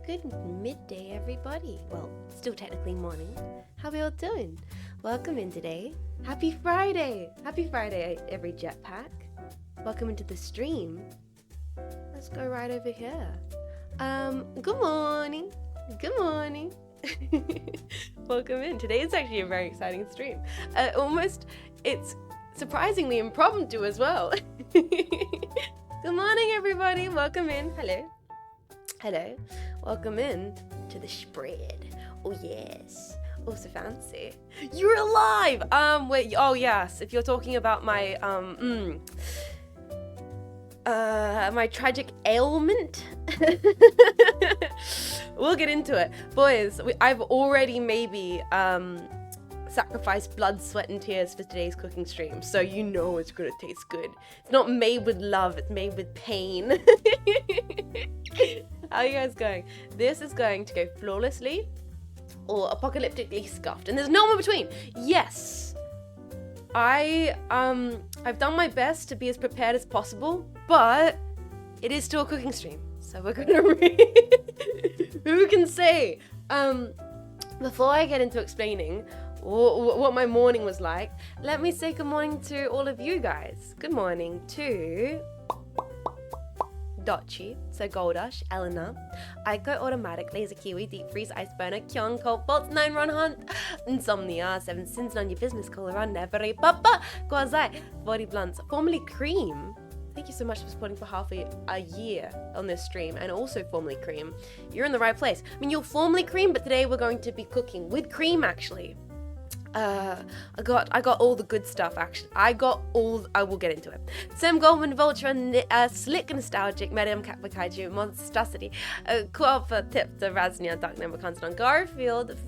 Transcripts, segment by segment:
Good midday, everybody. Well, still technically morning. How are we all doing? Welcome in today. Happy Friday! Happy Friday, every jetpack. Welcome into the stream. Let's go right over here. Good morning. Good morning. Welcome in. Today is actually a very exciting stream. It's surprisingly impromptu as well. Good morning, everybody. Welcome in. Hello. Hello. Welcome in to the spread. Oh, yes. Oh, so fancy. You're alive! Wait, oh, yes. If you're talking about my, my tragic ailment, we'll get into it. Boys, I've already maybe, sacrificed blood, sweat, and tears for today's cooking stream, so you know it's gonna taste good. It's not made with love, it's made with pain. How are you guys going? This is going to go flawlessly or apocalyptically scuffed, and there's no in between. Yes, I've done my best to be as prepared as possible, but it is still a cooking stream, so we're gonna who can say? Before I get into explaining what my morning was like, let me say good morning to all of you guys. Good morning to Dotchi, so Goldush, Eleanor, Aiko, Automatic, Laser Kiwi, Deep Freeze, Ice Burner, Kyung, Cold Bolts, 9 Run Hunt, Insomnia, 7 Sins, None Your Business, Call Around, Never Papa, Guazai, Body Blunts, formerly Cream. Thank you so much for supporting for half a year on this stream, and also formerly Cream. You're in the right place. I mean, you're formerly Cream, but today we're going to be cooking with Cream, actually. I got all the good stuff, actually. I will get into it. Sam Goldman, Vulture, Slick Nostalgic, Medium Kappa Kaiju, Monstrosity, Qualfa, Tip, the Raznia, Dark Number Constant, Garfield,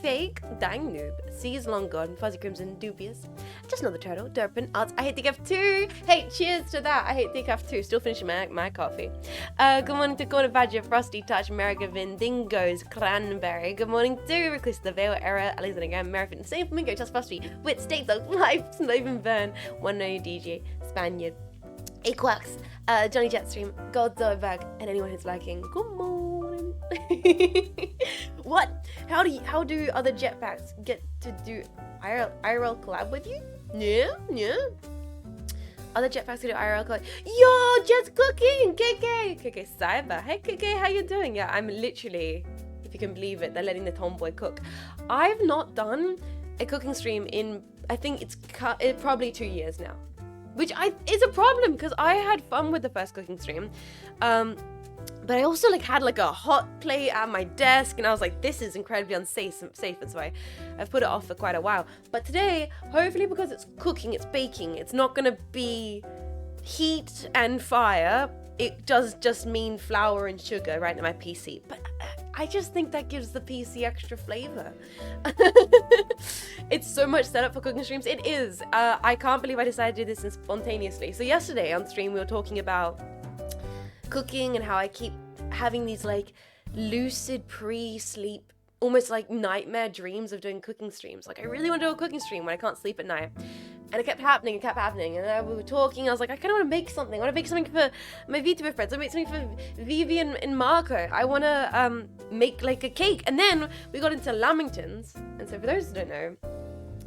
Fake, Dang Noob, Seas Long Gone, Fuzzy Crimson, Dubious, Just Another Turtle, Derpin, Arts, I Hate the Gift 2. Hey, cheers to that. I Hate the Gift 2. Still finishing my coffee. Good morning to Corner Badger, Frosty, Touch, America, Vindingos, Cranberry. Good morning to Recluse, The Veil, Era, Alexander, Merifin, Same Flamingo, Just Frosty, Wit, State, The Life, Sloven Burn, One No DJ, Spaniard, Aquax, Johnny Jetstream, Godzilla Bag, and anyone who's liking. Good morning. What? How do other jetpacks get to do IRL collab with you? Yeah. Other jetpacks can do IRL collab. Yo, Jet's cooking. KK Cyber. Hey KK, how you doing? Yeah, I'm literally, if you can believe it, they're letting the tomboy cook. I've not done a cooking stream in, I think it's probably 2 years now, which is a problem because I had fun with the first cooking stream, but I also had a hot plate at my desk, and I was like, this is incredibly unsafe, and so I've put it off for quite a while. But today, hopefully, because it's cooking, it's baking, it's not gonna be heat and fire. It does just mean flour and sugar right in my PC, but I just think that gives the PC extra flavor. It's so much setup for cooking streams. It is. I can't believe I decided to do this spontaneously. So yesterday on stream, we were talking about cooking and how I keep having these lucid pre-sleep, almost nightmare dreams of doing cooking streams. I really want to do a cooking stream when I can't sleep at night. And it kept happening. And we were talking. I was like, I kind of want to make something. I want to make something for my VTuber friends. I want to make something for Vivi and Marco. I want to make a cake. And then we got into Lamingtons. And so for those who don't know,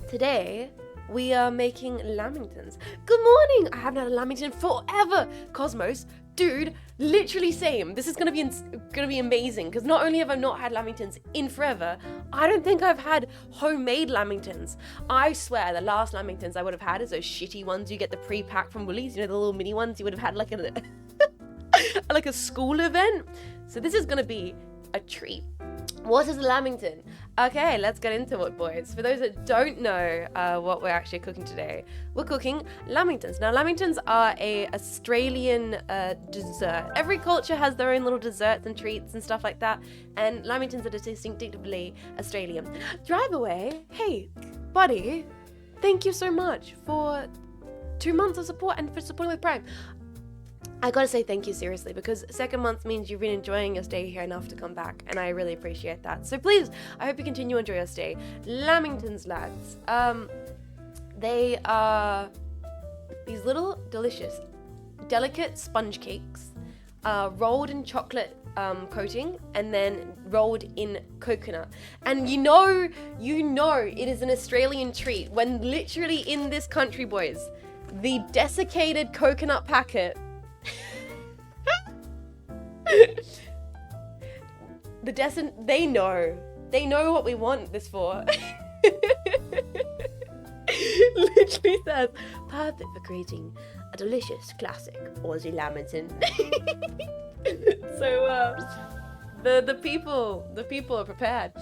today we are making Lamingtons. Good morning. I haven't had a Lamington forever. Cosmos, dude, literally same. This is gonna be amazing because not only have I not had Lamingtons in forever, I don't think I've had homemade Lamingtons. I swear the last Lamingtons I would have had is those shitty ones you get the pre-pack from Woolies, the little mini ones you would have had a school event. So this is gonna be a treat. What is a Lamington? Okay, let's get into it, boys. For those that don't know what we're actually cooking today, we're cooking Lamingtons. Now, Lamingtons are a Australian dessert. Every culture has their own little desserts and treats and stuff like that, and Lamingtons are distinctively Australian. Drive away. Hey, buddy, thank you so much for 2 months of support and for supporting with Prime. I gotta say thank you seriously, because second month means you've been enjoying your stay here enough to come back, and I really appreciate that. So please, I hope you continue to enjoy your stay. Lamingtons, lads. They are these little delicious, delicate sponge cakes, rolled in chocolate coating and then rolled in coconut. And you know it is an Australian treat when literally in this country, boys, the desiccated coconut packet they know what we want this for. Literally says, perfect for creating a delicious classic Aussie Lamington. So the people are prepared.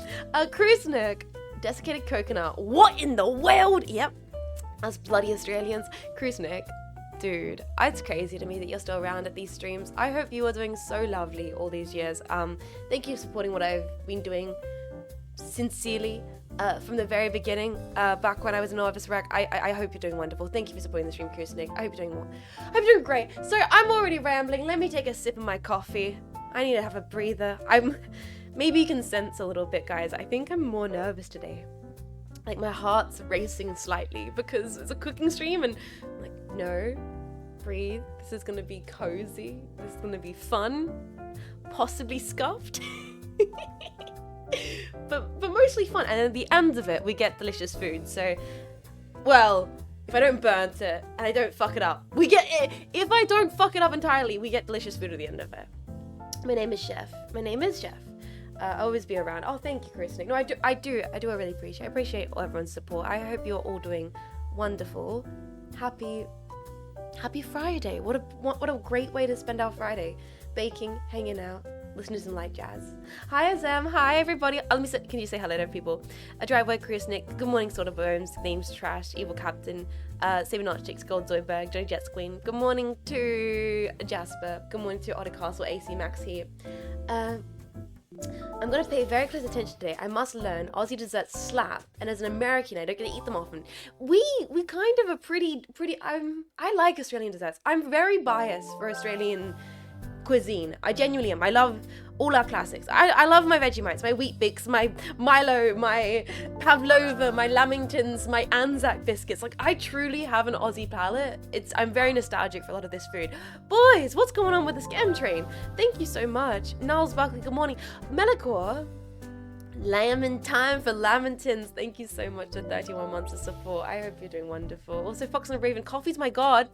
Cruise neck, desiccated coconut. What in the world? Yep, us bloody Australians. Cruise neck, dude, it's crazy to me that you're still around at these streams. I hope you are doing so lovely all these years. Thank you for supporting what I've been doing sincerely. From the very beginning, back when I was a novice rec, I hope you're doing wonderful. Thank you for supporting the stream, Nick. I hope you're doing great. So I'm already rambling. Let me take a sip of my coffee. I need to have a breather. Maybe you can sense a little bit, guys. I think I'm more nervous today. Like my heart's racing slightly because it's a cooking stream and I'm like, no, breathe. This is gonna be cozy. This is gonna be fun, possibly scuffed. But mostly fun, and at the end of it we get delicious food. So, well, if I don't burn it and I don't fuck it up, we get it. If I don't fuck it up entirely, we get delicious food at the end of it. My name is Chef. I'll always be around. Oh, thank you, Chris. No, I really appreciate everyone's support. I hope you're all doing wonderful. Happy Friday. What a great way to spend our Friday. Baking, hanging out, listen to some light jazz. Hi Azam, hi everybody. Can you say hello to people? A driveway, Chris Nick. Good morning, Sort of Bones. Name's Trash, Evil Captain, Saving Not Chicks, Gold Zoidberg, Johnny Jets Queen. Good morning to Jasper. Good morning to Otter Castle, AC Max here. I'm gonna pay very close attention today. I must learn Aussie desserts slap, and as an American, I don't get to eat them often. We kind of are pretty. I like Australian desserts. I'm very biased for Australian cuisine. I genuinely am. I love all our classics. I love my Vegemites, my Wheat Bix, my Milo, my Pavlova, my Lamingtons, my Anzac biscuits. Like, I truly have an Aussie palate. I'm very nostalgic for a lot of this food. Boys, what's going on with the scam train? Thank you so much. Niles Buckley, good morning. Melicor, Lamb time for Lamingtons. Thank you so much for 31 months of support. I hope you're doing wonderful. Also, Fox and Raven, coffee's my god.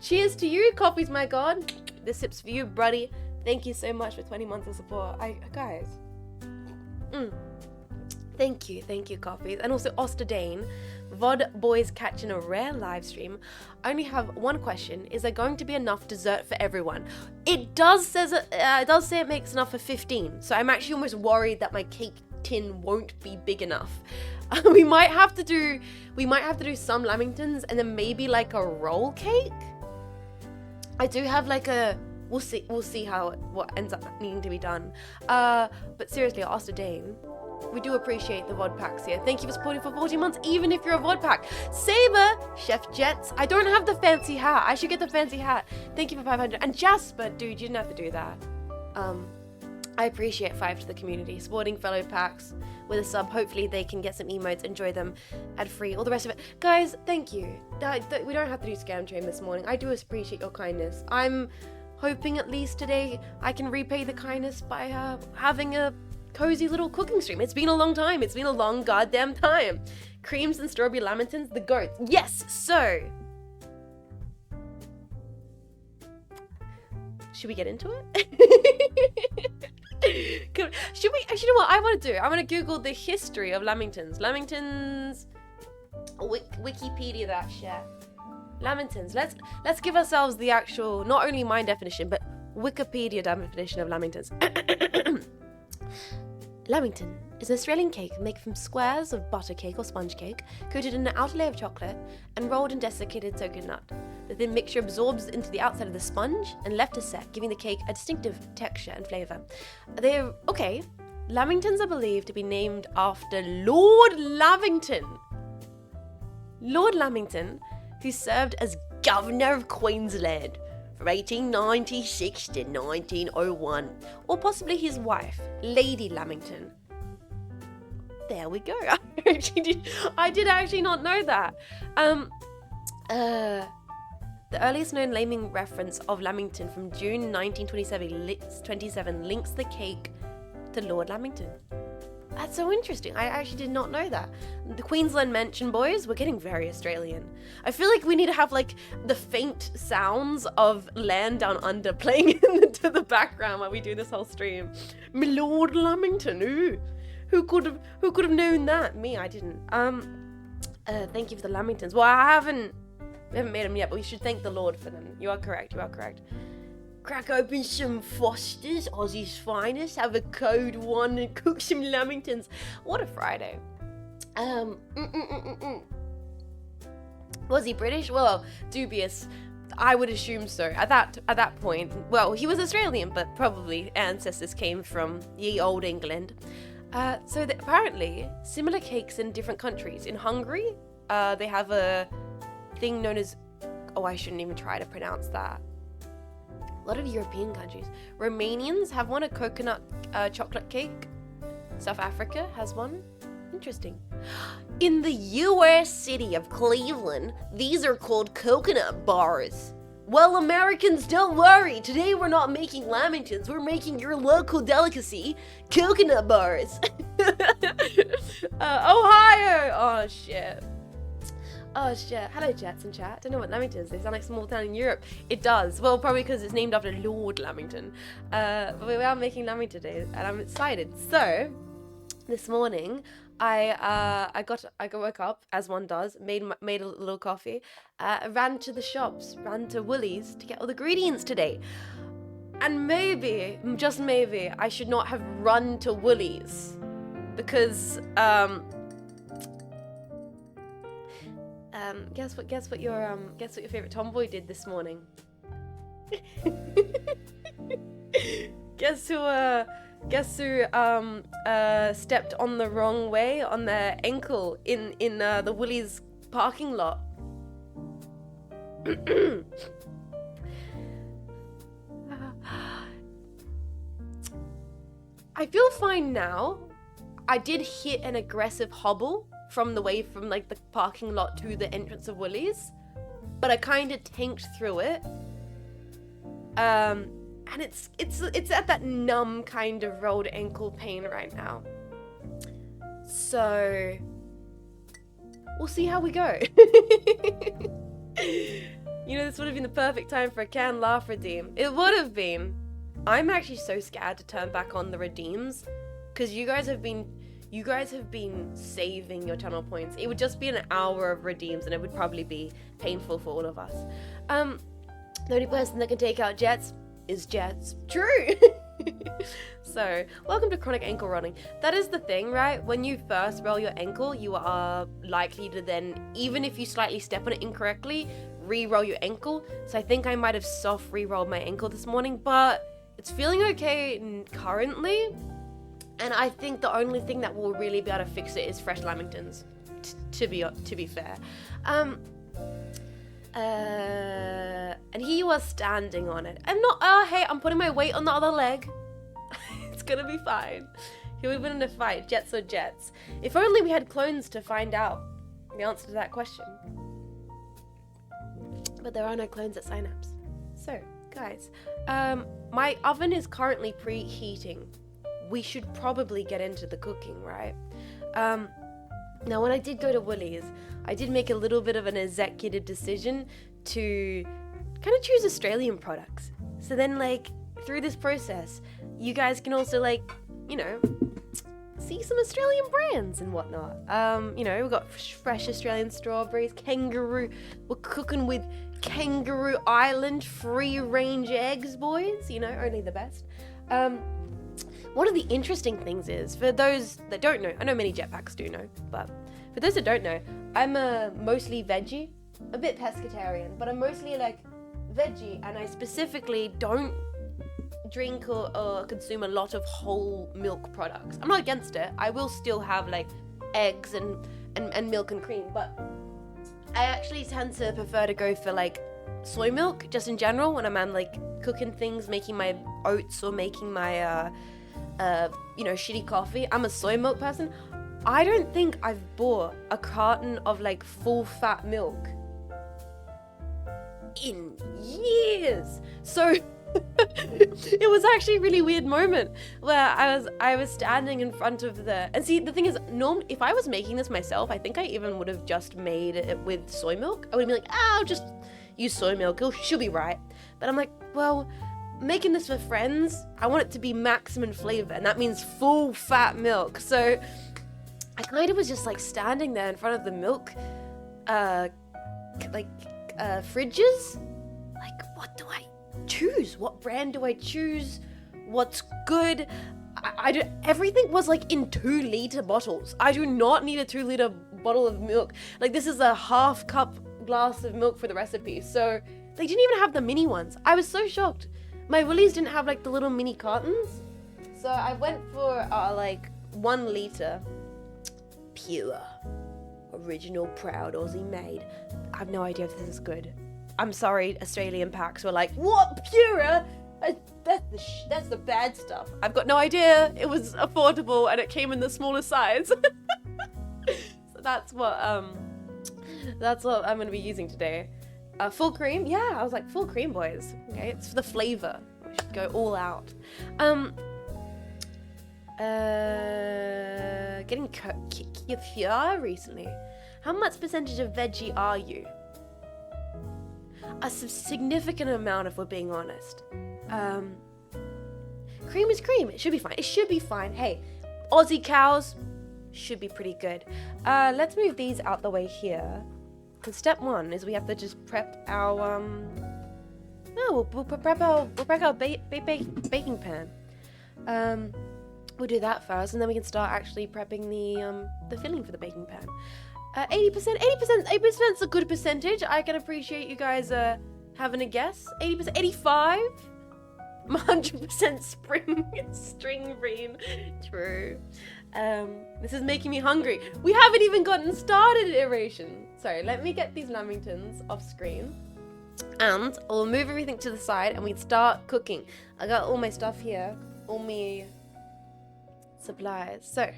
Cheers to you, coffee's my god. This sip's for you, buddy. Thank you so much for 20 months of support. Guys. Thank you, coffees. And also, Osterdane, VOD boys catching a rare live stream. I only have one question. Is there going to be enough dessert for everyone? It does say it makes enough for 15. So I'm actually almost worried that my cake tin won't be big enough. We might have to do some Lamingtons and then maybe like a roll cake. I do have like we'll see what ends up needing to be done. But seriously, Oster Dane, we do appreciate the VOD packs here. Thank you for supporting for 40 months, even if you're a VOD pack. Saber, Chef Jets, I don't have the fancy hat. I should get the fancy hat. Thank you for 500. And Jasper, dude, you didn't have to do that. I appreciate 5 to the community, supporting fellow packs with a sub. Hopefully they can get some emotes, enjoy them ad-free, all the rest of it. Guys, thank you. We don't have to do scam train this morning. I do appreciate your kindness. I'm hoping at least today I can repay the kindness by having a cozy little cooking stream. It's been a long time. It's been a long goddamn time. Creams and strawberry lamingtons, the goats. Yes, so should we get into it? Should we? Actually, you know what I want to do? I want to Google the history of Lamingtons. Lamingtons, Wikipedia that shit. Lamingtons. Let's give ourselves the actual, not only my definition, but Wikipedia definition of Lamingtons. Lamington is an Australian cake made from squares of butter cake or sponge cake, coated in an outer layer of chocolate and rolled in desiccated coconut. The thin mixture absorbs into the outside of the sponge and left to set, giving the cake a distinctive texture and flavour. Lamingtons are believed to be named after Lord Lamington. Lord Lamington, who served as Governor of Queensland from 1896 to 1901, or possibly his wife, Lady Lamington. There we go. I did actually not know that. The earliest known naming reference of Lamington from June 1927 links the cake to Lord Lamington. That's so interesting. I actually did not know that. The Queensland mention, boys, we're getting very Australian. I feel like we need to have like the faint sounds of Land Down Under playing into the background while we do this whole stream. My Lord Lamington, ooh. Who could have known that? Me, I didn't. Thank you for the Lamingtons. Well, we haven't made them yet, but we should thank the Lord for them. You are correct. Crack open some Fosters, Aussie's finest, have a code one and cook some Lamingtons. What a Friday. Was he British? Well, dubious. I would assume so. At that point, well, he was Australian, but probably ancestors came from ye old England. Apparently, similar cakes in different countries. In Hungary, they have a thing known as, I shouldn't even try to pronounce that. A lot of European countries. Romanians have one, a coconut chocolate cake. South Africa has one. Interesting. In the US city of Cleveland, these are called coconut bars. Well, Americans, don't worry. Today we're not making Lamingtons. We're making your local delicacy, coconut bars. Ohio! Oh, shit. Hello, Jets in chat. Don't know what Lamingtons. They sound like a small town in Europe. It does. Well, probably because it's named after Lord Lamington. But we are making Lamington today, and I'm excited. So, this morning, I woke up, as one does, made a little coffee, ran to the shops, ran to Woolies to get all the ingredients today. And maybe, just maybe, I should not have run to Woolies. Because, guess what your favorite tomboy did this morning? Guess who stepped on the wrong way on their ankle in the Woolies parking lot? I feel fine now. I did hit an aggressive hobble from the way from like the parking lot to the entrance of Woolies, but I kind of tanked through it. And it's at that numb kind of rolled ankle pain right now. So we'll see how we go. You know, this would have been the perfect time for a canned laugh redeem. It would have been. I'm actually so scared to turn back on the redeems because you guys have been saving your channel points. It would just be an hour of redeems and it would probably be painful for all of us. The only person that can take out Jets is Jets. True. So, welcome to chronic ankle running. That is the thing, right? When you first roll your ankle, you are likely to then, even if you slightly step on it incorrectly, re-roll your ankle. So I think I might have soft re-rolled my ankle this morning, but it's feeling okay currently. And I think the only thing that will really be able to fix it is fresh Lamingtons, to be fair. And here you are standing on it. I'm not, hey, I'm putting my weight on the other leg. It's gonna be fine. Here we've been in a fight, Jets or Jets. If only we had clones to find out the answer to that question. But there are no clones at Cynapse. So, guys, my oven is currently preheating. We should probably get into the cooking, right? Now, when I did go to Woolies, I did make a little bit of an executive decision to kind of choose Australian products. So then, like, through this process, you guys can also, like, you know, see some Australian brands and whatnot. You know, we've got fresh Australian strawberries, kangaroo. We're cooking with Kangaroo Island free-range eggs, boys. You know, only the best. One of the interesting things is, for those that don't know, I know many jetpacks do know, but for those that don't know, I'm a mostly veggie, a bit pescatarian, but I'm mostly like veggie, and I specifically don't drink or consume a lot of whole milk products. I'm not against it. I will still have like eggs and milk and cream, but I actually tend to prefer to go for like soy milk just in general when I'm like cooking things, making my oats or making my you know, shitty coffee. I'm a soy milk person. I don't think I've bought a carton of like full fat milk in years. So it was actually a really weird moment where I was standing in front of and see, the thing is, if I was making this myself, I think I even would have just made it with soy milk. I would be like, I'll just use soy milk, she'll be right. But I'm like, well, making this for friends, I want it to be maximum flavor, and that means full fat milk. So I kind of was just like standing there in front of the milk fridges, like, what do I choose? What brand do I choose? What's good? Everything was like in 2-liter bottles. I do not need a 2-liter bottle of milk. Like, this is a half cup glass of milk for the recipe. So they didn't even have the mini ones. I was so shocked. My Woolies didn't have like the little mini cartons. So I went for like 1 liter pure, original, proud, Aussie made. I have no idea if this is good. I'm sorry, Australian packs were like, what, pure? That's the bad stuff. I've got no idea. It was affordable and it came in the smallest size. So that's what I'm gonna be using today. Full cream, yeah, I was like, full cream, boys. Okay, it's for the flavor. We should go all out. Getting kefir recently. How much percentage of veggie are you? A significant amount, if we're being honest. Cream is cream. It should be fine. It should be fine. Hey, Aussie cows should be pretty good. Let's move these out the way here. Because step 1 is we have to just prep our we'll prep our baking pan. We'll do that first, and then we can start actually prepping the filling for the baking pan. 80% is a good percentage. I can appreciate you guys having a guess. 80%, 85, 100% string green. True. This is making me hungry. We haven't even gotten started at iteration. Sorry, let me get these lamingtons off screen, and I'll move everything to the side, and we start cooking. I got all my stuff here, all my supplies. So,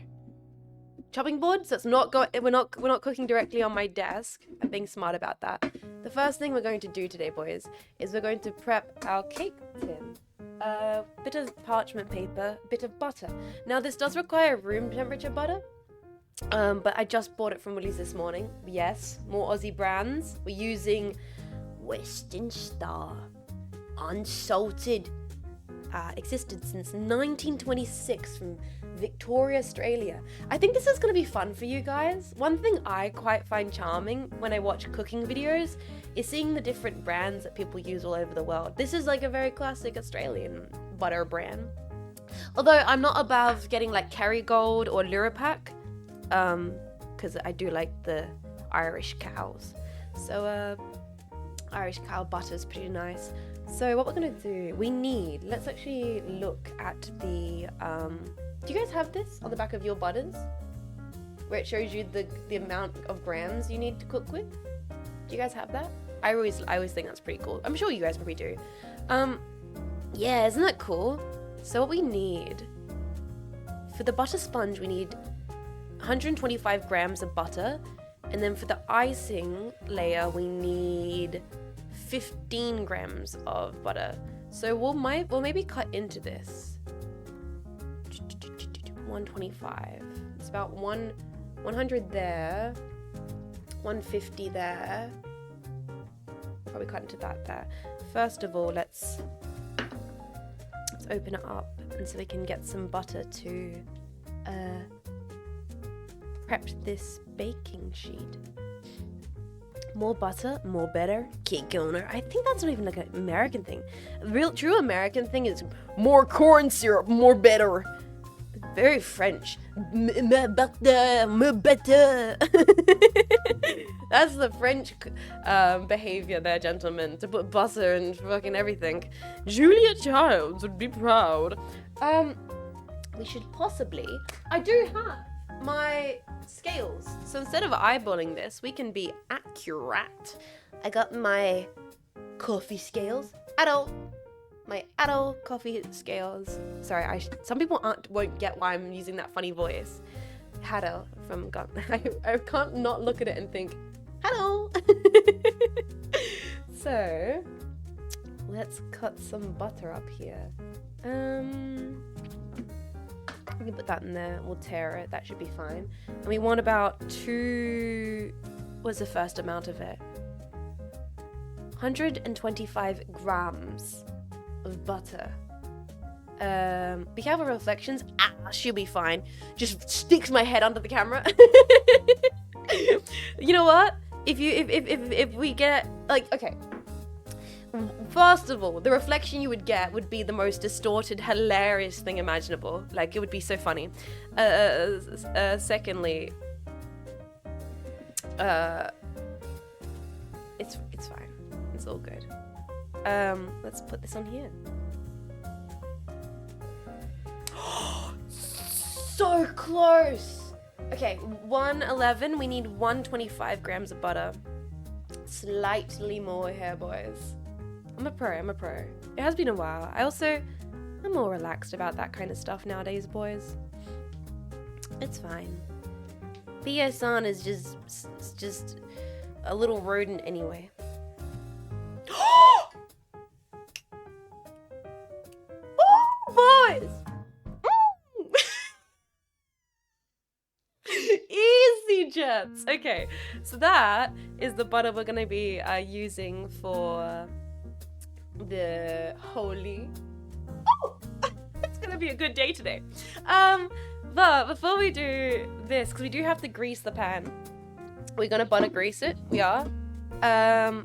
chopping board. So it's not we're not cooking directly on my desk. I'm being smart about that. The first thing we're going to do today, boys, is we're going to prep our cake tin. A bit of parchment paper, a bit of butter. Now this does require room temperature butter, but I just bought it from Woolies this morning. Yes, more Aussie brands. We're using Western Star, unsalted, existed since 1926 from Victoria, Australia. I think this is going to be fun for you guys. One thing I quite find charming when I watch cooking videos is seeing the different brands that people use all over the world. This is like a very classic Australian butter brand. Although I'm not above getting like Kerrygold or Lurapak, because I do like the Irish cows. So Irish cow butter is pretty nice. So what we're gonna do, let's actually look at the, do you guys have this on the back of your butters? Where it shows you the amount of grams you need to cook with? Do you guys have that? I always think that's pretty cool. I'm sure you guys probably do. Yeah, isn't that cool? So what we need, for the butter sponge, we need 125 grams of butter. And then for the icing layer, we need 15 grams of butter. So we'll maybe cut into this. 125. It's about 100 there. 150 there. Probably cut into that there. First of all, let's open it up, and so we can get some butter to prep this baking sheet. More butter, more better. Cake owner. I think that's not even like an American thing. True American thing is more corn syrup, more better. Very French. Butter, more better. That's the French behavior there, gentlemen. To put butter and fucking everything. Julia Childs would be proud. We should possibly... I do have my scales. So instead of eyeballing this, we can be accurate. I got my coffee scales. My adult coffee scales. Sorry, some people won't get why I'm using that funny voice. Hello from God. I can't not look at it and think, hello. So let's cut some butter up here. We can put that in there. We'll tear it. That should be fine. And we want about what's the first amount of it? 125 grams of butter. Be careful reflections. She'll be fine. Just sticks my head under the camera. You know what? If we get like, okay. First of all, the reflection you would get would be the most distorted, hilarious thing imaginable. Like, it would be so funny. Secondly, it's fine. It's all good. Let's put this on here. So close. Okay, 111. We need 125 grams of butter. Slightly more here, boys. I'm a pro. It has been a while. I'm more relaxed about that kind of stuff nowadays, boys. It's fine. Pia-san is just a little rodent anyway. Oh, boys! Easy jets. Okay, so that is the butter we're gonna be using for the holy. Oh, it's gonna be a good day today. But before we do this, because we do have to grease the pan, we're gonna butter grease it. We are.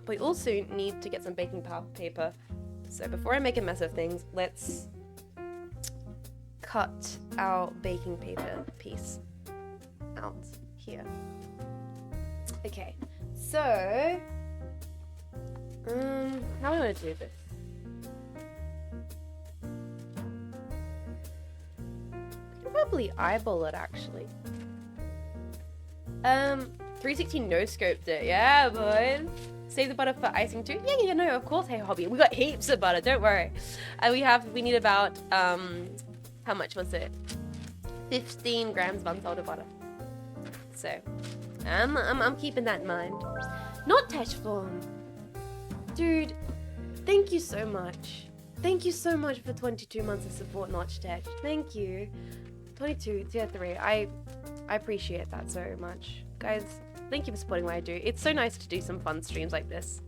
We also need to get some baking paper. So before I make a mess of things, let's cut our baking paper piece out here. Okay, so how am I gonna do this? I can probably eyeball it actually. 360 no scoped it, yeah, boys. Save the butter for icing too. Yeah, no, of course. Hey, hobby, we got heaps of butter. Don't worry. We need about how much was it? 15 grams of unsalted butter. So, I'm keeping that in mind. Not touch form. Dude, thank you so much. Thank you so much for 22 months of support, Notch Tech. Thank you. 22, tier 3. I appreciate that so much. Guys, thank you for supporting what I do. It's so nice to do some fun streams like this.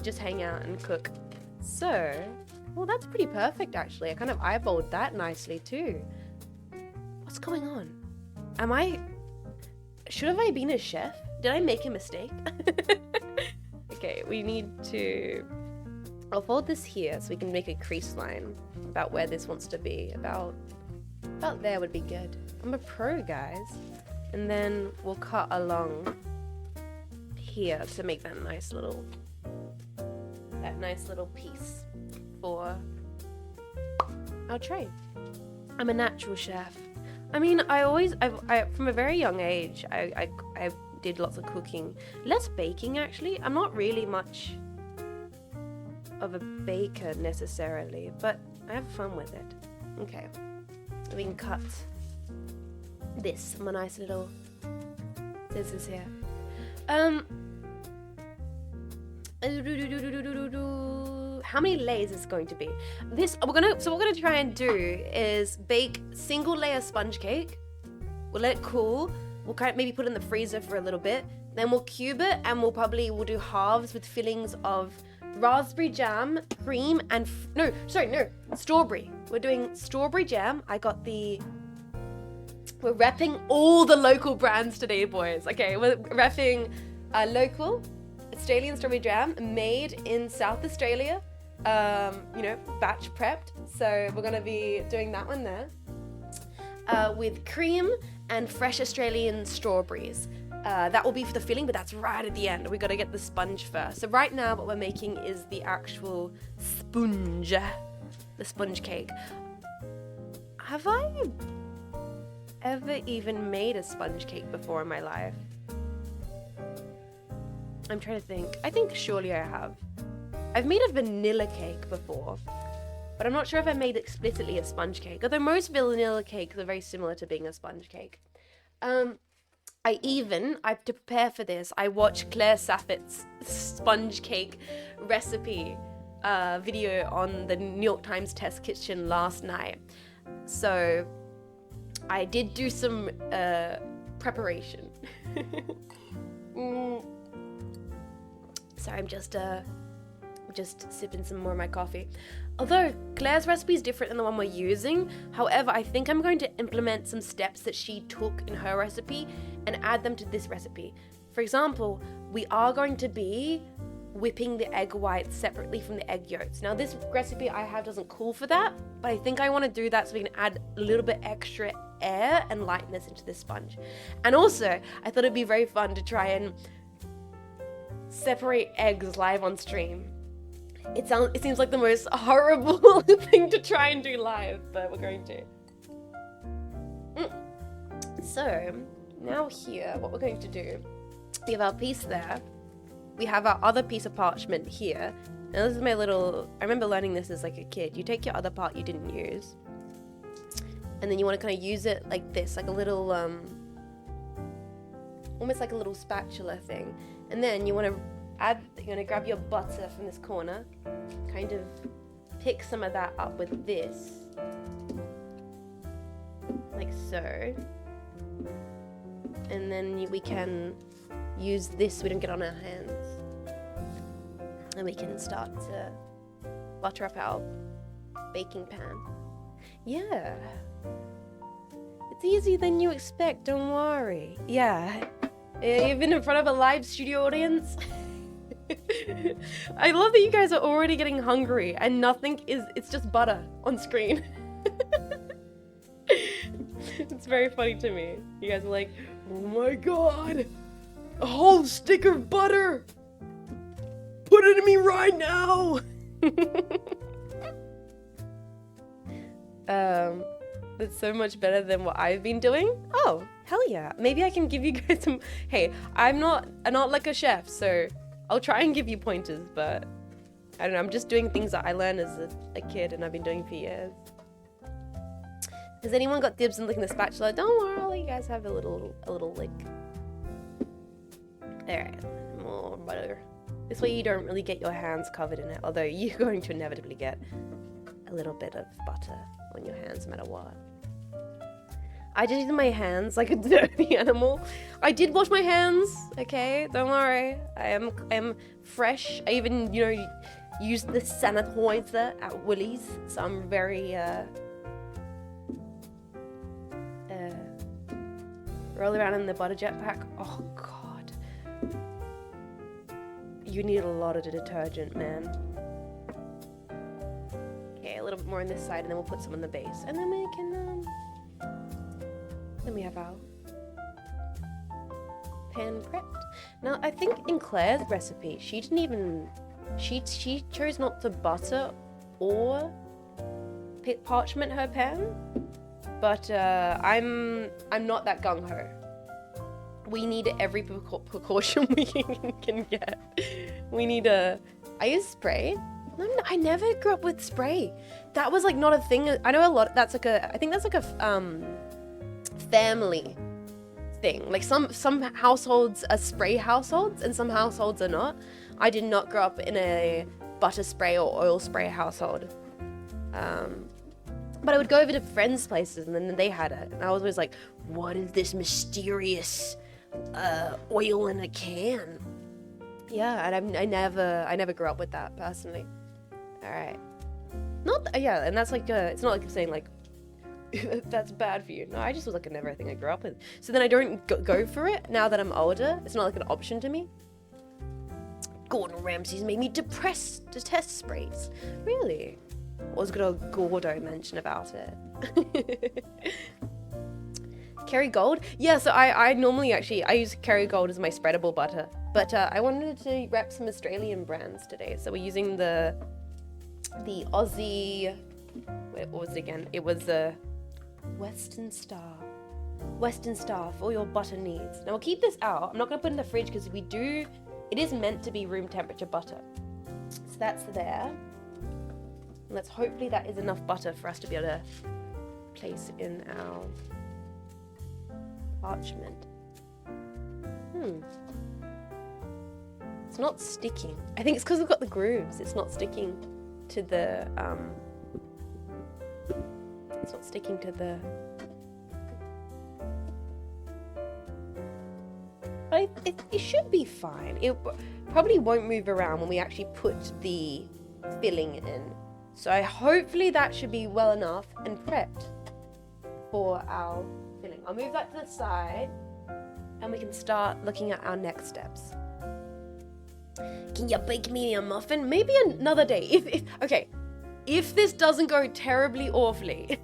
Just hang out and cook. So, well, that's pretty perfect actually. I kind of eyeballed that nicely too. What's going on? Should have I been a chef? Did I make a mistake? Okay, we need to... I'll fold this here so we can make a crease line about where this wants to be. About there would be good. I'm a pro, guys. And then we'll cut along here to make that nice little piece for our tray. I'm a natural chef. I mean, I from a very young age, I did lots of cooking. Less baking, actually. I'm not really much of a baker necessarily, but I have fun with it. Okay. We can cut this from a nice little scissors here. How many layers is going to be? What we're gonna try and do is bake single layer sponge cake. We'll let it cool. We'll kind of maybe put it in the freezer for a little bit. Then we'll cube it and we'll do halves with fillings of raspberry jam, cream, and strawberry. We're doing strawberry jam. We're repping all the local brands today, boys. Okay, we're repping local Australian strawberry jam made in South Australia. Batch prepped. So we're gonna be doing that one there. With cream and fresh Australian strawberries. That will be for the filling, but that's right at the end. We gotta get the sponge first. So right now what we're making is the actual sponge. The sponge cake. Have I ever even made a sponge cake before in my life? I'm trying to think. I think surely I have. I've made a vanilla cake before, but I'm not sure if I made explicitly a sponge cake, although most vanilla cakes are very similar to being a sponge cake. to prepare for this, I watched Claire Saffit's sponge cake recipe video on the New York Times Test Kitchen last night. So I did do some preparation. Sorry, I'm just sipping some more of my coffee. Although Claire's recipe is different than the one we're using, however, I think I'm going to implement some steps that she took in her recipe and add them to this recipe. For example, we are going to be whipping the egg whites separately from the egg yolks. Now, this recipe I have doesn't call for that, but I think I want to do that so we can add a little bit extra air and lightness into this sponge. And also, I thought it'd be very fun to try and separate eggs live on stream. It seems like the most horrible thing to try and do live, but we're going to. So, now here, what we're going to do, we have our piece there. We have our other piece of parchment here. Now this is my little, I remember learning this as like a kid. You take your other part you didn't use, and then you want to kind of use it like this, like a little, almost like a little spatula thing. And then you want to you're going to grab your butter from this corner, kind of pick some of that up with this, like so. And then we can use this so we don't get on our hands. And we can start to butter up our baking pan. Yeah. It's easier than you expect, don't worry. Yeah. Even in front of a live studio audience. I love that you guys are already getting hungry and it's just butter on screen. It's very funny to me. You guys are like, oh my god, a whole stick of butter! Put it in me right now! That's so much better than what I've been doing. Oh, hell yeah. Maybe I can give you guys some, hey, I'm not like a chef, so I'll try and give you pointers, but I don't know, I'm just doing things that I learned as a kid and I've been doing for years. Has anyone got dibs on licking the spatula? Don't worry, I'll let you guys have a little lick. Alright, more butter. This way you don't really get your hands covered in it, although you're going to inevitably get a little bit of butter on your hands no matter what. I just use my hands like a dirty animal. I did wash my hands, okay? Don't worry. I am fresh. I even, used the sanitizer at Woolies, so I'm very, roll around in the butter jetpack. Oh, God. You need a lot of detergent, man. Okay, a little bit more on this side, and then we'll put some on the base. And then we can, then we have our pan prepped. Now, I think in Claire's recipe, she chose not to butter or parchment her pan, but I'm not that gung-ho. We need every precaution we can get. We need I use spray. I never grew up with spray. That was like not a thing. I know a lot. I think that's like a family thing. Like some households are spray households and some households are not. I did not grow up in a butter spray or oil spray household. But I would go over to friends' places and then they had it. And I was always like, what is this mysterious oil in a can? Yeah, and I never grew up with that personally. All right. And that's like, it's not like I'm saying like, that's bad for you. No, I just was like never a thing I grew up with. So then I don't go for it now that I'm older. It's not like an option to me. Gordon Ramsay's made me detest sprays. Really? What was good old Gordo mention about it? Kerrygold? Yeah, so I normally I use Kerrygold as my spreadable butter. But I wanted to rep some Australian brands today. So we're using the Aussie, wait, what was it again? It was the Western Star for all your butter needs. Now we'll keep this out. I'm not going to put it in the fridge because it is meant to be room temperature butter. So that's there. And hopefully that is enough butter for us to be able to place in our parchment. It's not sticking. I think it's because we've got the grooves. It's not sticking to the, it's not sticking to the... But it should be fine. It probably won't move around when we actually put the filling in. So hopefully that should be well enough and prepped for our filling. I'll move that to the side and we can start looking at our next steps. Can you bake me a muffin? Maybe another day. If this doesn't go terribly awfully,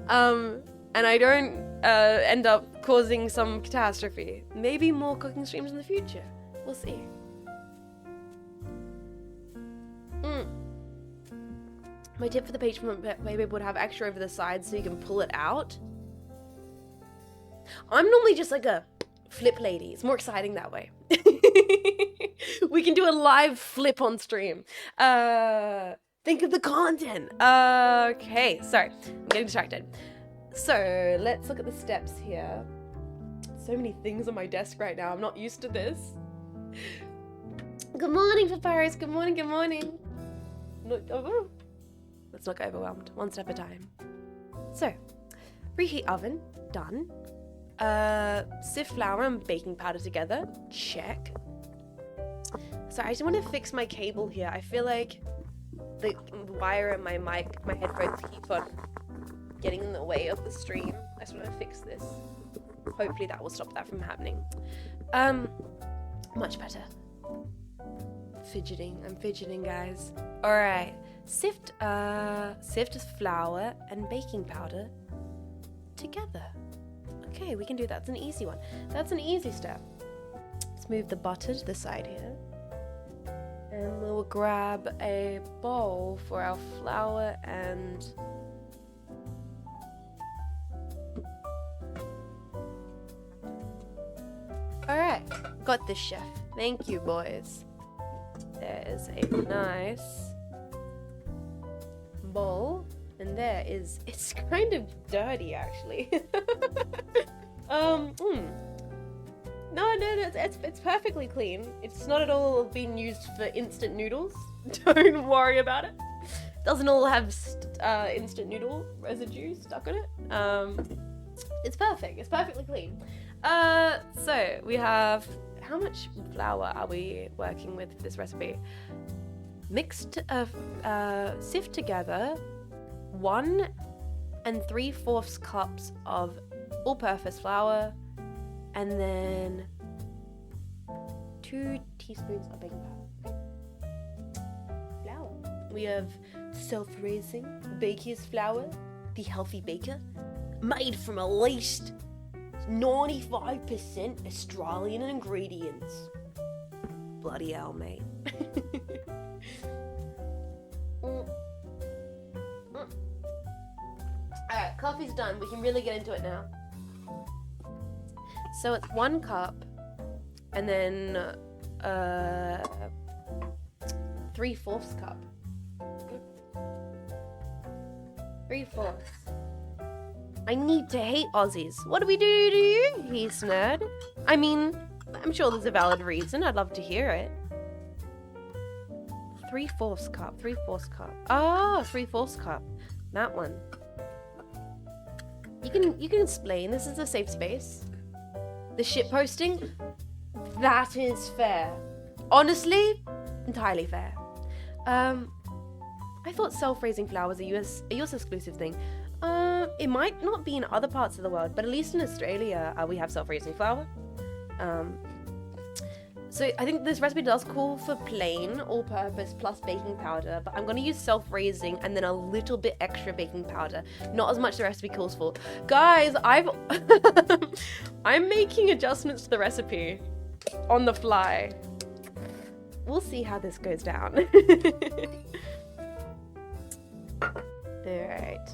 and I don't end up causing some catastrophe, maybe more cooking streams in the future. We'll see. My tip for the patron maybe would have extra over the sides so you can pull it out. I'm normally just like a flip lady. It's more exciting that way. We can do a live flip on stream. Think of the content. Okay, sorry, I'm getting distracted. So let's look at the steps here. So many things on my desk right now. I'm not used to this. Good morning, Papyrus. Good morning, good morning. Let's not get overwhelmed. One step at a time. So, preheat oven. Done. Sift flour and baking powder together. Check. So I just want to fix my cable here. I feel like the wire and my mic, my headphones keep on getting in the way of the stream. I just want to fix this. Hopefully that will stop that from happening. Much better. Fidgeting. I'm fidgeting, guys. All right. Sift flour and baking powder together. Okay, we can do that. That's an easy one. That's an easy step. Let's move the butter to the side here. And we'll grab a bowl for our flour and... Alright, got this, chef. Thank you, boys. There is a nice bowl. And there is... It's kind of dirty, actually. No, it's perfectly clean. It's not at all being used for instant noodles. Don't worry about it. Doesn't all have instant noodle residue stuck on it. It's perfect. It's perfectly clean. So we have... How much flour are we working with for this recipe? Mixed, sift together 1 3/4 cups of all-purpose flour, and then 2 teaspoons of baking powder. Flour. We have self-raising baker's flour, the healthy baker, made from at least 95% Australian ingredients. Bloody hell, mate. Alright, coffee's done. We can really get into it now. So it's 1 cup, and then 3/4 cup. 3/4. I need to hate Aussies. What do we do to you, he's nerd? I mean, I'm sure there's a valid reason. I'd love to hear it. 3/4 cup. 3/4 cup. Ah, 3/4 cup. That one. You can explain. This is a safe space. The shit posting, that is fair. Honestly, entirely fair. I thought self-raising flour was a US exclusive thing. It might not be in other parts of the world, but at least in Australia, we have self-raising flour. So I think this recipe does call for plain all-purpose plus baking powder, but I'm going to use self-raising and then a little bit extra baking powder. Not as much the recipe calls for. Guys, I'm making adjustments to the recipe on the fly. We'll see how this goes down. Alright.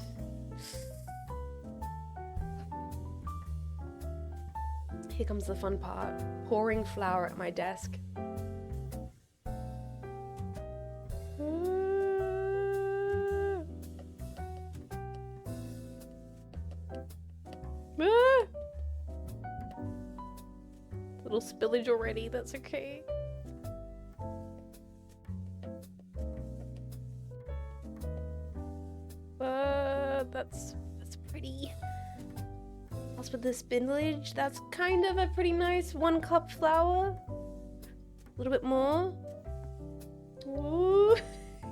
Here comes the fun part. Pouring flour at my desk. little spillage already. That's okay. That's pretty. As with the spillage, that's kind of a pretty nice 1 cup flour. A little bit more. Ooh.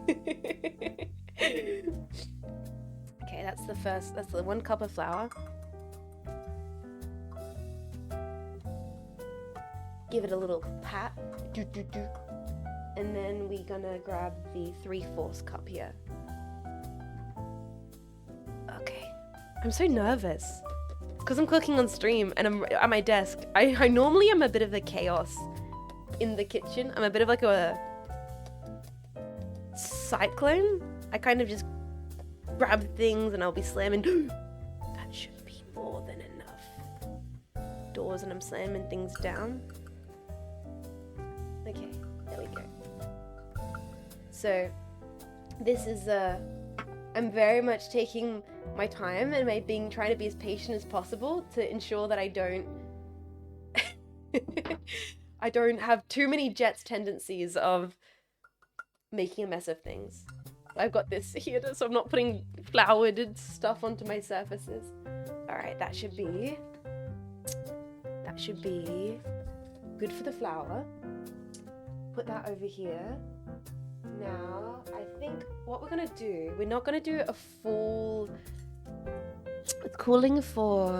Okay, that's the 1 cup of flour. Give it a little pat. And then we're gonna grab the 3/4 cup here. Okay. I'm so nervous. Because I'm cooking on stream and I'm at my desk. I normally am a bit of a chaos in the kitchen. I'm a bit of like a cyclone. I kind of just grab things and I'll be slamming. That should be more than enough. Doors, and I'm slamming things down. Okay, there we go. So this is I'm very much taking my time and trying to be as patient as possible to ensure that I don't I don't have too many Jet's tendencies of making a mess of things. I've got this here so I'm not putting floured stuff onto my surfaces. Alright, that should be good for the flour. Put that over here. Now, I think what we're gonna do, we're not gonna do a full, it's calling for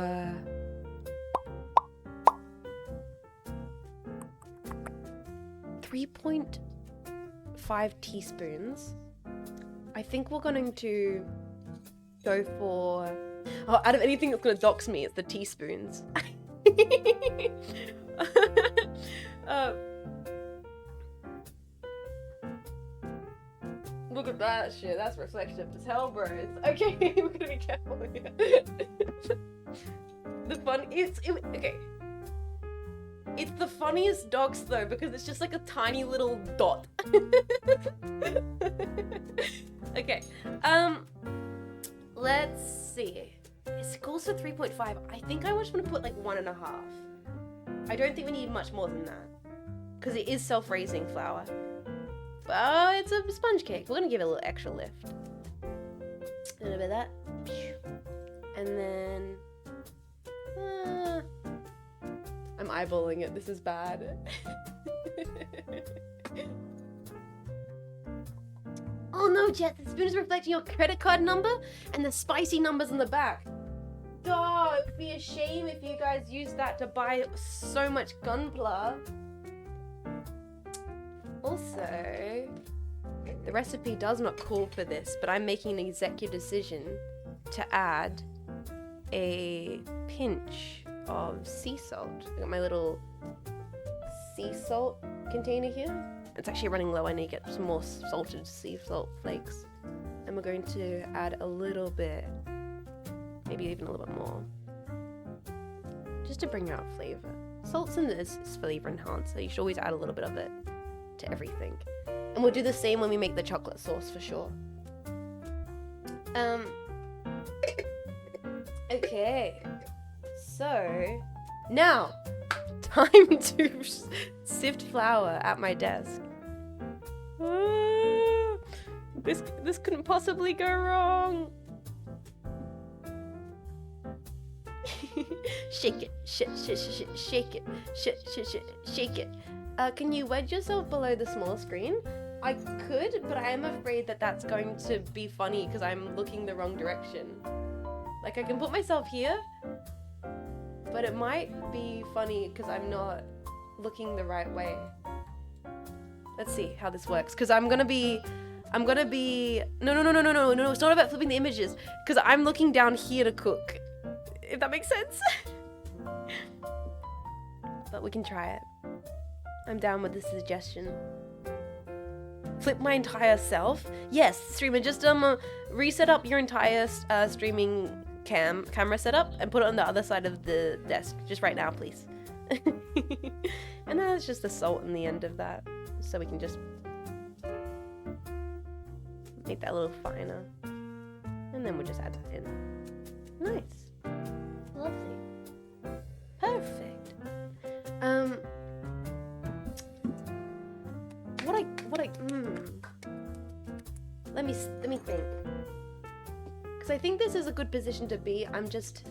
3.5 teaspoons. I think we're going to go for, out of anything that's gonna dox me, it's the teaspoons. Look at that shit, that's reflective as hell, bros. Okay, we're gonna be careful here. Okay. It's the funniest dogs though, because it's just like a tiny little dot. Okay, let's see. It calls for 3.5. I think I just want to put like 1.5. I don't think we need much more than that, because it is self-raising flour. But it's a sponge cake. We're gonna give it a little extra lift. A little bit of that. And then... I'm eyeballing it. This is bad. Oh no, Jet. The spoon is reflecting your credit card number and the spicy numbers on the back. Oh, it would be a shame if you guys used that to buy so much gunpla. Also, the recipe does not call for this, but I'm making an executive decision to add a pinch of sea salt. I got my little sea salt container here. It's actually running low. I need to get some more salted sea salt flakes. And we're going to add a little bit, maybe even a little bit more, just to bring out flavor. Salt's in this is flavor enhancer. You should always add a little bit of it to everything. And we'll do the same when we make the chocolate sauce for sure. Okay. So, now, time to sift flour at my desk. This couldn't possibly go wrong. Shake it, shake it, shake it. Can you wedge yourself below the small screen? I could, but I am afraid that that's going to be funny because I'm looking the wrong direction. Like, I can put myself here, but it might be funny because I'm not looking the right way. Let's see how this works, because I'm gonna be, no, it's not about flipping the images, because I'm looking down here to cook, if that makes sense. But we can try it. I'm down with this suggestion. Flip my entire self? Yes, streamer, just reset up your entire streaming camera setup and put it on the other side of the desk, just right now, please. And then it's just the salt in the end of that, so we can just make that a little finer. And then we'll just add that in. Nice. Lovely. Perfect. Let me think. Because I think this is a good position to be. I'm just...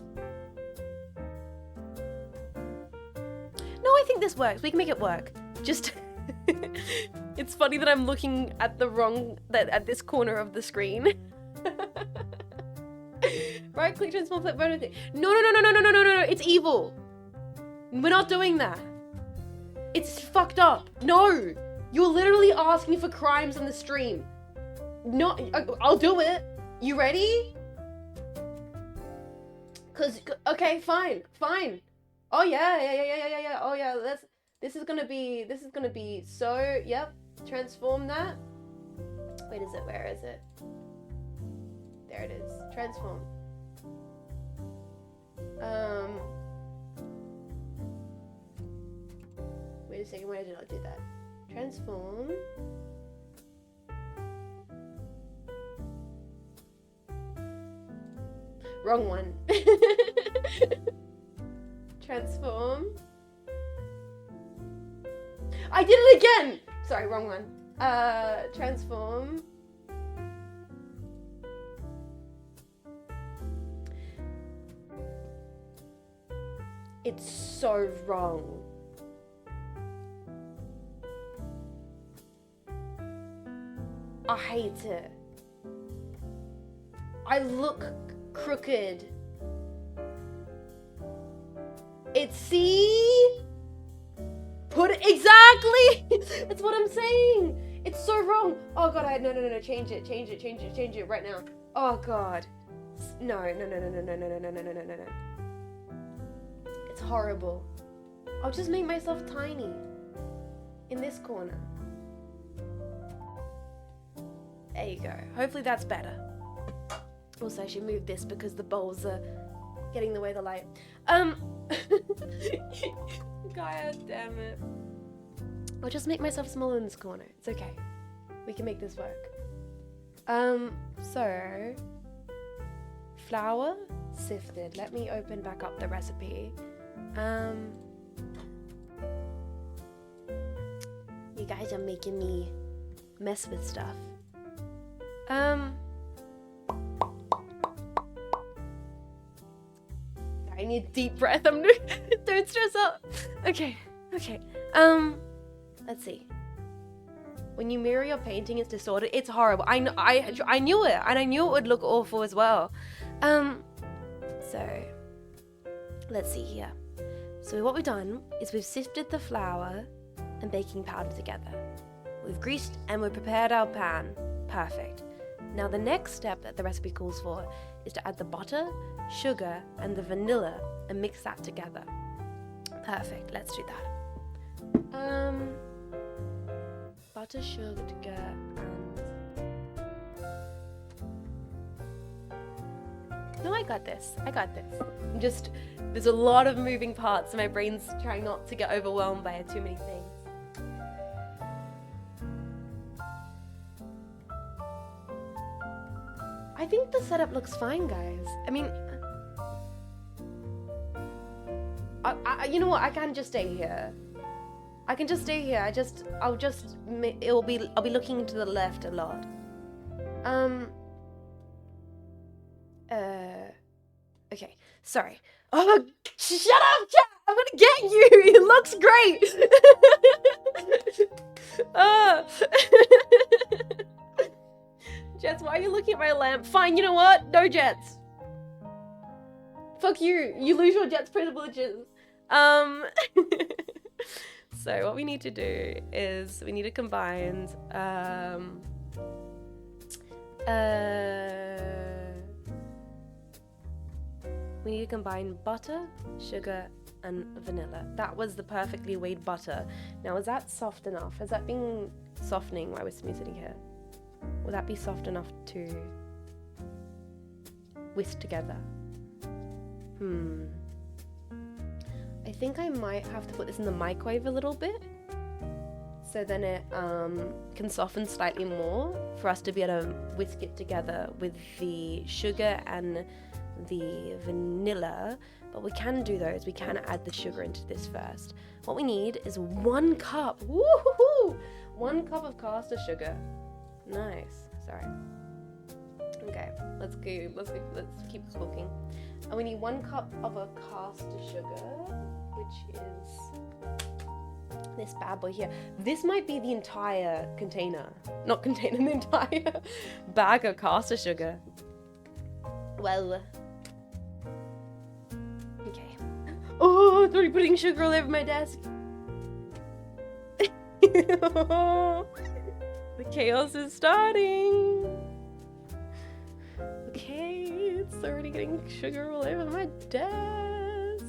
No, I think this works. We can make it work. Just... It's funny that I'm looking at the wrong... at this corner of the screen. Right click, transform, flip, photo thing. No. It's evil. We're not doing that. It's fucked up. No. You're literally asking for crimes on the stream. No, I'll do it. You ready? Okay, fine. Oh yeah. Oh yeah, this is gonna be so, yep. Transform that. Wait, where is it? There it is. Transform. Wait a second, why did I do that? Transform. Wrong one. Transform. I did it again! Sorry, wrong one. Transform. It's so wrong. I hate it. I look crooked. It's see? Put it exactly. That's what I'm saying. It's so wrong. Oh god, no. Change it right now. Oh god. No. It's horrible. I'll just make myself tiny in this corner. There you go. Hopefully that's better. Also, I should move this because the bowls are getting in the way of the light. God damn it. I'll just make myself smaller in this corner. It's okay. We can make this work. So flour sifted. Let me open back up the recipe. You guys are making me mess with stuff. I need a deep breath. Don't stress up. Okay. Let's see. When you mirror your painting, it's distorted. It's horrible. I knew it, and I knew it would look awful as well. So let's see here. So what we've done is we've sifted the flour and baking powder together. We've greased and we've prepared our pan. Perfect. Now the next step that the recipe calls for is to add the butter, sugar, and the vanilla and mix that together. Perfect. Let's do that. Butter, sugar, and... No, I got this. There's a lot of moving parts and my brain's trying not to get overwhelmed by too many things. I think the setup looks fine, guys. I mean, you know what? I can just stay here. I'll be looking to the left a lot. Okay. Sorry. Oh, shut up, chat! I'm gonna get you! It looks great! Jets, why are you looking at my lamp? Fine, you know what? No Jets. Fuck you. You lose your Jets privileges. So what we need to do is we need to combine butter, sugar, and vanilla. That was the perfectly weighed butter. Now, is that soft enough? Has that been softening while we're sitting here? Will that be soft enough to whisk together? I think I might have to put this in the microwave a little bit, so then it can soften slightly more for us to be able to whisk it together with the sugar and the vanilla. But we can do those. We can add the sugar into this first. What we need is 1 cup. Woohoo! 1 cup of caster sugar. Nice. Sorry. Okay, let's keep cooking. And we need 1 cup of a caster sugar, which is this bad boy here. This might be the entire container. Not container, the entire bag of caster sugar. Well. Okay. Oh, it's already putting sugar all over my desk. The chaos is starting. Okay, it's already getting sugar all over my desk.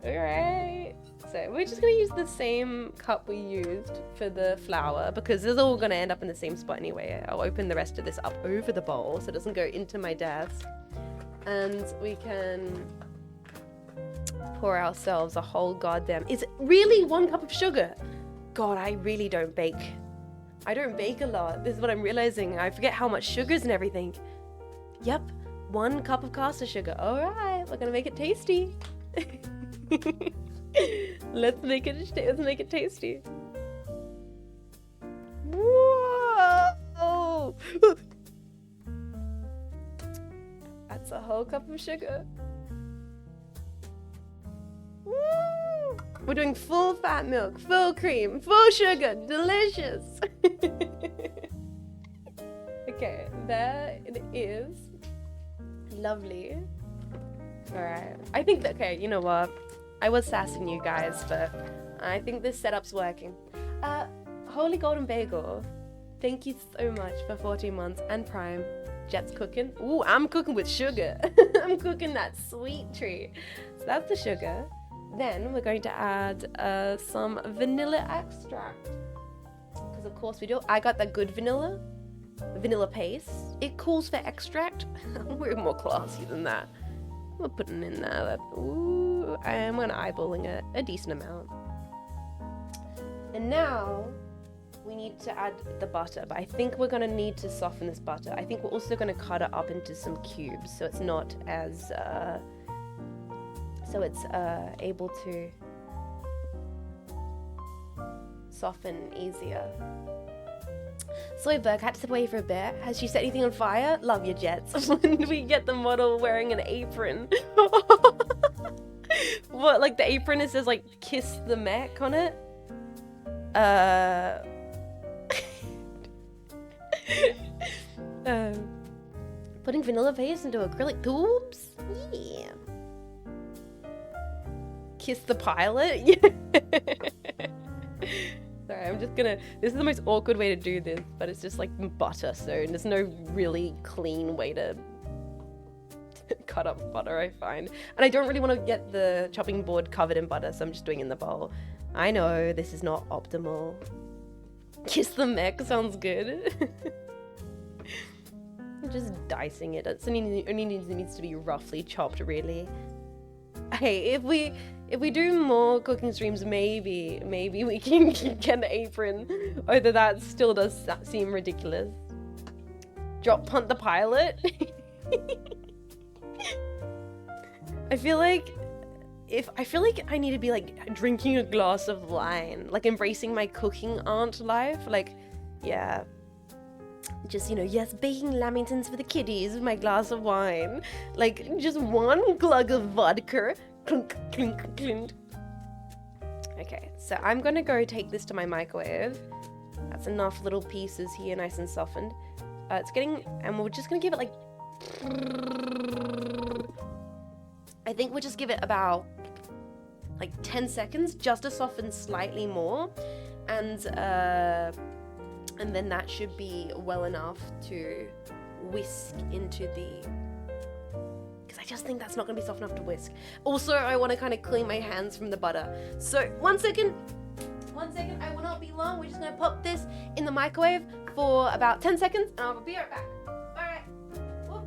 Alright. So we're just gonna use the same cup we used for the flour because it's all gonna end up in the same spot anyway. I'll open the rest of this up over the bowl so it doesn't go into my desk. And we can pour ourselves a whole goddamn... Is it really 1 cup of sugar? God, I really don't bake. I don't bake a lot. This is what I'm realizing. I forget how much sugar's and everything. Yep, 1 cup of caster sugar. All right, we're gonna make it tasty. Let's make it tasty. Whoa! That's a whole cup of sugar. Woo! We're doing full fat milk, full cream, full sugar, delicious. Okay, there it is. Lovely. Alright. I think that, okay, you know what? I was sassing you guys, but I think this setup's working. Holy Golden Bagel, thank you so much for 14 months and Prime. Jet's cooking. Ooh, I'm cooking with sugar. I'm cooking that sweet treat. So that's the sugar. Then we're going to add some vanilla extract. Because of course we do. I got the good vanilla paste. It calls for extract. We're more classy than that. We're putting in there. Ooh, I'm gonna eyeballing it a decent amount. And now we need to add the butter, but I think we're gonna need to soften this butter. I think we're also gonna cut it up into some cubes so it's not as able to soften easier. Soyberg had to step away for a bit. Has she set anything on fire? Love your Jets. When do we get the model wearing an apron? What, like the apron, it says like kiss the mech on it? Putting vanilla paste into acrylic tubes? Yeah. Kiss the pilot? Yeah. Sorry, I'm just gonna... This is the most awkward way to do this, but it's just like butter, so there's no really clean way to cut up butter, I find. And I don't really want to get the chopping board covered in butter, so I'm just doing it in the bowl. I know, this is not optimal. Kiss the mech sounds good. I'm just dicing it. It only needs to be roughly chopped, really. Hey, if we do more cooking streams, maybe we can get an apron. Although that still does seem ridiculous. Drop punt the pilot. I feel like I need to be like drinking a glass of wine, like embracing my cooking aunt life. Like, yeah. Just, you know, yes, baking lamingtons for the kiddies with my glass of wine. Like, just 1 glug of vodka. Clunk, clink, clink. Okay, so I'm gonna go take this to my microwave. That's enough little pieces here, nice and softened. It's getting, and we're just gonna give it like... I think we'll just give it about like 10 seconds just to soften slightly more. And then that should be well enough to whisk into the... Because I just think that's not going to be soft enough to whisk. Also, I want to kind of clean my hands from the butter. So, 1 second. 1 second, I will not be long. We're just going to pop this in the microwave for about 10 seconds, and I'll be right back. Alright. Whoop.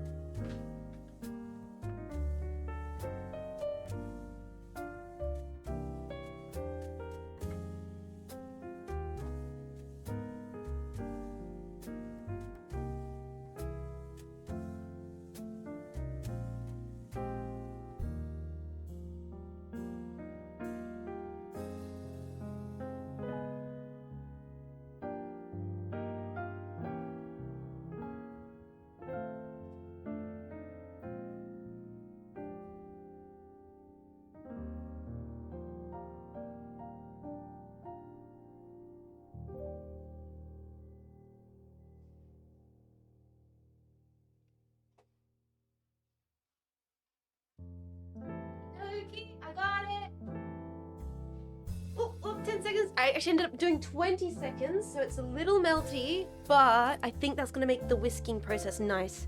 I actually ended up doing 20 seconds, so it's a little melty, but I think that's gonna make the whisking process nice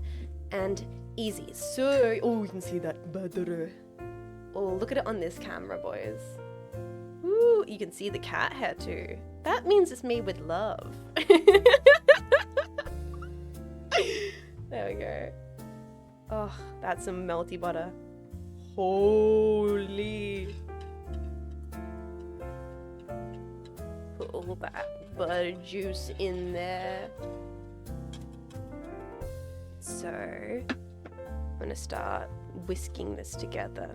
and easy. So, oh, you can see that butter. Oh, look at it on this camera, boys. Ooh, you can see the cat hair too. That means it's made with love. There we go. Oh, that's some melty butter. Holy. Put all that butter juice in there. So, I'm gonna start whisking this together.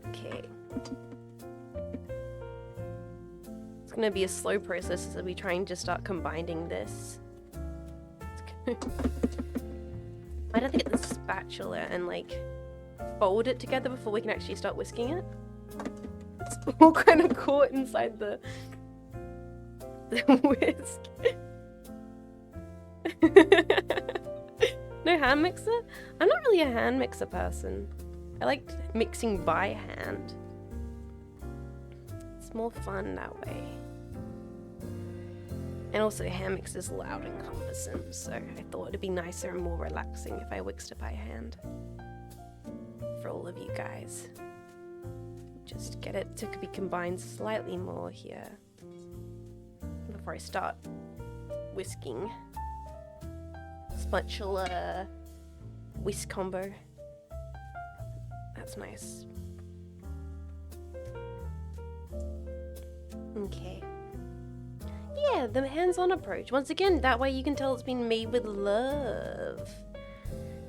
Okay. It's gonna be a slow process as we try and just start combining this. Might have to get the spatula and like fold it together before we can actually start whisking it. It's all kind of caught inside the whisk. No hand mixer? I'm not really a hand mixer person. I like mixing by hand. It's more fun that way. And also hand mix is loud and cumbersome, so I thought it'd be nicer and more relaxing if I mixed it by hand. For all of you guys. Just get it to be combined slightly more here before I start whisking. Spatula whisk combo. That's nice. Okay. Yeah, the hands-on approach. Once again, that way you can tell it's been made with love.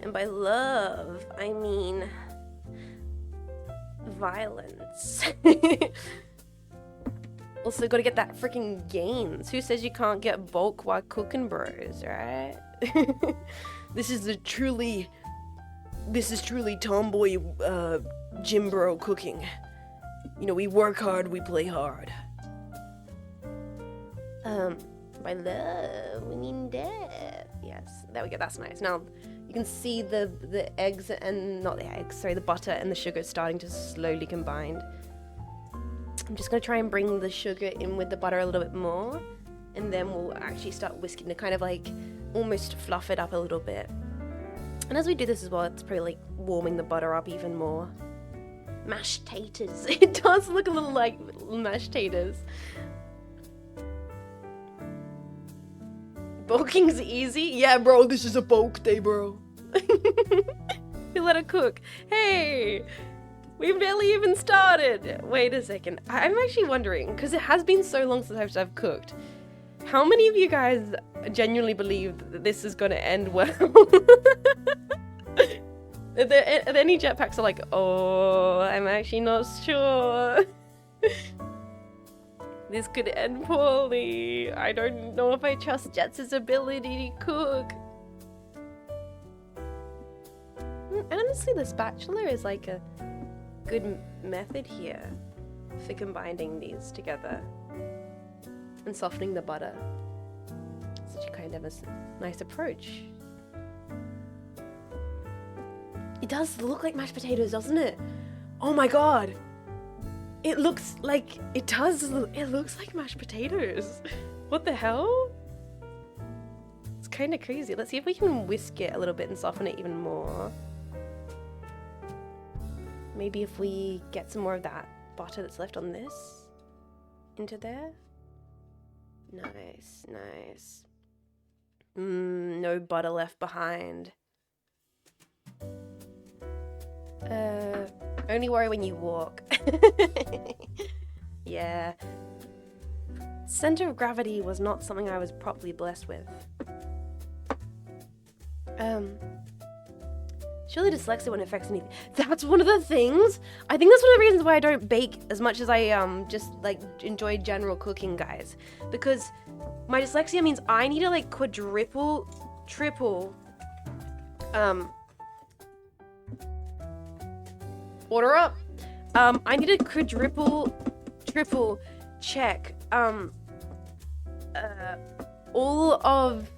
And by love, I mean violence. Also gotta get that freaking gains. Who says you can't get bulk while cooking, bros, right? This is truly tomboy gym bro cooking. You know, we work hard, we play hard. By love, we mean death. Yes, there we go, that's nice. Now, you can see the eggs and, not the eggs, sorry, the butter and the sugar starting to slowly combine. I'm just gonna try and bring the sugar in with the butter a little bit more, and then we'll actually start whisking to kind of like almost fluff it up a little bit. And as we do this as well, it's probably like warming the butter up even more. Mashed taters. It does look a little like mashed taters. Bulking's easy? Yeah, bro, this is a bulk day, bro. You let it cook. Hey, we've barely even started. Wait a second. I'm actually wondering, because it has been so long since I've cooked, how many of you guys genuinely believe that this is going to end well? Are there any jetpacks are like, oh, I'm actually not sure. This could end poorly. I don't know if I trust Jets' ability to cook. And honestly, the spatula is like a good method here for combining these together and softening the butter. Such a kind of a nice approach. It does look like mashed potatoes, doesn't it? Oh my god! It looks like, it looks like mashed potatoes. What the hell? It's kind of crazy. Let's see if we can whisk it a little bit and soften it even more. Maybe if we get some more of that butter that's left on this into there. Nice, nice. No butter left behind. Only worry when you walk. Yeah. Center of gravity was not something I was properly blessed with. Surely dyslexia wouldn't affect anything. That's one of the things. I think that's one of the reasons why I don't bake as much as I just like enjoy general cooking, guys. Because my dyslexia means I need to like quadruple, triple, order up. I need to quadruple, triple check all of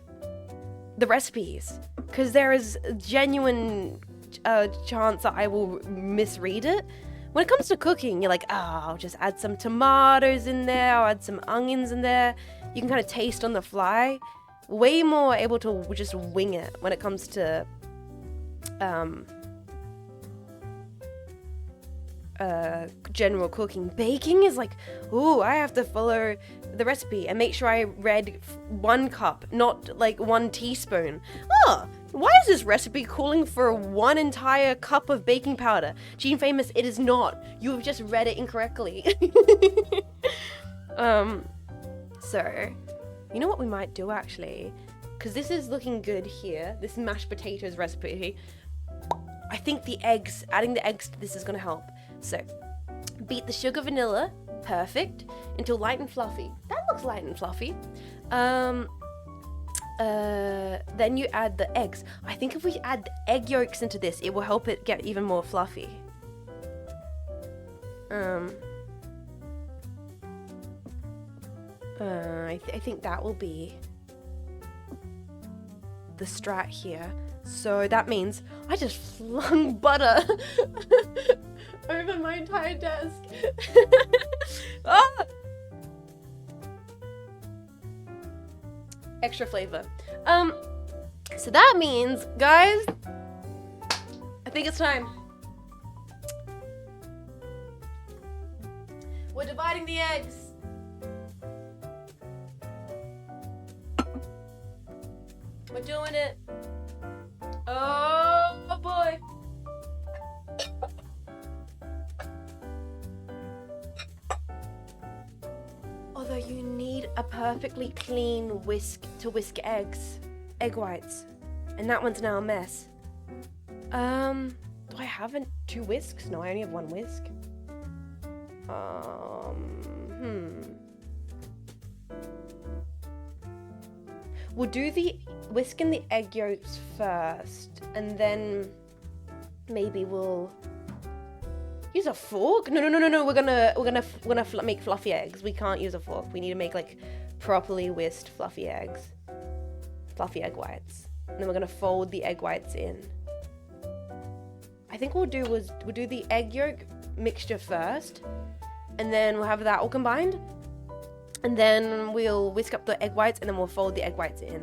the recipes, because there is a genuine chance that I will misread it, when it comes to cooking, you're like, oh, I'll just add some tomatoes in there, I'll add some onions in there. You can kind of taste on the fly. Way more able to just wing it when it comes to general cooking. Baking is like, ooh, I have to follow the recipe and make sure I read 1 cup, not like 1 teaspoon. Oh, why is this recipe calling for 1 entire cup of baking powder? Jean Faymas, it is not. You have just read it incorrectly. So, you know what we might do actually? Because this is looking good here, this mashed potatoes recipe. I think adding the eggs to this is gonna help. So, beat the sugar vanilla, perfect, until light and fluffy. That looks light and fluffy. Then you add the eggs. I think if we add the egg yolks into this, it will help it get even more fluffy. I think that will be the strat here. So that means I just flung butter over my entire desk. Ah! Extra flavor. So that means, guys, I think it's time. We're dividing the eggs. We're doing it. Oh boy. Although you need a perfectly clean whisk to whisk egg whites. And that one's now a mess. Do I have 2 whisks? No, I only have 1 whisk. We'll do the whisk in the egg yolks first, and then maybe we'll use a fork. No. We're gonna make fluffy eggs. We can't use a fork. We need to make like properly whisked fluffy egg whites. And then we're gonna fold the egg whites in. I think what we'll do the egg yolk mixture first, and then we'll have that all combined. And then we'll whisk up the egg whites, and then we'll fold the egg whites in.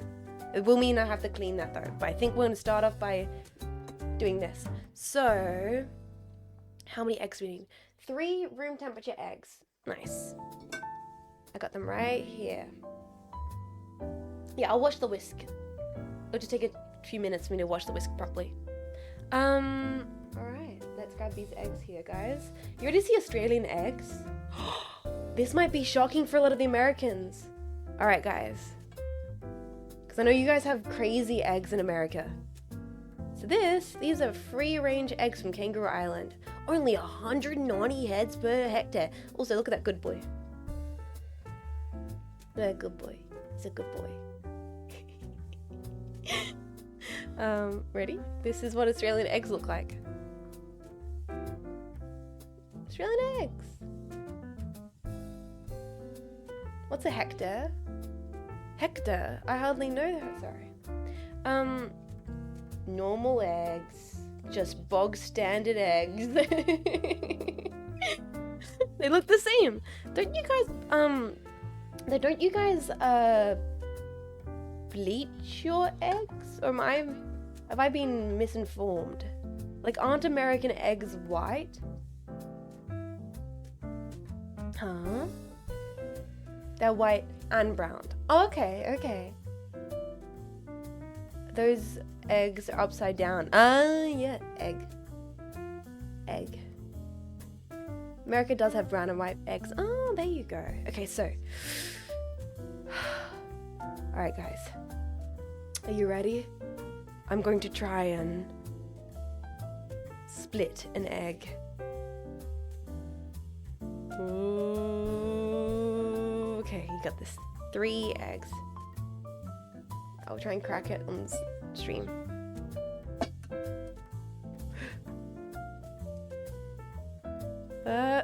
It will mean I have to clean that though, but I think we're gonna start off by doing this. So, how many eggs do we need? 3 room temperature eggs. Nice. I got them right here. Yeah, I'll wash the whisk. It'll just take a few minutes for me to wash the whisk properly. Alright, let's grab these eggs here, guys. You ready to see Australian eggs? This might be shocking for a lot of the Americans. Alright, guys. Because I know you guys have crazy eggs in America. So these are free-range eggs from Kangaroo Island. Only 190 heads per hectare. Also, look at that good boy. That good boy. He's a good boy. Ready? This is what Australian eggs look like. Australian eggs. What's a hectare? Hectare? I hardly know that, sorry. Normal eggs. Just bog standard eggs. They look the same. Don't you guys, bleach your eggs? Or have I been misinformed? Like, aren't American eggs white? Huh? They're white and brown. Oh, okay. Those eggs are upside down. Yeah, egg. America does have brown and white eggs. Oh, there you go. Okay, so. Alright, guys. Are you ready? I'm going to try and split an egg. Ooh, okay, you got this. 3 eggs. I'll try and crack it on stream. Okay.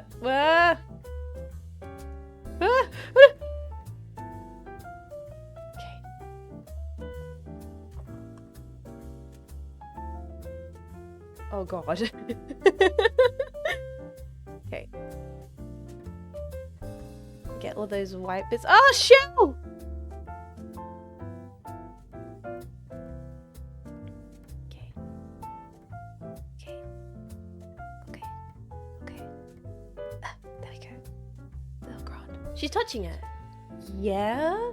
Oh god. get all those white bits. Oh, shell! Okay. Okay. Okay. Okay. There we go. Oh god. She's touching it. Yeah?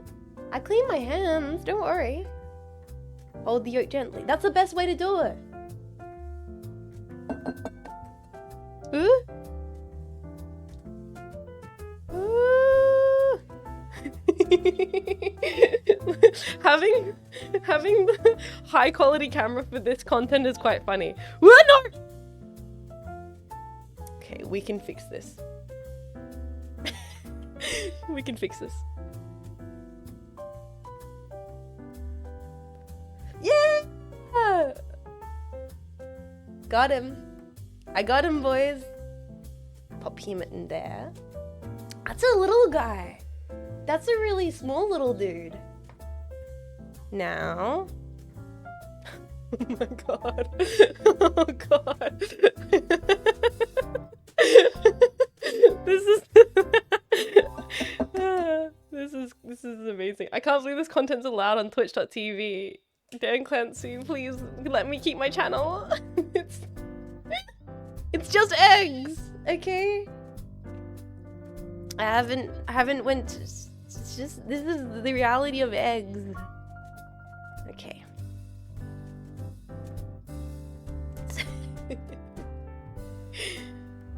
I clean my hands, don't worry. Hold the yolk gently. That's the best way to do it. Ooh. Ooh. having the high quality camera for this content is quite funny. Ooh, no! Okay, we can fix this. We can fix this. Yeah! Got him. I got him, boys. Pop him in there. That's a little guy. That's a really small little dude. Now. Oh my god. Oh god. This is amazing. I can't believe this content's allowed on twitch.tv. Dan Clancy, please let me keep my channel. It's just eggs, okay? I haven't went. It's just, this is the reality of eggs. Okay.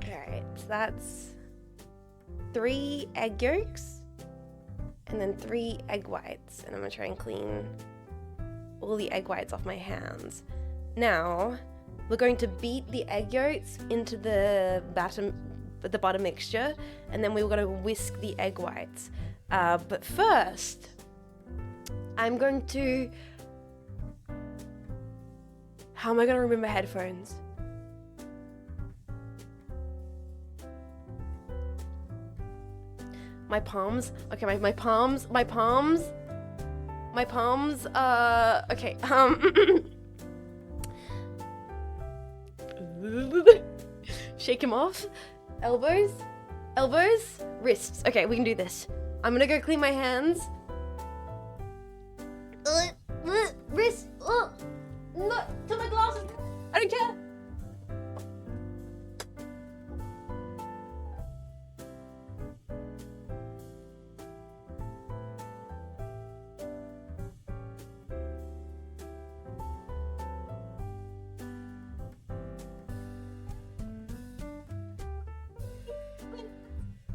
Alright, so that's 3 egg yolks and then 3 egg whites, and I'm gonna try and clean all the egg whites off my hands. Now we're going to beat the egg yolks into the butter mixture, and then we're going to whisk the egg whites. But first, I'm going to... How am I going to remove my headphones? My palms? Okay, my palms, okay, shake him off. Elbows, wrists. Okay, we can do this. I'm gonna go clean my hands. Wrist, look, to my glasses. I don't care.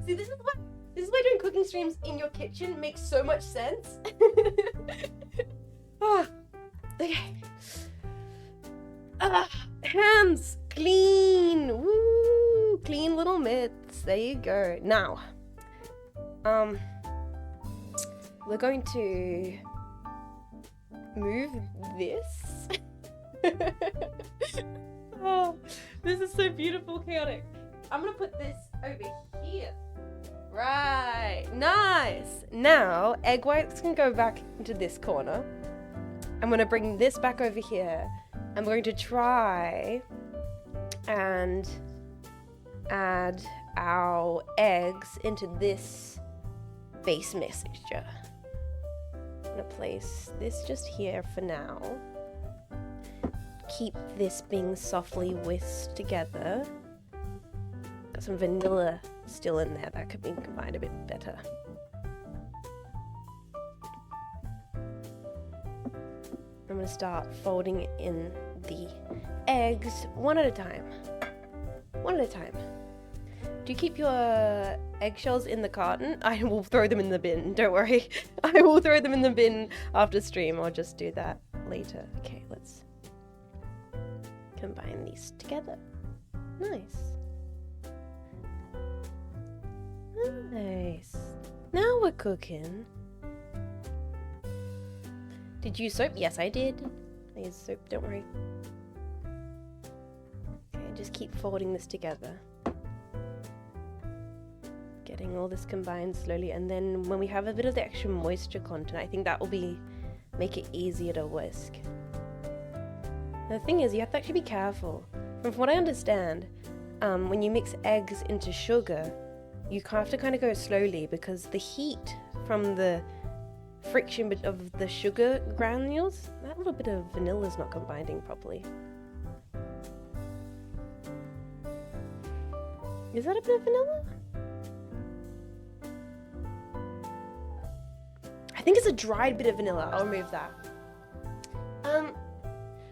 See, this is why doing cooking streams in your kitchen makes so much sense. Okay. Hands clean. Woo! Clean little mitts. There you go. Now, we're going to move this. Oh, this is so beautiful, chaotic. I'm gonna put this over here. Right, nice. Now, egg whites can go back into this corner. I'm gonna bring this back over here. I'm going to try and add our eggs into this base mixture. I'm gonna place this just here for now. Keep this being softly whisked together. Got some vanilla still in there that could be combined a bit better. I'm gonna start folding in the eggs one at a time. One at a time. Do you keep your eggshells in the carton? I will throw them in the bin, don't worry. I will throw them in the bin after stream. I'll just do that later. Okay, let's combine these together. Nice. Nice. Now we're cooking. Did you use soap? Yes, I did. I used soap, don't worry. Okay, just keep folding this together. Getting all this combined slowly, and then when we have a bit of the extra moisture content, I think that will make it easier to whisk. The thing is, you have to actually be careful. From what I understand, when you mix eggs into sugar, you have to kind of go slowly because the heat from the friction of the sugar granules, that little bit of vanilla is not combining properly. Is that a bit of vanilla? I think it's a dried bit of vanilla. I'll remove that.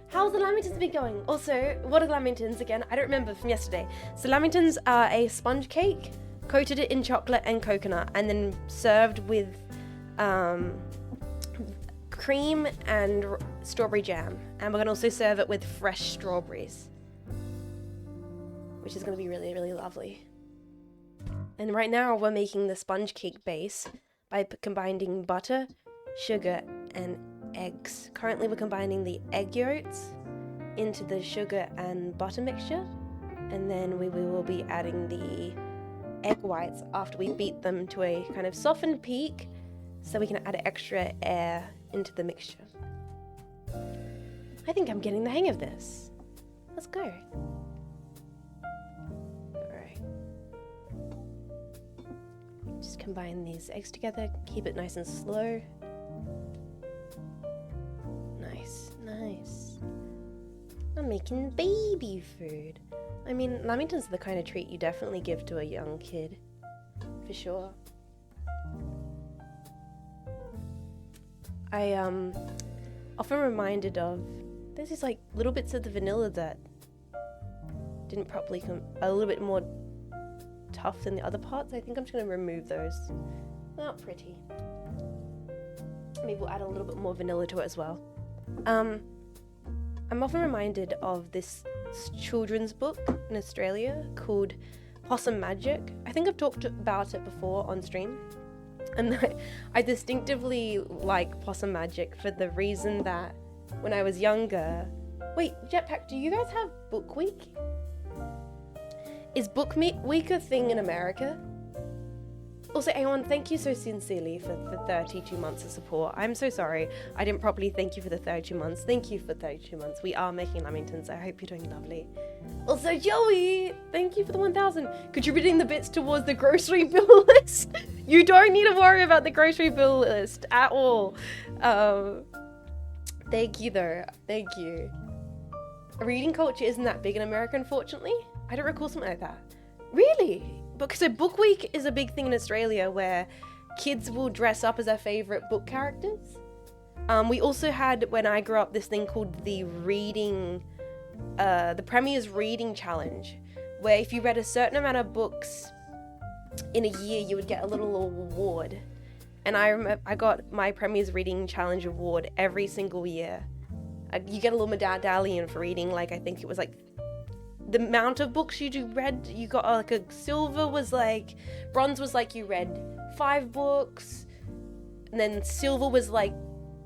How's the Lamingtons been going? Also, what are Lamingtons again? I don't remember from yesterday. So Lamingtons are a sponge cake, coated it in chocolate and coconut, and then served with cream and strawberry jam. And we're gonna also serve it with fresh strawberries, which is gonna be really, really lovely. And right now we're making the sponge cake base by combining butter, sugar, and eggs. Currently we're combining the egg yolks into the sugar and butter mixture, and then we will be adding the egg whites after we beat them to a kind of softened peak so we can add extra air into the mixture. I think I'm getting the hang of this. Let's go. Alright. Just combine these eggs together, keep it nice and slow. Nice. I'm making baby food. I mean, Lamingtons are the kind of treat you definitely give to a young kid. For sure. I often reminded of, there's these like little bits of the vanilla that didn't properly a little bit more tough than the other parts. I think I'm just going to remove those. Not pretty. Maybe we'll add a little bit more vanilla to it as well. I'm often reminded of this children's book in Australia called Possum Magic. I think I've talked about it before on stream. And I distinctively like Possum Magic for the reason that when I was younger... Wait, Jetpack, do you guys have Book Week? Is Book Week a thing in America? Also, Aeon, thank you so sincerely for 32 months of support. I'm so sorry I didn't properly thank you for the 32 months. Thank you for 32 months. We are making Lamingtons. I hope you're doing lovely. Also, Joey, thank you for the 1,000. Contributing the bits towards the grocery bill list. You don't need to worry about the grocery bill list at all. Thank you, though. Thank you. Reading culture isn't that big in America, unfortunately. I don't recall something like that. Really? Because so Book Week is a big thing in Australia where kids will dress up as their favourite book characters. We also had, when I grew up, this thing called the Premier's Reading Challenge, where if you read a certain amount of books in a year, you would get a little award. And I remember I got my Premier's Reading Challenge award every single year. You get a little medallion for reading, like, I think it was like the amount of books you read. You got like a silver was like, bronze was like you read 5 books, and then silver was like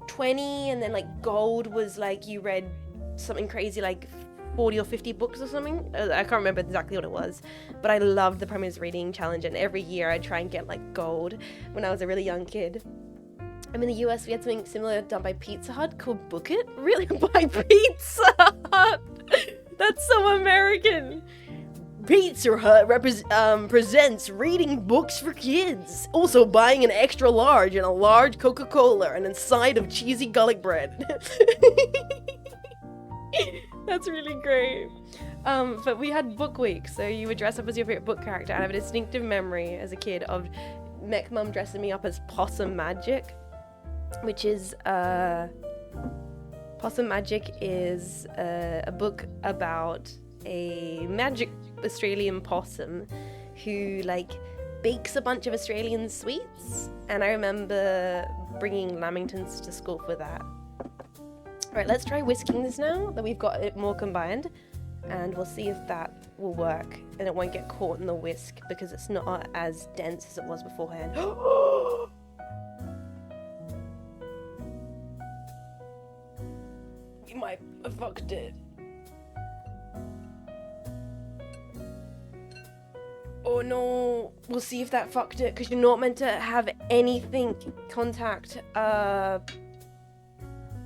20, and then like gold was like you read something crazy like 40 or 50 books or something. I can't remember exactly what it was, but I loved the Premier's Reading Challenge, and every year I'd try and get like gold when I was a really young kid. In the US, we had something similar done by Pizza Hut called Book It. Really? By Pizza Hut? That's so American. Pizza Hut presents reading books for kids. Also buying an extra large and a large Coca-Cola and a side of cheesy garlic bread. That's really great. But we had Book Week, so you would dress up as your favorite book character. And I have a distinctive memory as a kid of Mech Mum dressing me up as Possum Magic, which is Possum Magic is a book about a magic Australian possum who like bakes a bunch of Australian sweets, and I remember bringing Lamingtons to school for that. Alright, let's try whisking this now that we've got it more combined, and we'll see if that will work and it won't get caught in the whisk because it's not as dense as it was beforehand. We might have fucked it. Oh no, we'll see if that fucked it, because you're not meant to have anything contact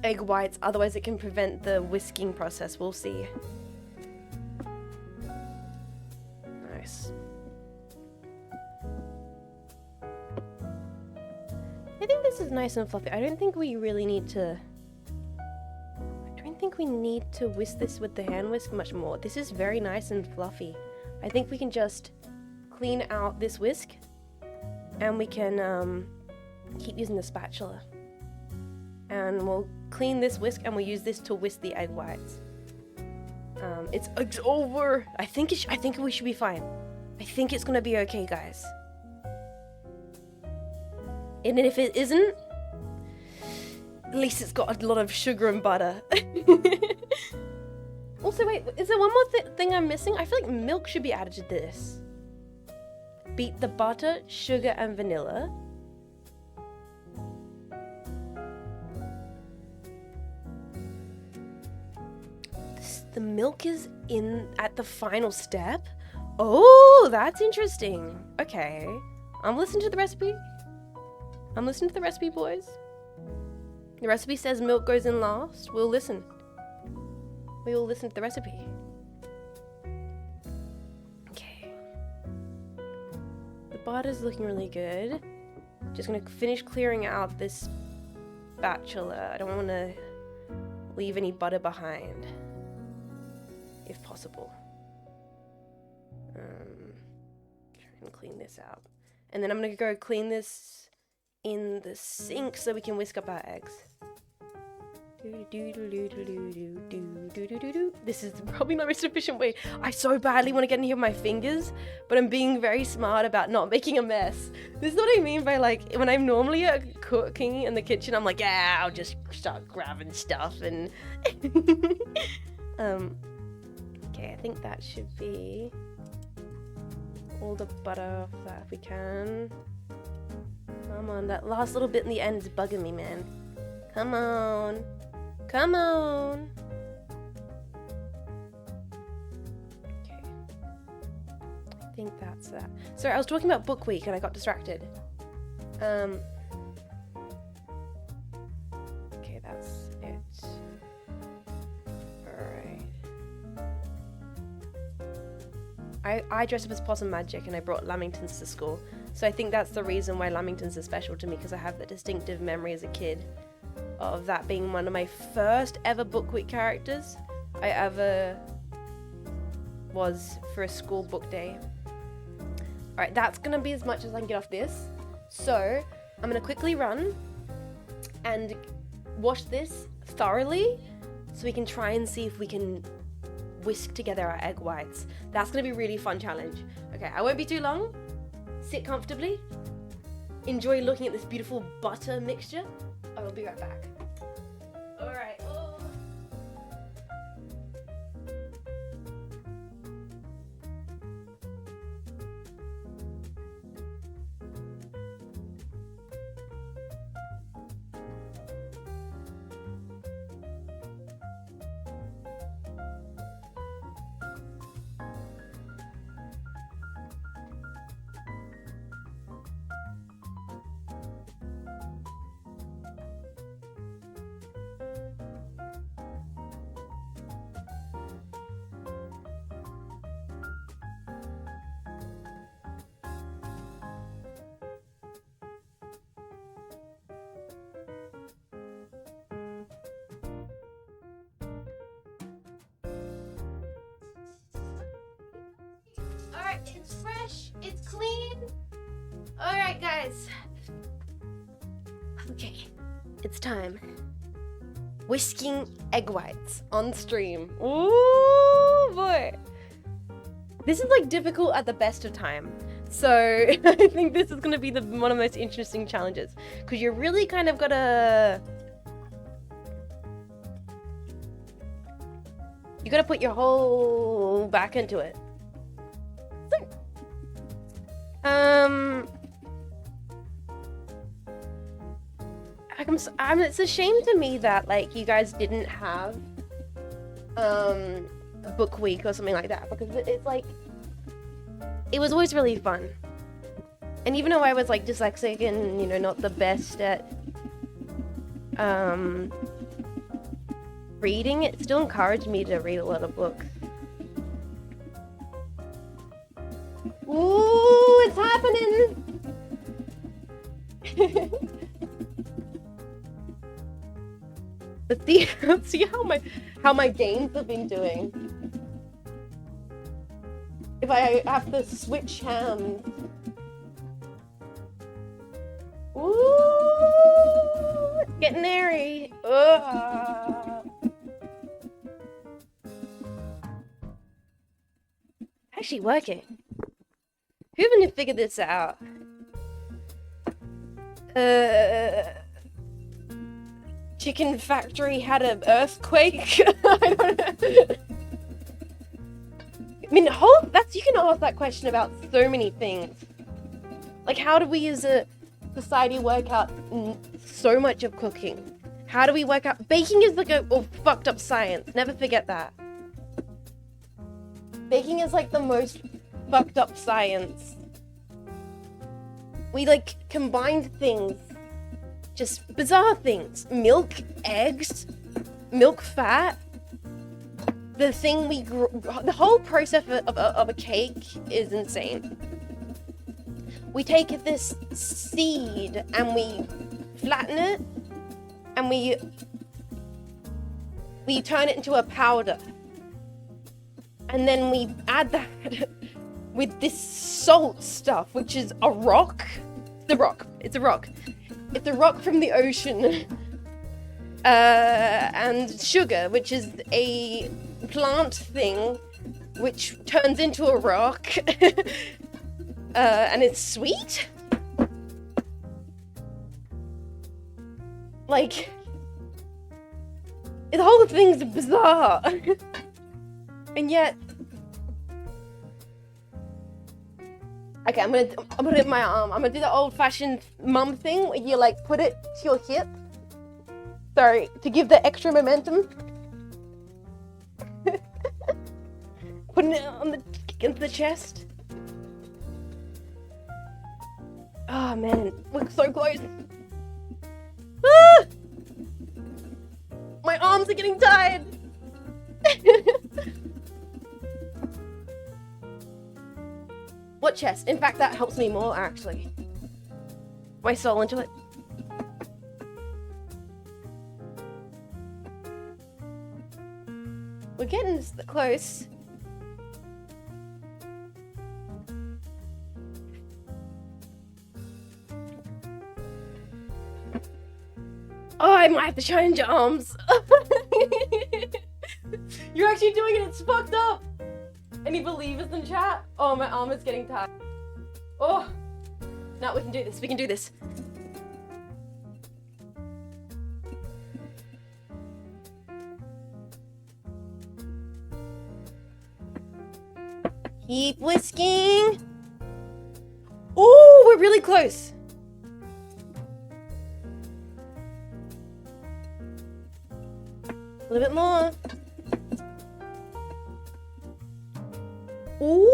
egg whites, otherwise it can prevent the whisking process. We'll see. Nice. this is nice and fluffy. I don't think we really need to... I don't think we need to whisk this with the hand whisk much more. This is very nice and fluffy. I think we can just clean out this whisk and we can keep using the spatula. And we'll clean this whisk and we'll use this to whisk the egg whites. It's over. I think we should be fine. I think it's gonna be okay, guys. And if it isn't, at least it's got a lot of sugar and butter. Also, wait, is there one more thing I'm missing? I feel like milk should be added to this. Beat the butter, sugar, and vanilla. The milk is in at the final step? Oh, that's interesting. Okay. I'm listening to the recipe. I'm listening to the recipe, boys. The recipe says milk goes in last. We'll listen. We will listen to the recipe. Okay. The butter's looking really good. Just gonna finish clearing out this spatula. I don't want to leave any butter behind, if possible. Try and clean this out. And then I'm gonna go clean this in the sink so we can whisk up our eggs. This is probably not the most efficient way. I so badly want to get in here with my fingers, but I'm being very smart about not making a mess. This is what I mean by, like, when I'm normally cooking in the kitchen, I'm like, yeah, I'll just start grabbing stuff and... Okay, I think that should be all the butter off that if we can. Come on, that last little bit in the end is bugging me, man. Come on. Come on. Okay. I think that's that. Sorry, I was talking about book week and I got distracted. Okay, that's it. Alright. I dressed up as Possum Magic and I brought Lamingtons to school. So I think that's the reason why Lamingtons are special to me, because I have that distinctive memory as a kid of that being one of my first ever book week characters I ever was for a school book day. Alright, that's gonna be as much as I can get off this. So I'm gonna quickly run and wash this thoroughly so we can try and see if we can whisk together our egg whites. That's gonna be a really fun challenge. Okay, I won't be too long. Sit comfortably. Enjoy looking at this beautiful butter mixture. I will be right back. Alright. Oh. It's fresh, it's clean. Alright, guys. Okay, it's time. Whisking egg whites on stream. Ooh, boy. This is like difficult at the best of time. So I think this is going to be one of the most interesting challenges. Because you really kind of got to... You got to put your whole back into it. It's a shame to me that, like, you guys didn't have a book week or something like that, because it's like, it was always really fun. And even though I was like dyslexic and, you know, not the best at reading, it still encouraged me to read a lot of books. Ooh, it's happening! Let's see how my games have been doing. If I have to switch hands. Ooh, it's getting airy. Actually working. Who even figured this out? Chicken factory had an earthquake. I don't know. I mean, you can ask that question about so many things. Like, how do we as a society work out so much of cooking? How do we work out? Baking is like a fucked up science. Never forget that. Baking is like the most fucked up science. We like combined things. Just bizarre things. Milk, eggs, milk fat. The thing the whole process of a cake is insane. We take this seed and we flatten it and we turn it into a powder. And then we add that with this salt stuff, which is a rock. It's a rock. It's a rock. It's a rock from the ocean. And sugar, which is a plant thing, which turns into a rock. And it's sweet. Like, the whole thing's bizarre. And yet, okay, I'm gonna put it in my arm. I'm gonna do the old-fashioned mum thing where you like put it to your hip. Sorry, to give the extra momentum. Putting it against the chest. Oh man, we're so close. Ah! My arms are getting tired. What chest? In fact, that helps me more, actually. My soul into it. We're getting this close. Oh, I might have to change your arms. You're actually doing it. It's fucked up. Any believers in chat? Oh, my arm is getting tired. Oh. No, we can do this. We can do this. Keep whisking. Oh, we're really close. A little bit more. Ooh.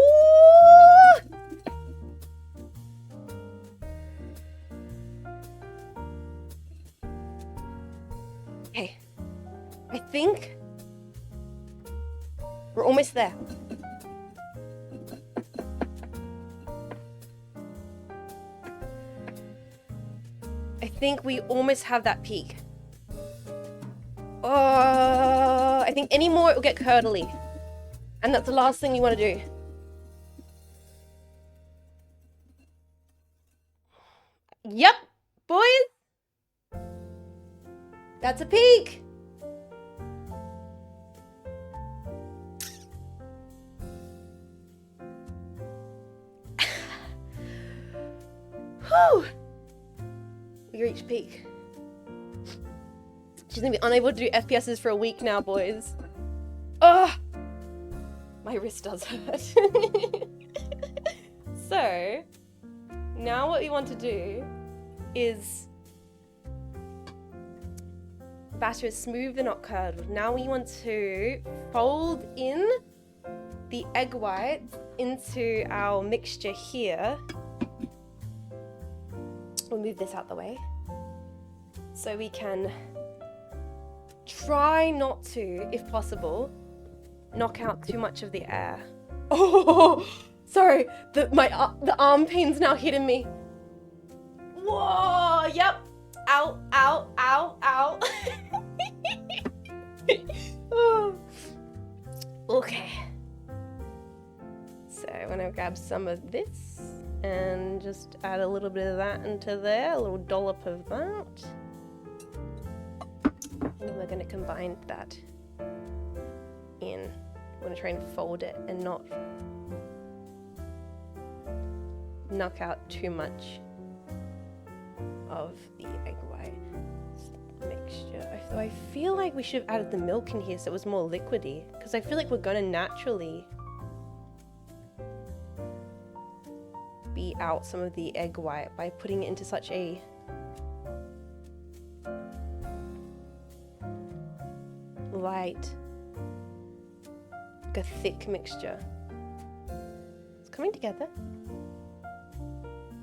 Okay. I think we're almost there. I think we almost have that peak. Oh, I think any more it will get curdly. And that's the last thing you want to do. Yep, boys. That's a peak. Whew. We reached peak. She's gonna be unable to do FPSs for a week now, boys. Ugh! My wrist does hurt. So, now what we want to do is batter is smooth and not curdled. Now we want to fold in the egg whites into our mixture here. We'll move this out the way. So we can try not to, if possible, knock out too much of the air. Oh, sorry, the arm pain's now hitting me. Whoa, yep. Ow, ow, ow, ow. Oh. Okay. So I'm gonna grab some of this and just add a little bit of that into there, a little dollop of that. And we're gonna combine that in. I'm gonna try and fold it and not knock out too much of the egg white mixture. Though I feel like we should have added the milk in here so it was more liquidy, because I feel like we're gonna naturally be out some of the egg white by putting it into such a light, like a thick mixture. It's coming together.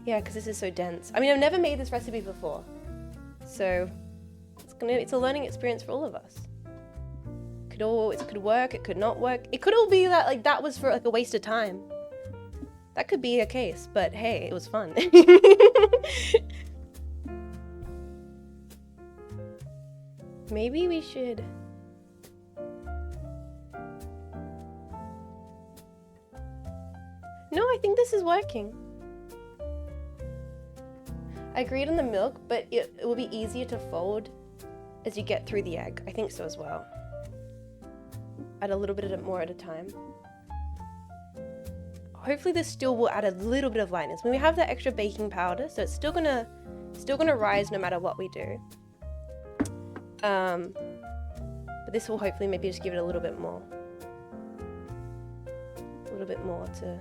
Yeah, because this is so dense. I mean, I've never made this recipe before, so it's a learning experience for all of us. It could work, it could not work. It could all be that like that was for like a waste of time. That could be a case, but hey, it was fun. Maybe we should. No, I think this is working. I agreed on the milk, but it will be easier to fold as you get through the egg. I think so as well. Add a little bit more at a time. Hopefully this still will add a little bit of lightness. When we have that extra baking powder, so it's still gonna rise no matter what we do. But this will hopefully maybe just give it a little bit more. A little bit more to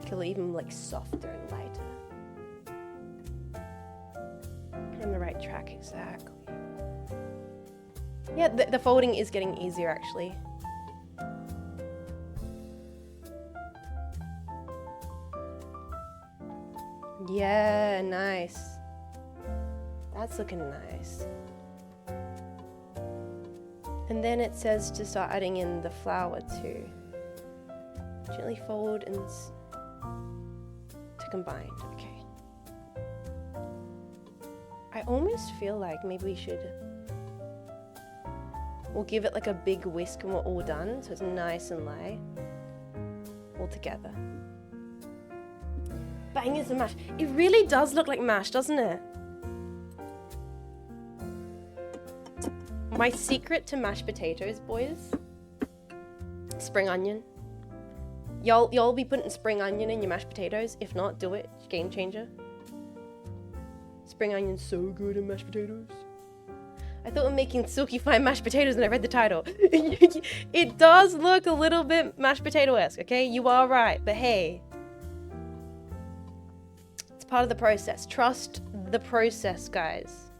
kill it even like softer and lighter. I'm on the right track, exactly. Yeah, the folding is getting easier actually. Yeah, nice. That's looking nice. And then it says to start adding in the flour too. Gently fold and to combine. Okay. I almost feel like maybe we should. We'll give it like a big whisk when we're all done, so it's nice and light all together. Bang is the mash. It really does look like mash, doesn't it? My secret to mashed potatoes, boys. Spring onion. Y'all be putting spring onion in your mashed potatoes. If not, do it. Game changer. Spring onion's so good in mashed potatoes. I thought we were making silky fine mashed potatoes and I read the title. It does look a little bit mashed potato-esque, okay? You are right, but hey. It's part of the process. Trust the process, guys.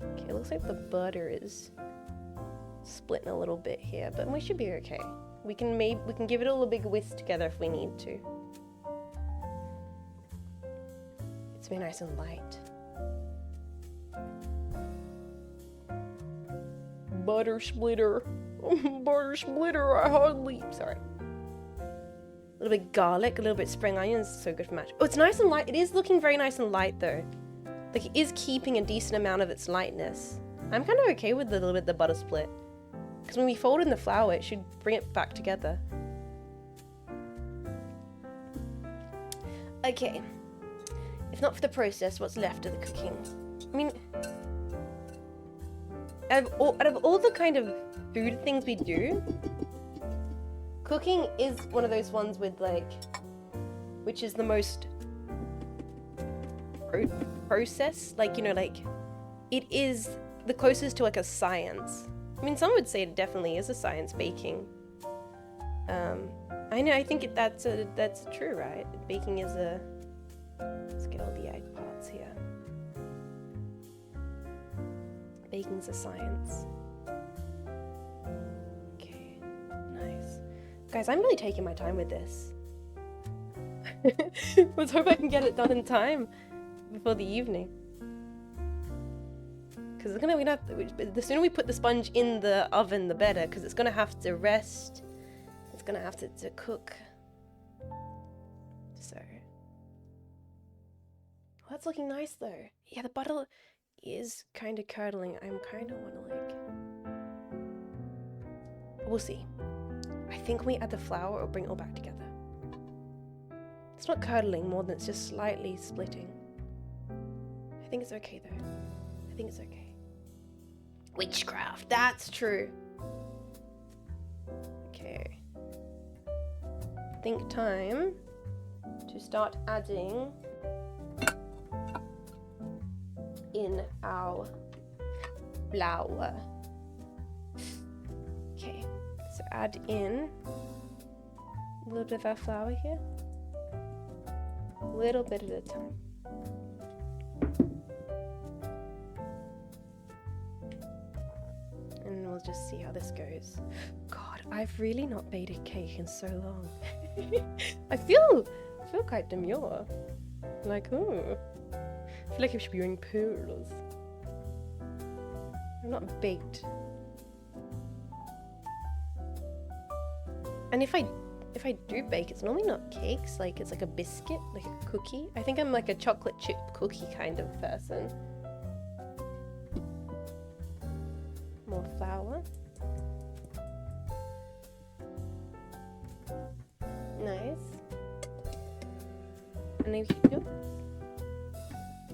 Okay, it looks like the butter is splitting a little bit here, but we should be okay. We can give it all a big whisk together if we need to. It's very nice and light. Butter splitter. Butter splitter, I hardly. Sorry. A little bit garlic, a little bit spring onions. So good for mash. Oh, it's nice and light. It is looking very nice and light though. Like it is keeping a decent amount of its lightness. I'm kind of okay with the little bit the butter split. Because when we fold in the flour, it should bring it back together. Okay. If not for the process, what's left of the cooking? I mean, out of all the kind of food things we do, cooking is one of those ones with like, which is the most process, like, you know, like it is the closest to like a science. I mean, some would say it definitely is a science, baking. I know, I think that's true, right? Baking is a, let's get all the egg parts here. Baking's a science. Okay, nice. Guys, I'm really taking my time with this. Let's hope I can get it done in time before the evening. Because the sooner we put the sponge in the oven, the better. Because it's gonna have to rest. It's gonna have to cook. So, well, it's looking nice though. Yeah, the butter is kind of curdling. I'm kind of want to like... We'll see. I think when we add the flour, it'll bring it all back together. It's not curdling more than it's just slightly splitting. I think it's okay though. I think it's okay. Witchcraft, that's true. Okay. I think time to start adding in our flour. Okay, so add in a little bit of our flour here. A little bit at a time. And we'll just see how this goes. God, I've really not baked a cake in so long. I feel quite demure. Like, ooh. I feel like I should be wearing pearls. I'm not baked. And if I do bake, it's normally not cakes, like it's like a biscuit, like a cookie. I think I'm like a chocolate chip cookie kind of person. More flour. Nice. And then you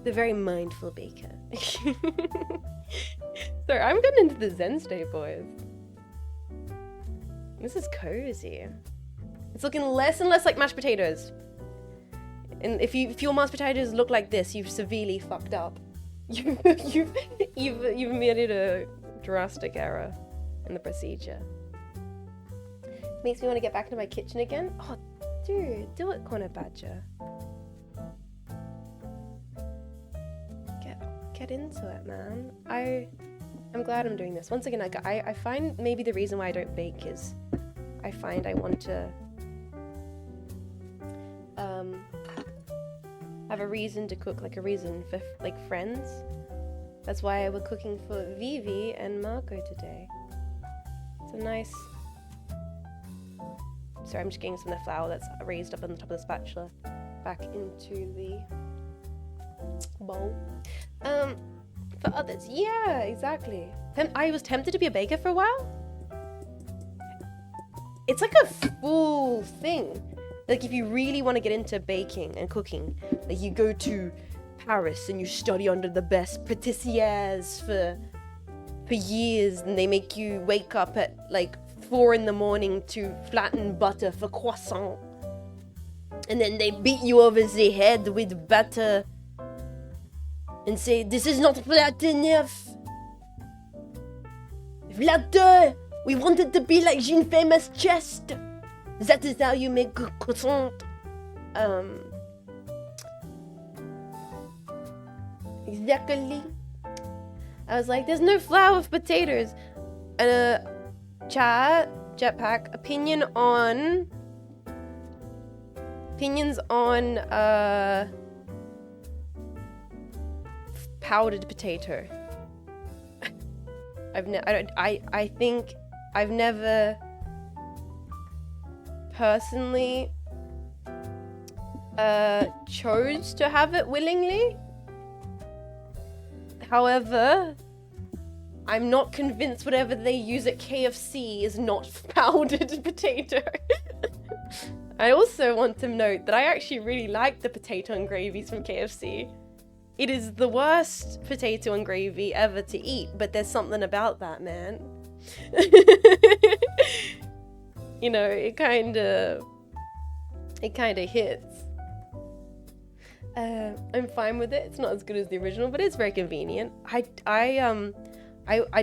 the very mindful baker. Sorry, I'm getting into the Zen state, boys. This is cozy. It's looking less and less like mashed potatoes. And if your mashed potatoes look like this, you've severely fucked up. You've made it a drastic error in the procedure. Makes me want to get back into my kitchen again. Oh, dude, do it, Corner Badger. Get into it, man. I'm glad I'm doing this. Once again, I find maybe the reason why I don't bake is I find I want to have a reason to cook, like a reason for like friends. That's why we're cooking for Vivi and Marco today. It's a nice... Sorry, I'm just getting some of the flour that's raised up on the top of the spatula back into the bowl. For others, yeah, exactly. I was tempted to be a baker for a while. It's like a full thing. Like if you really want to get into baking and cooking, like you go to Paris and you study under the best patissiers for years, and they make you wake up at like 4 in the morning to flatten butter for croissant, and then they beat you over the head with butter and say, this is not flat enough. Flatter! We want it to be like Jean Faymas' chest. That is how you make croissant. Exactly. I was like, there's no flour for potatoes. And Jetpack, opinions on powdered potato. I think I've never personally chose to have it willingly. However, I'm not convinced whatever they use at KFC is not powdered potato. I also want to note that I actually really like the potato and gravies from KFC. It is the worst potato and gravy ever to eat, but there's something about that, man. You know, it kind of hits. I'm fine with it. It's not as good as the original, but it's very convenient. I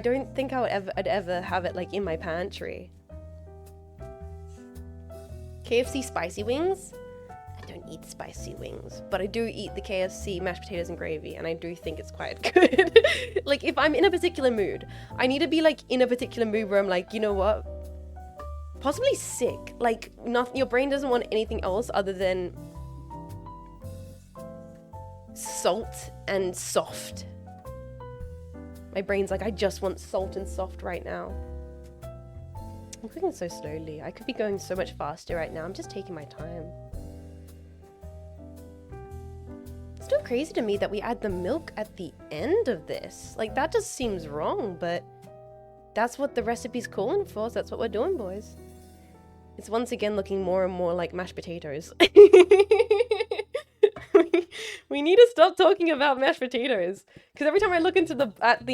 don't think I'd ever have it like in my pantry. KFC spicy wings. I don't eat spicy wings, but I do eat the KFC mashed potatoes and gravy, and I do think it's quite good. Like if I'm in a particular mood, I need to be like in a particular mood where I'm like, you know what? Possibly sick. Like nothing. Your brain doesn't want anything else other than salt and soft. My brain's like, I just want salt and soft right now. I'm cooking so slowly. I could be going so much faster right now. I'm just taking my time. still crazy to me that we add the milk at the end of this. Like, that just seems wrong, but that's what the recipe's calling for, so that's what we're doing, boys. It's once again looking more and more like mashed potatoes. We need to stop talking about mashed potatoes, because every time I look into at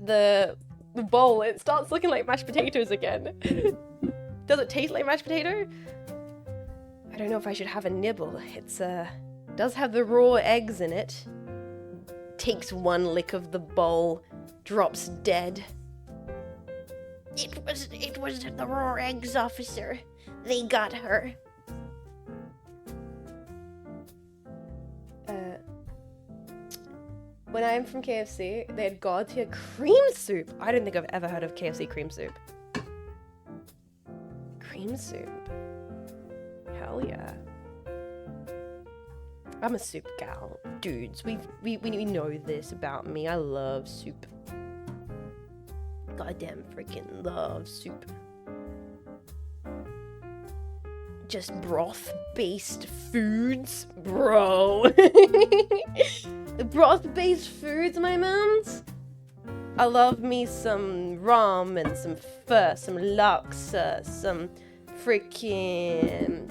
the bowl, it starts looking like mashed potatoes again. Does it taste like mashed potato? I don't know if I should have a nibble. It's does have the raw eggs in it. Takes one lick of the bowl, drops dead. It was the raw eggs, officer. They got her. When I'm from KFC, they had god tier cream soup. I don't think I've ever heard of KFC cream soup. Cream soup. Hell yeah. I'm a soup gal. Dudes, we know this about me. I love soup. Goddamn freaking love soup. Just broth-based foods? Bro. Broth-based foods, my mans? I love me some ramen, some pho, some laksa, some freaking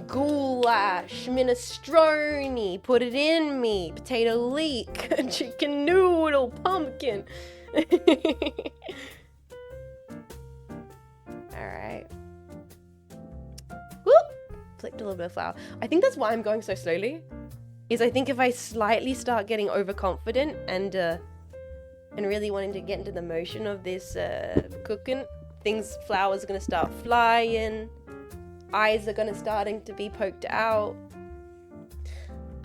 goulash, minestrone, put it in me, potato leek, chicken noodle, pumpkin. Alright. Whoop! Flicked a little bit of flour. I think that's why I'm going so slowly. Is I think if I slightly start getting overconfident and really wanting to get into the motion of this cooking, flour's gonna start flying, eyes are gonna starting to be poked out.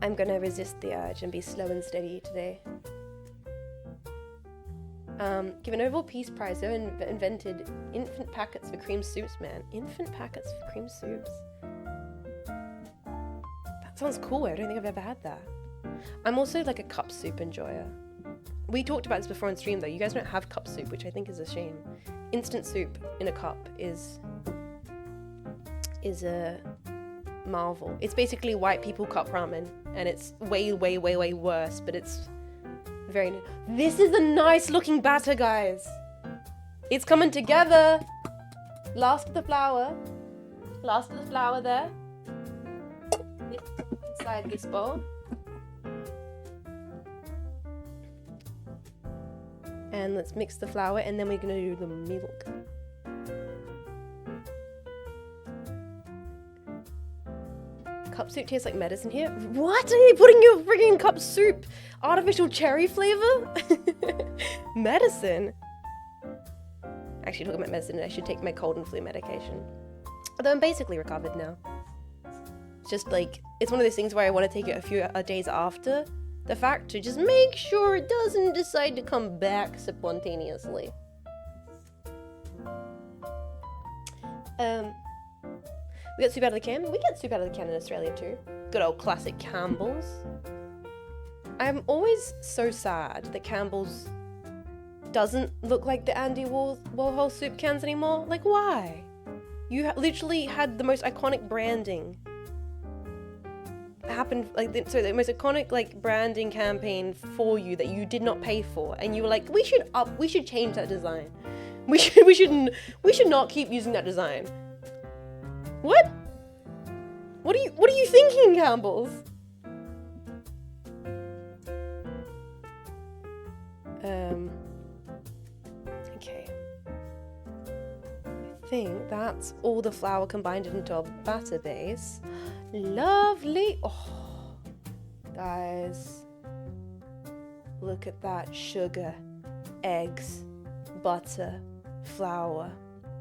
I'm gonna resist the urge and be slow and steady today. Give a Nobel Peace Prize. They invented infant packets for cream soups, man. Infant packets for cream soups. Sounds cool. I don't think I've ever had that. I'm also like a cup soup enjoyer. We talked about this before on stream though. You guys don't have cup soup, which I think is a shame. Instant soup in a cup is a marvel. It's basically white people cup ramen, and it's way worse, but it's very new. This is a nice looking batter, guys. It's coming together. Last of the flour there. Inside this bowl. And let's mix the flour, and then we're gonna do the milk. Cup soup tastes like medicine here. What? Are you putting your freaking cup soup artificial cherry flavor? Medicine? Actually, talking about medicine, I should take my cold and flu medication. Although I'm basically recovered now. Just like, it's one of those things where I want to take it a few days after the fact to just make sure it doesn't decide to come back spontaneously. We got soup out of the can. We get soup out of the can in Australia too. Good old classic Campbell's. I'm always so sad that Campbell's doesn't look like the Andy Warhol soup cans anymore. Like, why? You literally had the most iconic branding happened, like the most iconic like branding campaign for you that you did not pay for, and you were like, we should change that design. We should not keep using that design. What are you thinking, Campbell's? Okay. I think that's all the flour combined into a batter base. Lovely. Oh, guys, look at that. Sugar, eggs, butter, flour.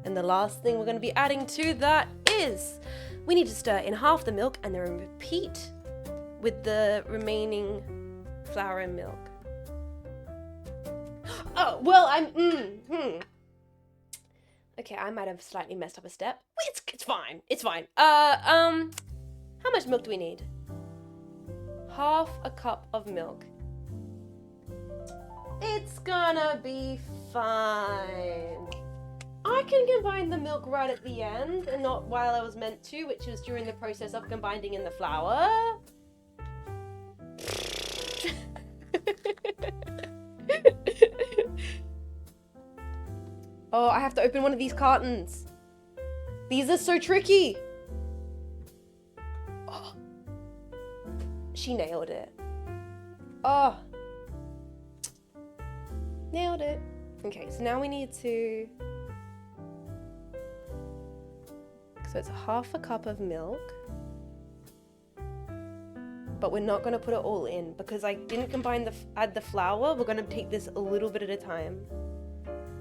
And the last thing we're going to be adding to that is we need to stir in half the milk and then repeat with the remaining flour and milk. Oh, well, Okay, I might have slightly messed up a step. It's fine. It's fine. How much milk do we need? Half a cup of milk. It's gonna be fine. I can combine the milk right at the end and not while I was meant to, which was during the process of combining in the flour. Oh, I have to open one of these cartons. These are so tricky. Oh. She nailed it. Oh. Nailed it. Okay, so now we need to... So it's half a cup of milk. But we're not going to put it all in because I didn't add the flour. We're going to take this a little bit at a time.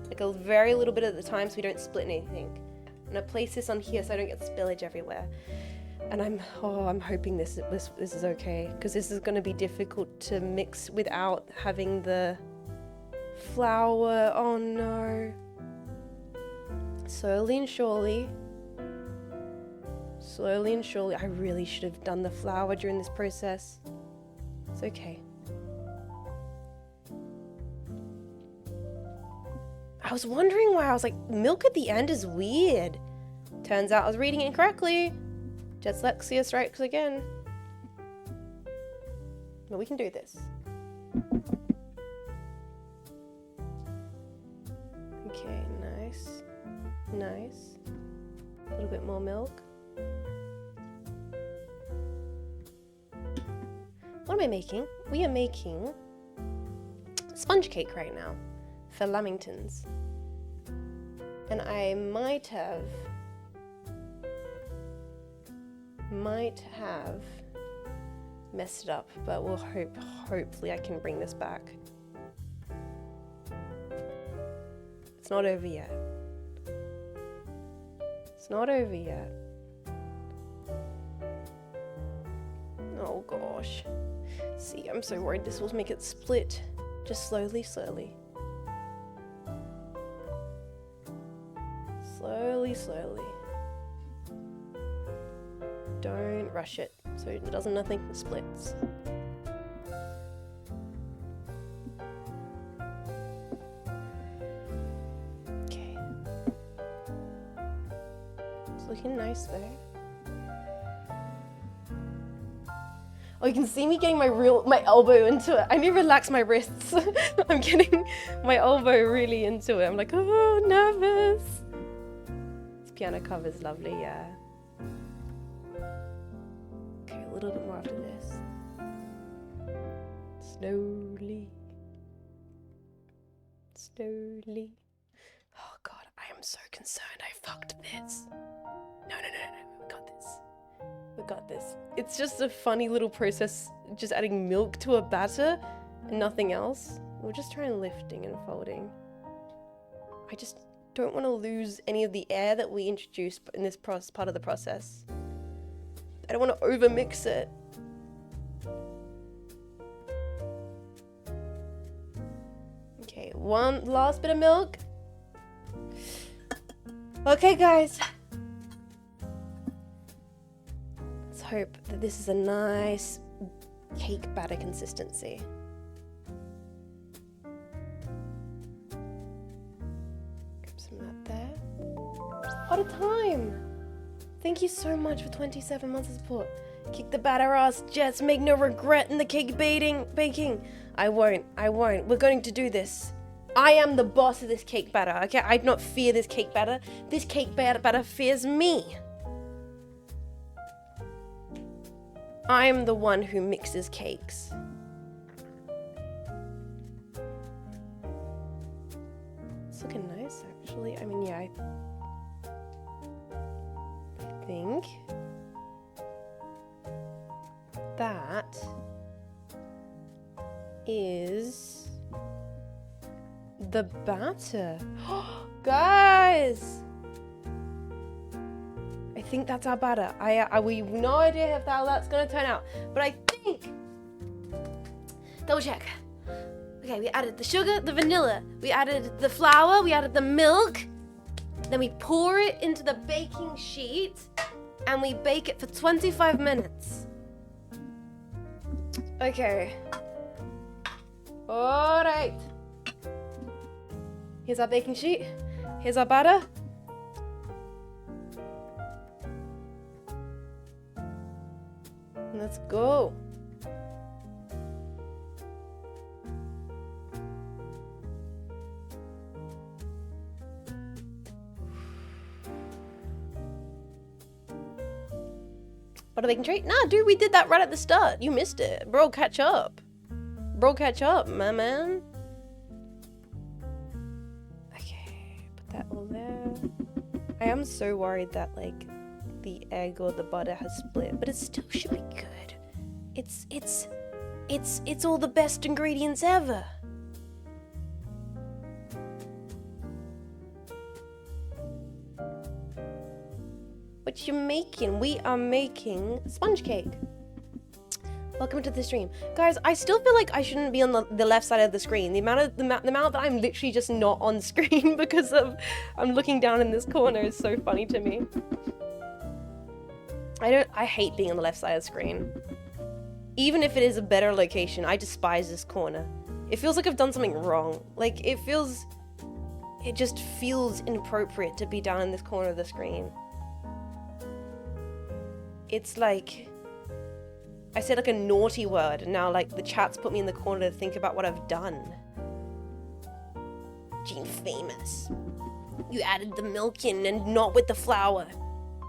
Like a very little bit at a time so we don't split anything. I'm going to place this on here so I don't get spillage everywhere. And I'm hoping this is okay because this is going to be difficult to mix without having the flour. Oh no. Slowly and surely. Slowly and surely. I really should have done the flour during this process. It's okay. I was wondering why I was like, milk at the end is weird. Turns out I was reading it incorrectly. Dyslexia strikes again. But we can do this. Okay, nice. Nice. A little bit more milk. What am I making? We are making sponge cake right now for Lamingtons. And I might have messed it up, but we'll hopefully I can bring this back. It's not over yet. It's not over yet. Oh gosh. See, I'm so worried this will make it split. Just slowly, slowly. Slowly, slowly. Don't rush it so it doesn't nothing splits. Okay. It's looking nice there. Oh, you can see me getting my elbow into it. I need to relax my wrists. I'm getting my elbow really into it. I'm like, oh, nervous. This piano cover is lovely, yeah. Okay, a little bit more after this. Slowly. Slowly. Oh God, I am so concerned I fucked this. No, we got this. We got this. It's just a funny little process, just adding milk to a batter and nothing else. We're just trying lifting and folding. I just don't want to lose any of the air that we introduced in this part of the process. I don't want to overmix it. Okay, one last bit of milk. Okay, guys. Let's hope that this is a nice cake batter consistency. Grab some of that there. What a time! Thank you so much for 27 months of support. Kick the batter ass, Jess. Make no regret in the cake baking. I won't. We're going to do this. I am the boss of this cake batter, okay? I do not fear this cake batter. This cake batter fears me. I am the one who mixes cakes. It's looking nice, actually. I mean, yeah, I think that is the batter. Guys! I think that's our batter. We have no idea how that's gonna turn out, but I think, double check. Okay, we added the sugar, the vanilla, we added the flour, we added the milk, then we pour it into the baking sheet, and we bake it for 25 minutes. Okay. All right. Here's our baking sheet. Here's our batter. Let's go. Butter bacon treat? Nah, dude, we did that right at the start. You missed it. Bro, catch up. Bro, catch up, my man. Okay, put that all there. I am so worried that, like, the egg or the butter has split, but it still should be good. It's all the best ingredients ever. What you making? We are making sponge cake. Welcome to the stream. Guys, I still feel like I shouldn't be on the left side of the screen. The amount that I'm literally just not on screen because of I'm looking down in this corner is so funny to me. I hate being on the left side of the screen. Even if it is a better location, I despise this corner. It feels like I've done something wrong. Like, it just feels inappropriate to be down in this corner of the screen. It's like, I said like a naughty word, and now like the chat's put me in the corner to think about what I've done. Jean Faymas. You added the milk in and not with the flour.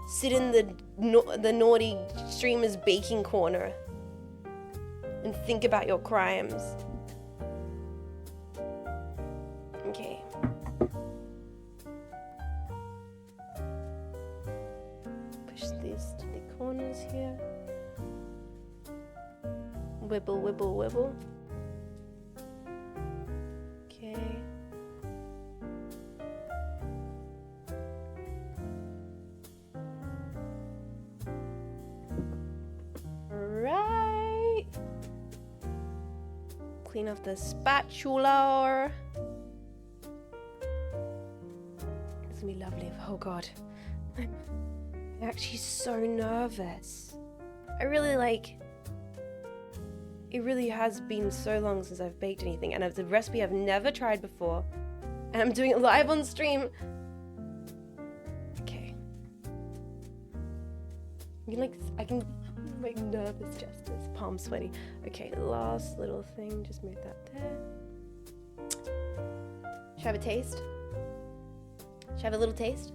Sit in the naughty streamer's baking corner and think about your crimes. Okay. Push these to the corners here. Wibble, wibble, wibble. Okay. Right. Clean off the spatula. It's gonna be lovely. Oh god. I'm actually so nervous. I really it really has been so long since I've baked anything, and it's a recipe I've never tried before, and I'm doing it live on stream. Okay. I can make nervous gestures, palm sweaty. Okay, last little thing, just move that there. Should I have a taste? Should I have a little taste?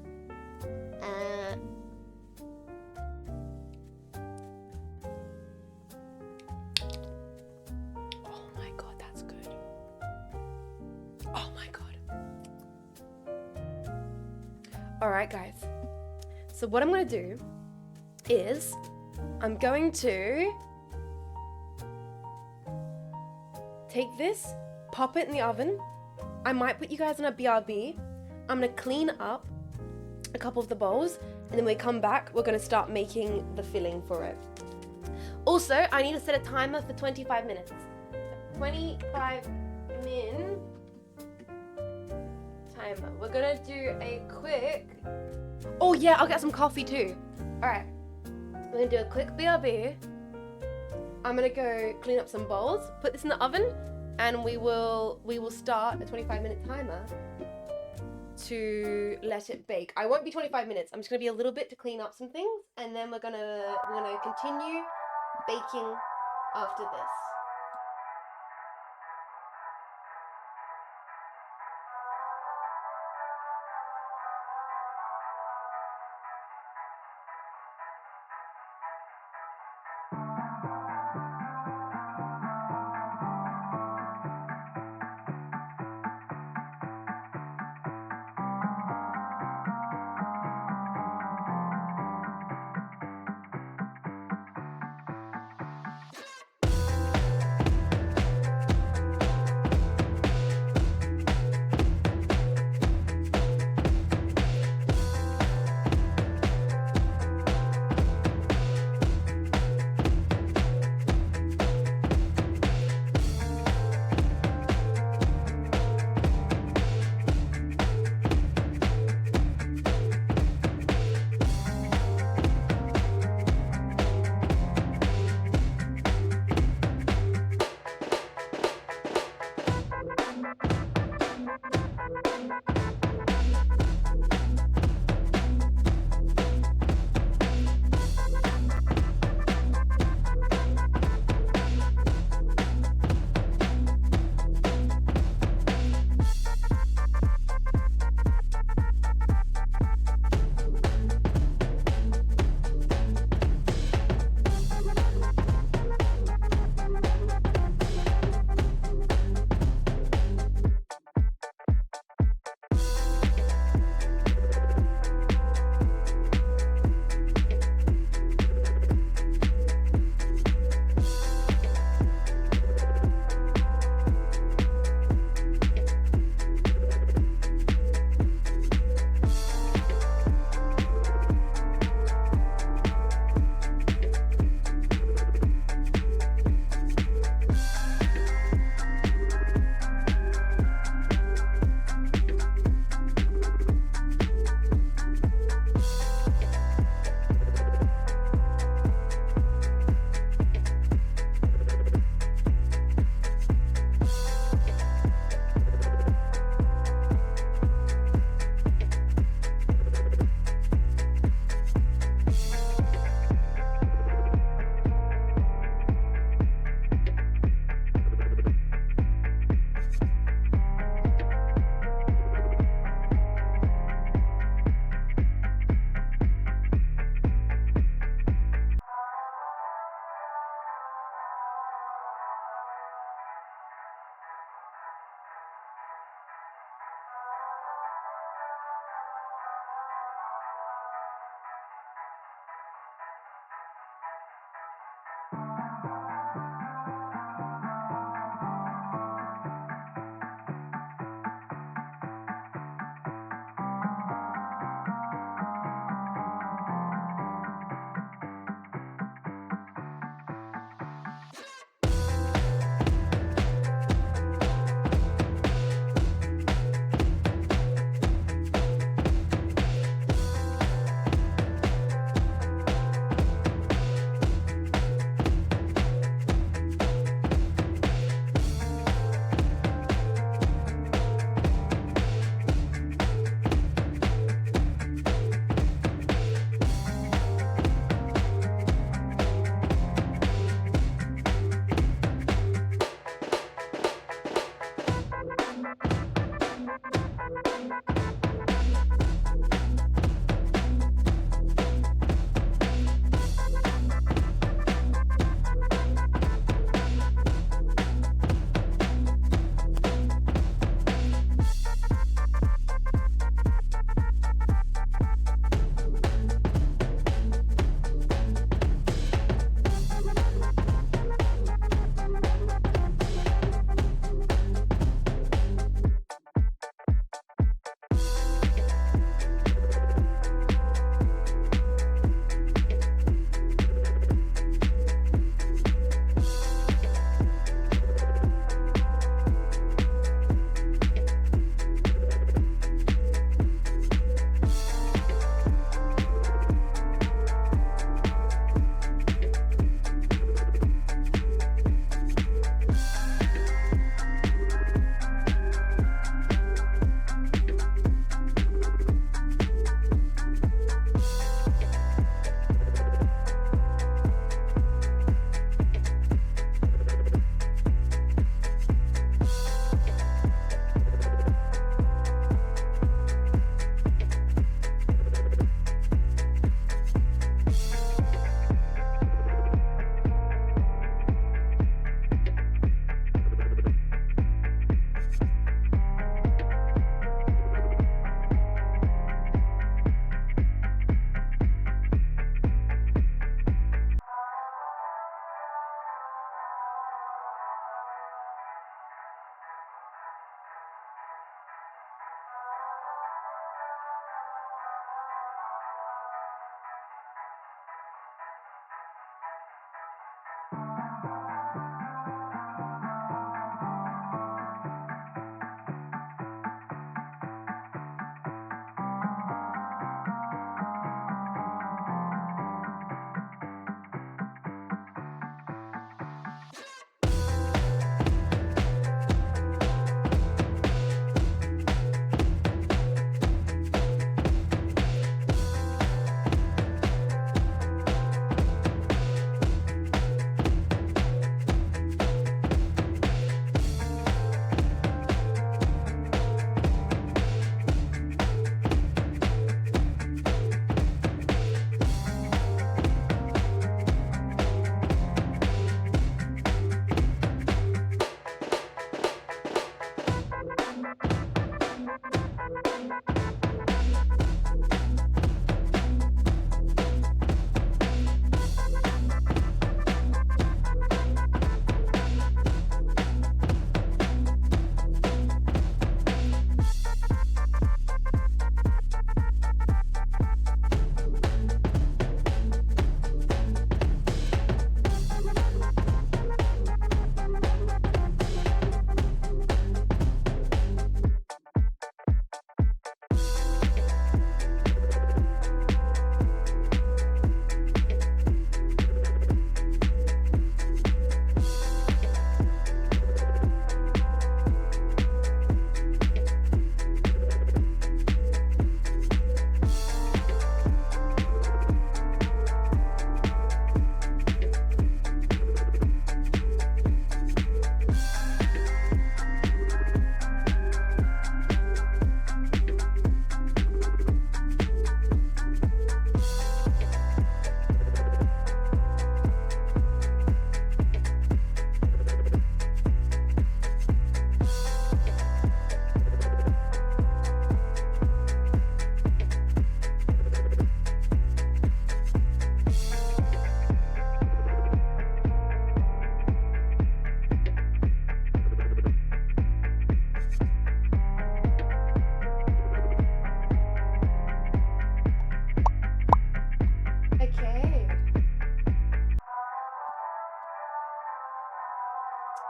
Oh my god, that's good. Oh my god. Alright guys, so what I'm gonna do is I'm going to take this, pop it in the oven. I might put you guys on a BRB. I'm gonna clean up a couple of the bowls, and then when we come back, we're gonna start making the filling for it. Also, I need to set a timer for 25 minutes. 25 min timer. We're gonna do a quick... Oh yeah, I'll get some coffee too. Alright, we're gonna do a quick BRB. I'm gonna go clean up some bowls, put this in the oven, and we will start a 25-minute timer to let it bake. I won't be 25 minutes. I'm just gonna be a little bit to clean up some things, and then we're gonna continue baking after this.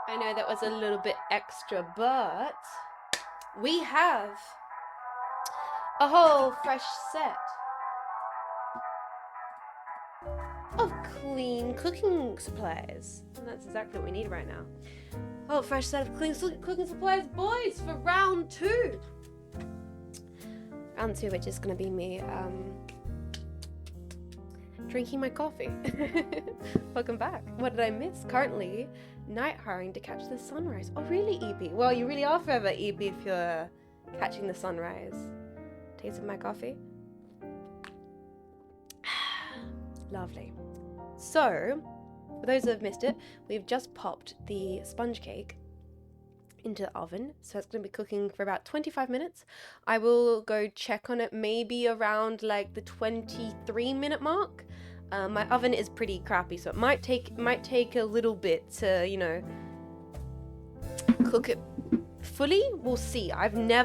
I know that was a little bit extra, but we have a whole fresh set of clean cooking supplies. And that's exactly what we need right now. Oh, fresh set of clean cooking supplies, boys, for round 2. Round 2, which is going to be me drinking my coffee. Welcome back. What did I miss? Currently, night hiring to catch the sunrise. Oh, really, EP? Well, you really are forever, EP, if you're catching the sunrise. Taste of my coffee. Lovely. So, for those who have missed it, we've just popped the sponge cake into the oven, so it's going to be cooking for about 25 minutes. I will go check on it maybe around like the 23-minute mark. My oven is pretty crappy, so it might take a little bit to, you know, cook it fully. We'll see. I've never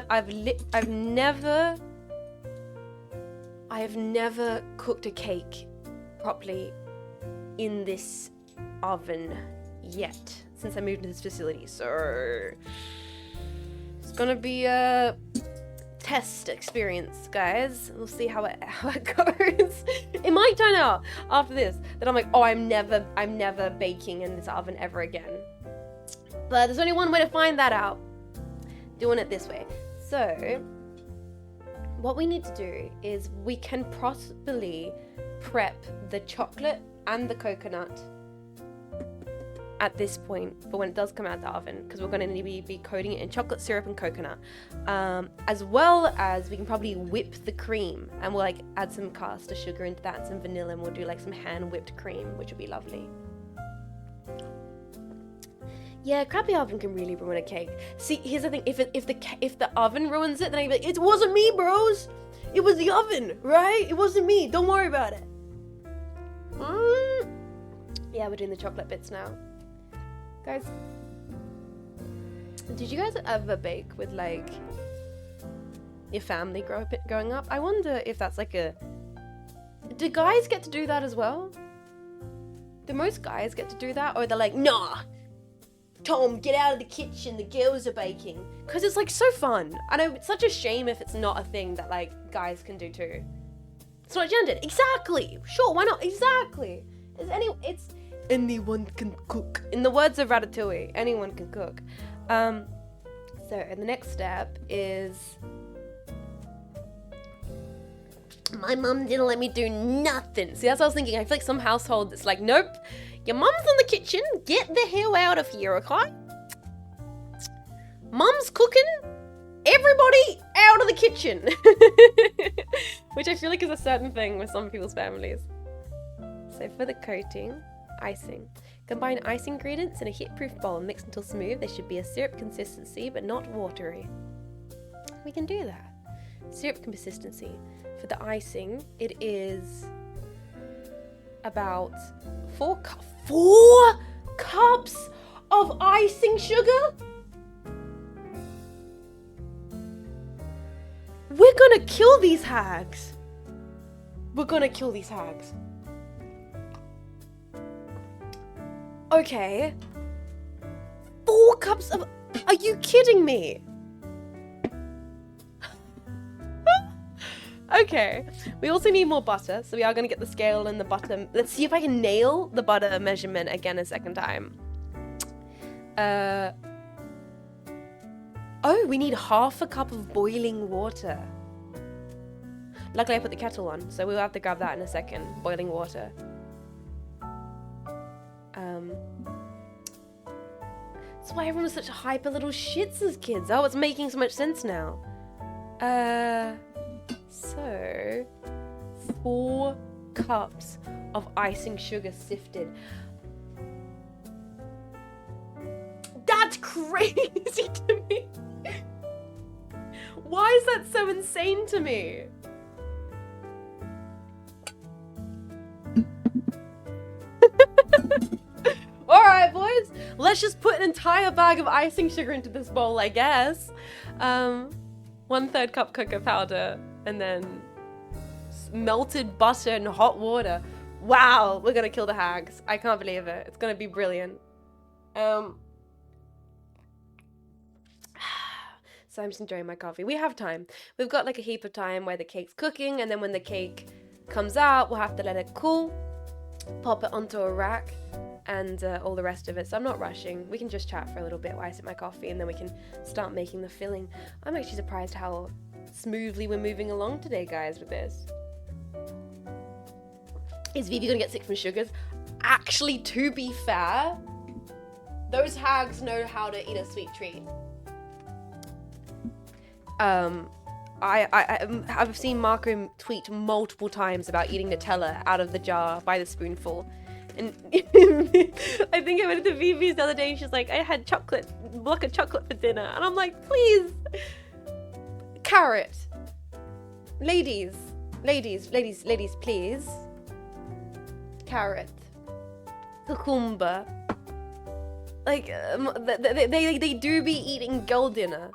cooked a cake properly in this oven yet since I moved to this facility, so it's gonna be a test experience, guys. We'll see how it goes. It might turn out after this that I'm like, oh, I'm never baking in this oven ever again. But there's only one way to find that out. Doing it this way. So what we need to do is we can possibly prep the chocolate and the coconut at this point for when it does come out of the oven, because we're going to be coating it in chocolate syrup and coconut, as well as we can probably whip the cream, and we'll like add some caster sugar into that and some vanilla, and we'll do like some hand whipped cream, which would be lovely. Yeah, crappy oven can really ruin a cake. See, here's the thing: if the oven ruins it, then I'd be like, it wasn't me, bros. It was the oven, right? It wasn't me. Don't worry about it. Yeah, we're doing the chocolate bits now. Guys, did you guys ever bake with like your family growing up? I wonder if that's like do guys get to do that as well? Do most guys get to do that? Or they're like, nah, Tom, get out of the kitchen, the girls are baking. Because it's like so fun. I know it's such a shame if it's not a thing that like guys can do too. It's not gendered. Exactly. Sure, why not? Exactly. It's anyone can cook. In the words of Ratatouille, anyone can cook. So the next step is, my mum didn't let me do nothing. See, that's what I was thinking. I feel like some household that's like, nope, your mum's in the kitchen, get the hell out of here, okay? Mum's cooking, everybody out of the kitchen. Which I feel like is a certain thing with some people's families. So for the coating, icing. Combine ice ingredients in a heat-proof bowl and mix until smooth. There should be a syrup consistency, but not watery. We can do that. Syrup consistency. For the icing, it is about 4 cups of icing sugar? We're gonna kill these hags. We're gonna kill these hags. Okay. 4 cups of... Are you kidding me? Okay. We also need more butter, so we are going to get the scale and the butter. Let's see if I can nail the butter measurement again a second time. Oh, we need half a cup of boiling water. Luckily, I put the kettle on, so we'll have to grab that in a second. Boiling water. That's why everyone was such hyper little shits as kids. Oh, it's making so much sense now. So 4 cups of icing sugar sifted. That's crazy to me. Why is that so insane to me? Alright, boys. Let's just put an entire bag of icing sugar into this bowl, I guess. 1/3 cup cocoa powder. And then melted butter and hot water. Wow, we're gonna kill the hags. I can't believe it. It's gonna be brilliant. So I'm just enjoying my coffee. We have time. We've got like a heap of time where the cake's cooking, and then when the cake comes out, we'll have to let it cool, pop it onto a rack, and all the rest of it. So I'm not rushing. We can just chat for a little bit while I sip my coffee, and then we can start making the filling. I'm actually surprised how smoothly we're moving along today, guys, with this. Is Vivi gonna get sick from sugars? Actually, to be fair, those hags know how to eat a sweet treat. I've seen Marco tweet multiple times about eating Nutella out of the jar by the spoonful. And I think I went to Vivi's the other day and she's like, I had block of chocolate for dinner. And I'm like, please. Carrot. Ladies, please. Carrot. Cucumber. Like, they do be eating girl dinner.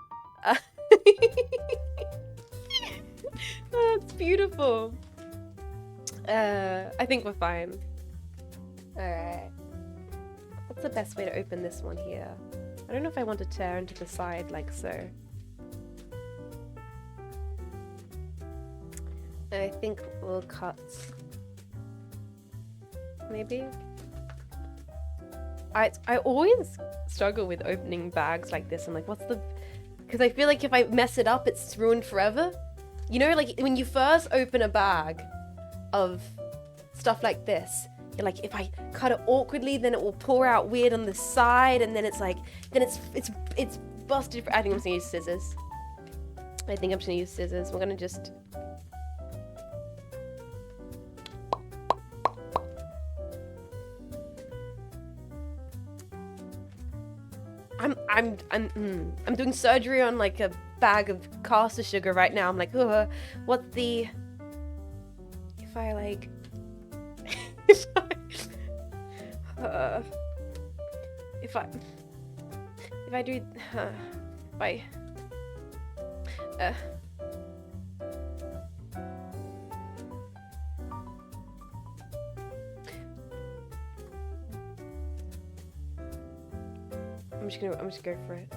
That's beautiful. I think we're fine. Alright. What's the best way to open this one here? I don't know if I want to tear into the side like so. I think we'll cut. Maybe? I always struggle with opening bags like this. I'm like, what's the... Because I feel like if I mess it up, it's ruined forever. You know, like when you first open a bag of stuff like this, you're like, if I cut it awkwardly, then it will pour out weird on the side, and then it's like, then it's busted. I think I'm just gonna use scissors. We're gonna just... I'm doing surgery on like a bag of caster sugar right now. I'm like, what's the... If I like... if I do... I'm just gonna go for it.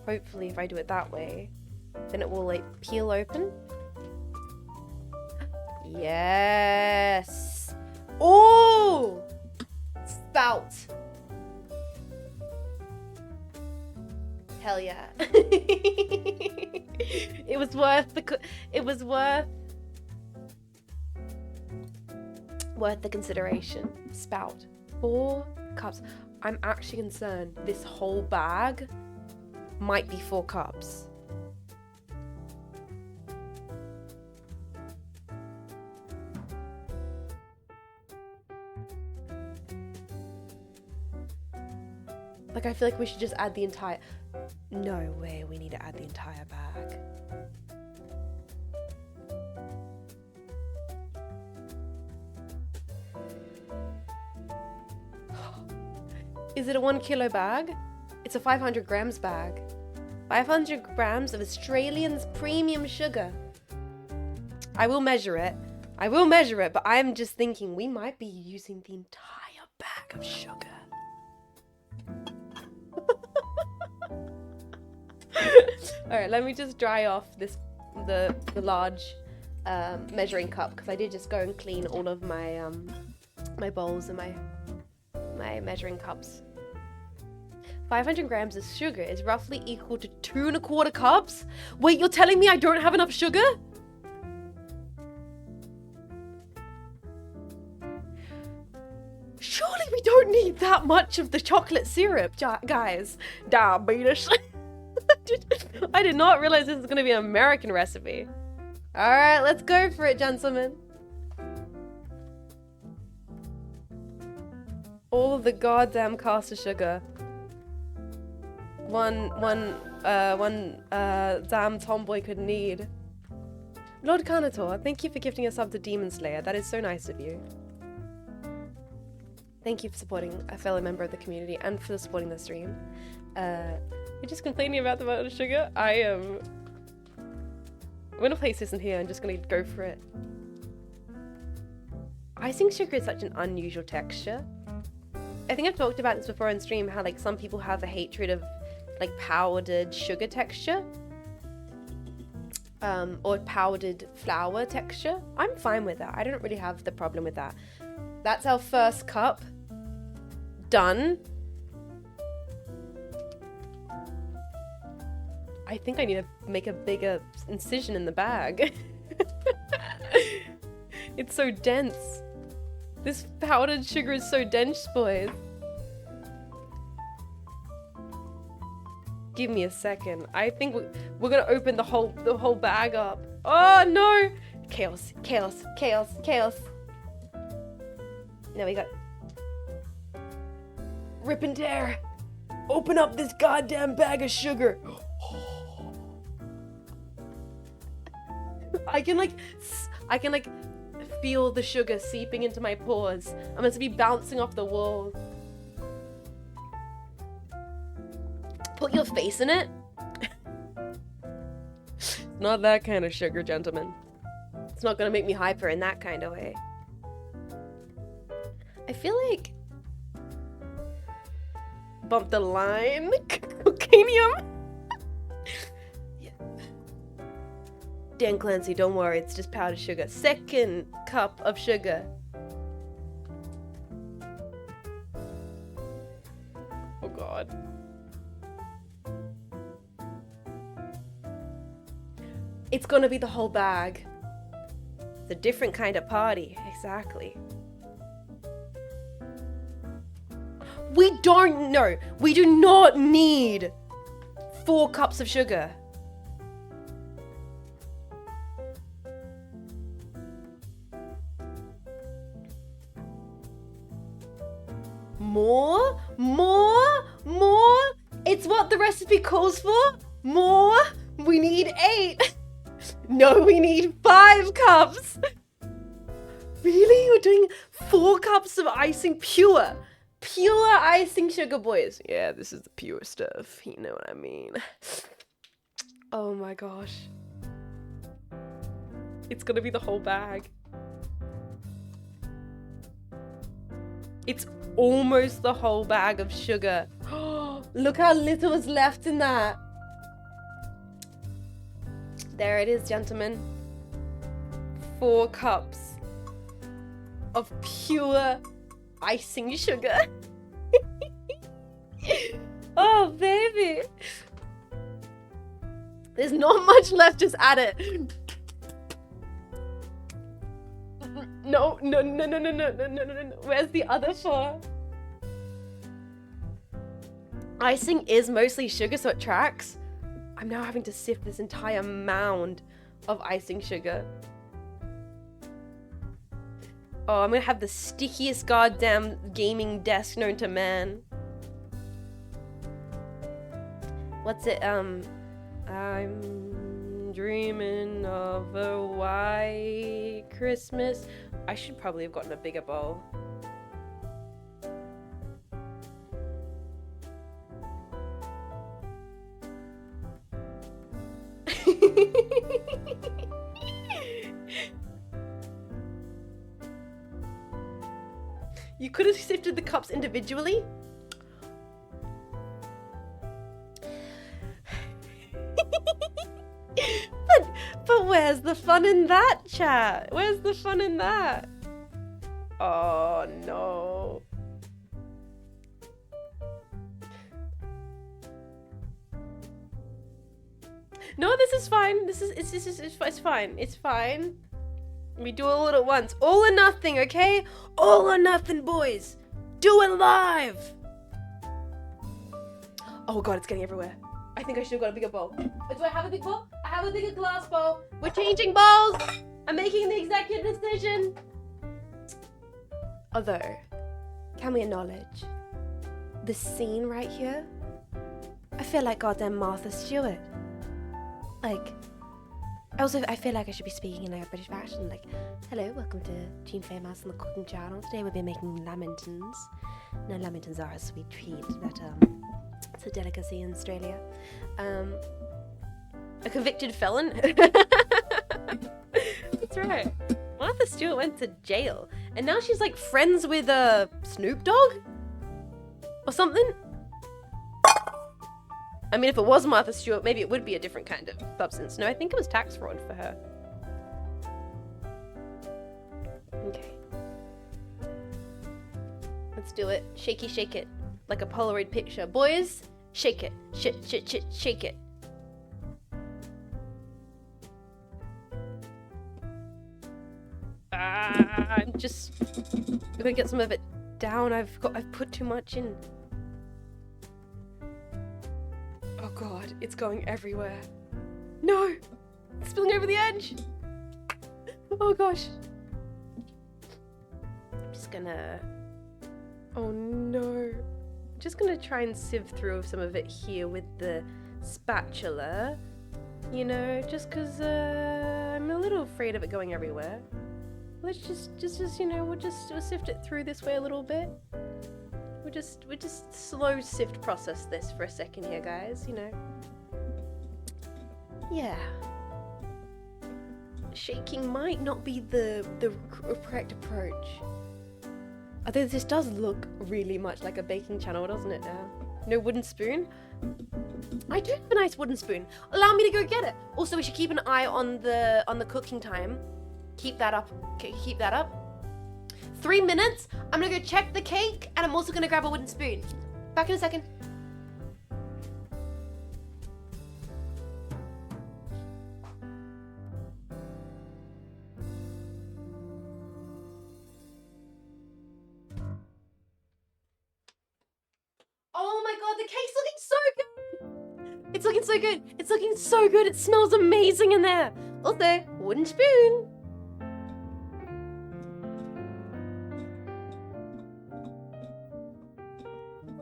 Hopefully if I do it that way, then it will like peel open. Yes! Oh! Spout! Hell yeah. It was worth the consideration. Spout. 4 cups. I'm actually concerned this whole bag might be 4 cups. Like, I feel like we should just add the entire... No way, we need to add the entire bag. Is it a 1 kilo bag? It's a 500 grams bag. 500 grams of Australian's premium sugar. I will measure it, but I'm just thinking we might be using the entire bag of sugar. Alright, let me just dry off the large measuring cup, because I did just go and clean all of my my bowls and my measuring cups. 500 grams of sugar is roughly equal to 2 1/4 cups? Wait, you're telling me I don't have enough sugar? Surely we don't need that much of the chocolate syrup, guys. Diabetes. I did not realize this was going to be an American recipe. Alright, let's go for it, gentlemen. All of the goddamn caster sugar. One damn tomboy could need. Lord Carnator, thank you for gifting us up to Demon Slayer. That is so nice of you. Thank you for supporting a fellow member of the community and for supporting the stream. You're just complaining about the amount of sugar? I'm gonna place this in here and just gonna go for it. Icing sugar is such an unusual texture. I think I've talked about this before on stream, how like some people have a hatred of like powdered sugar texture. Or powdered flour texture. I'm fine with that. I don't really have the problem with that. That's our first cup. Done. I think I need to make a bigger incision in the bag. It's so dense. This powdered sugar is so dense, boys. Give me a second. I think we're gonna open the whole bag up. Oh no! Chaos, chaos, chaos, chaos. Now we got rip and tear. Open up this goddamn bag of sugar. I can like feel the sugar seeping into my pores. I'm meant to be bouncing off the walls. Put your face in it. Not that kind of sugar, gentlemen. It's not gonna make me hyper in that kind of way. I feel like bump the line. Cocainium. Yeah. Dan Clancy, don't worry, it's just powdered sugar. Second cup of sugar. Oh god. It's gonna be the whole bag. It's a different kind of party. Exactly. We do not need 4 cups of sugar. More? It's what the recipe calls for. More? We need 8. No, we need 5 cups. Really? We're doing 4 cups of icing, pure icing sugar, boys. Yeah, this is the pure stuff. You know what I mean. Oh my gosh. It's gonna be the whole bag. It's almost the whole bag of sugar. Look how little is left in that. There it is, gentlemen. 4 cups of pure icing sugar. Oh, baby. There's not much left, just add it. No. Where's the other 4? Icing is mostly sugar, so it tracks. I'm now having to sift this entire mound of icing sugar. Oh, I'm gonna have the stickiest goddamn gaming desk known to man. What's it? I'm dreaming of a white Christmas. I should probably have gotten a bigger bowl. You could have sifted the cups individually. But where's the fun in that, chat? Where's the fun in that? Oh no. No, this is fine. It's fine. It's fine. We do it all at once. All or nothing, okay? All or nothing, boys. Do it live. Oh god, it's getting everywhere. I think I should have got a bigger bowl. Do I have a big bowl? I have a bigger glass bowl. We're changing bowls. I'm making the executive decision. Although, can we acknowledge the scene right here? I feel like goddamn Martha Stewart. Like, I feel like I should be speaking in a British accent. Like, hello, welcome to Jean Faymas on the cooking channel. Today we'll be making lamingtons. Now, lamingtons are a sweet treat that it's a delicacy in Australia. A convicted felon. That's right. Martha Stewart went to jail, and now she's like friends with Snoop Dogg or something. I mean, if it was Martha Stewart, maybe it would be a different kind of substance. No, I think it was tax fraud for her. Okay. Let's do it. Shaky, shake it. Like a Polaroid picture. Boys, shake it. Shake it. I'm just gonna get some of it down. I've put too much in. Oh god, it's going everywhere. No! It's spilling over the edge! Oh gosh. I'm just gonna... Oh no. I'm just gonna try and sieve through some of it here with the spatula. You know, just cause I'm a little afraid of it going everywhere. Let's just you know, we'll sift it through this way a little bit. We'll just slow sift process this for a second here, guys, you know. Yeah. Shaking might not be the correct approach. Although this does look really much like a baking channel, doesn't it now? No wooden spoon? I do have a nice wooden spoon. Allow me to go get it. Also, we should keep an eye on the cooking time. Keep that up. Keep that up. 3 minutes. I'm gonna go check the cake, and I'm also gonna grab a wooden spoon. Back in a second. Oh my god, the cake's looking so good! It's looking so good! It's looking so good! It smells amazing in there! Also, wooden spoon!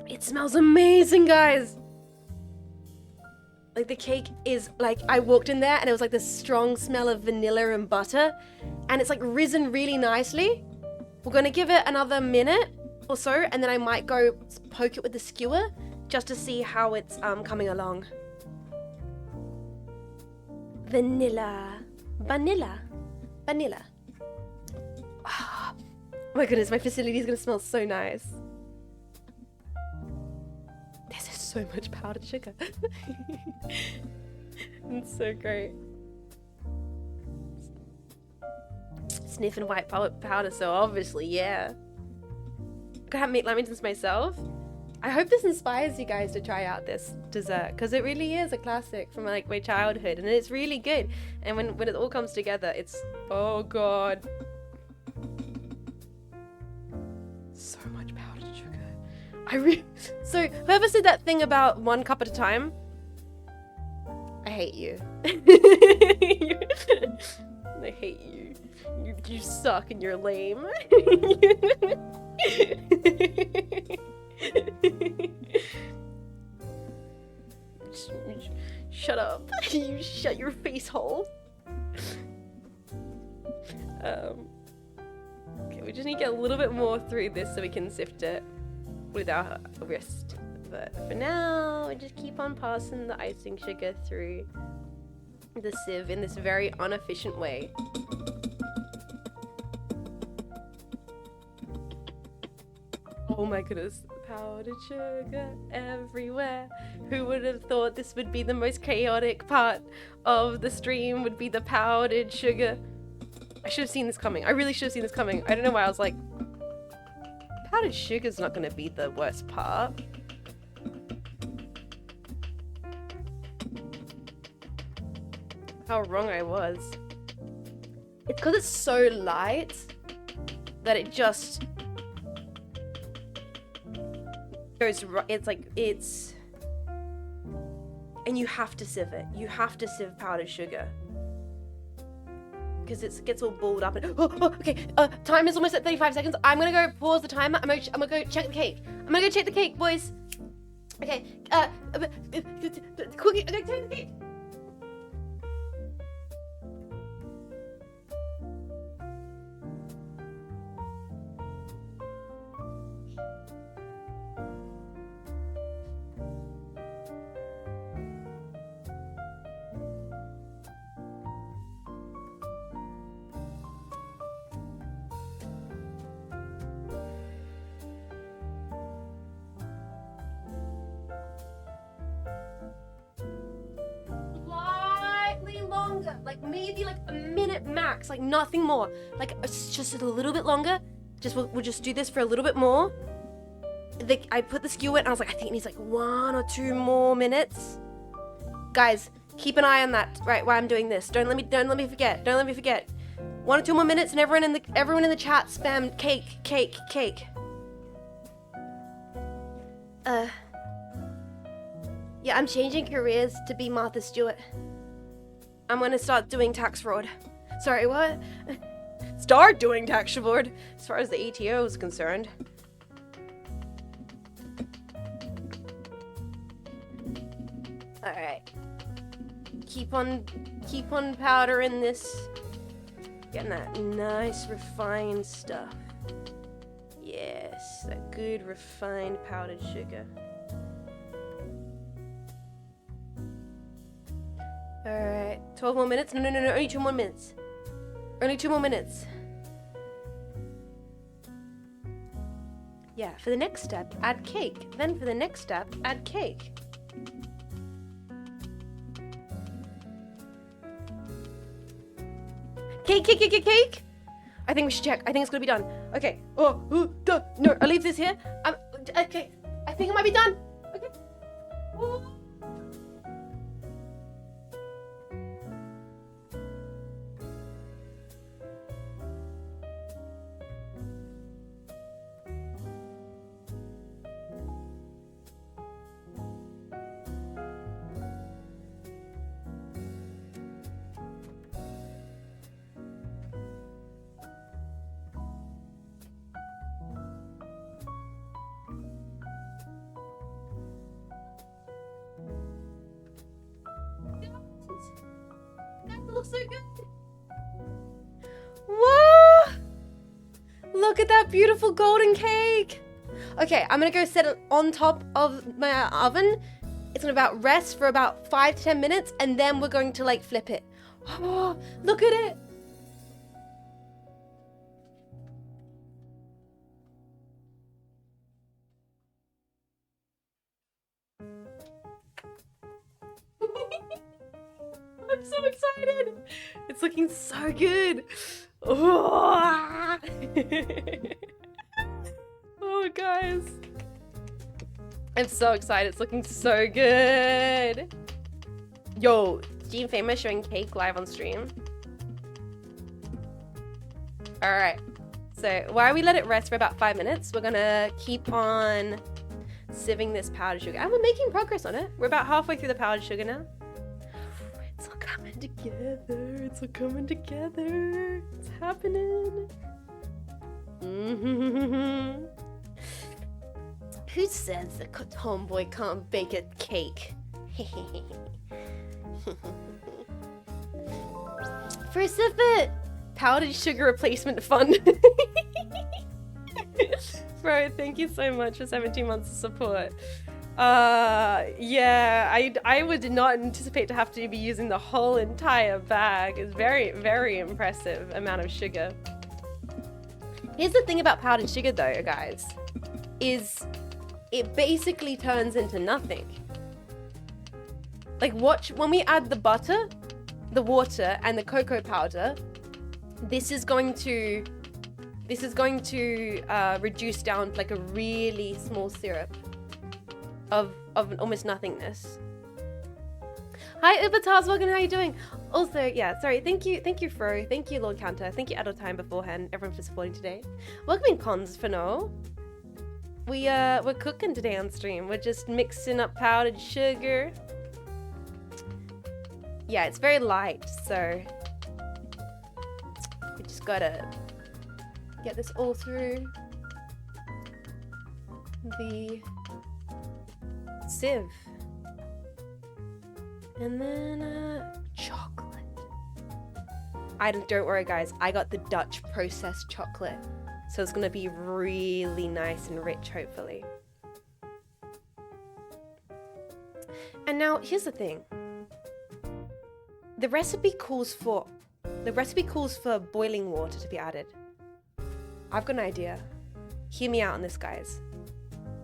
It smells amazing, guys! Like, the cake is, like, I walked in there and it was like this strong smell of vanilla and butter. And it's, like, risen really nicely. We're gonna give it another minute or so, and then I might go poke it with the skewer just to see how it's coming along. Vanilla. Oh my goodness, my facility is gonna smell so nice. This is so much powdered sugar. It's so great. Sniffing white powder, so obviously, yeah. I haven't made lamingtons myself. I hope this inspires you guys to try out this dessert, because it really is a classic from like my childhood, and it's really good. And when it all comes together, it's, oh god, so much powdered sugar. So whoever said that thing about 1 cup at a time, I hate you. I hate you. You suck and you're lame. Shut up. You shut your face hole. Okay, we just need to get a little bit more through this so we can sift it with our wrist. But for now, we just keep on passing the icing sugar through the sieve in this very inefficient way. Oh my goodness, powdered sugar everywhere. Who would have thought this would be the most chaotic part of the stream, would be the powdered sugar. I should have seen this coming. I really should have seen this coming. I don't know why I was like, powdered sugar's not going to be the worst part. How wrong I was. It's because it's so light that it just goes, it's like, it's, and you have to sieve it. You have to sieve powdered sugar. Because it gets all balled up and, okay, time is almost at 35 seconds. I'm gonna go pause the timer. I'm gonna go check the cake. I'm gonna go check the cake, boys. Okay, cookie, okay, check the cake. like maybe like a minute max, like nothing more. Like it's just a little bit longer. We'll just do this for a little bit more. I put the skewer in and I was like, I think it needs like 1 or 2 more minutes. Guys, keep an eye on that, right, while I'm doing this. Don't let me forget. 1 or 2 more minutes, and everyone in the chat spam cake. Yeah, I'm changing careers to be Martha Stewart. I'm gonna start doing tax fraud. Sorry, what? Start doing tax fraud, as far as the ETO is concerned. All right. Keep on powdering this. Getting that nice refined stuff. Yes, that good refined powdered sugar. All right, 12 more minutes. No, only 2 more minutes. Only 2 more minutes. Yeah, for the next step, add cake. Then for the next step, add cake. Cake. I think we should check. I think it's gonna be done. Okay. No, I'll leave this here. Okay. I think it might be done. Okay. Ooh. That looks so good. Whoa! Look at that beautiful golden cake. Okay, I'm gonna go set it on top of my oven. It's gonna rest for about 5 to 10 minutes, and then we're going to like flip it. Oh, look at it. I'm so excited. It's looking so good. Oh, oh guys. I'm so excited. It's looking so good. Yo, Jean Faymas showing cake live on stream. All right. So while we let it rest for about 5 minutes, we're gonna keep on sieving this powdered sugar. And we're making progress on it. We're about halfway through the powdered sugar now. It's all coming together. It's all coming together. It's happening. Mm-hmm. Who says the homeboy can't bake a cake? For a sip it! Powdered sugar replacement fund. Bro, thank you so much for 17 months of support. Yeah, I would not anticipate to have to be using the whole entire bag. It's very, very impressive amount of sugar. Here's the thing about powdered sugar though, guys, is it basically turns into nothing. Like watch, when we add the butter, the water, and the cocoa powder, this is going to reduce down to like a really small syrup of almost nothingness. Hi Ubertars, welcome, how are you doing? Also, yeah, sorry, thank you Fro, thank you Lord Counter, thank you Adultime beforehand, everyone for supporting today. Welcome in Cons for no. We're cooking today on stream. We're just mixing up powdered sugar. Yeah, it's very light, so we just gotta get this all through the sieve. And then chocolate. Don't worry guys, I got the Dutch processed chocolate. So it's gonna be really nice and rich, hopefully. And now here's the thing. The recipe calls for boiling water to be added. I've got an idea. Hear me out on this, guys.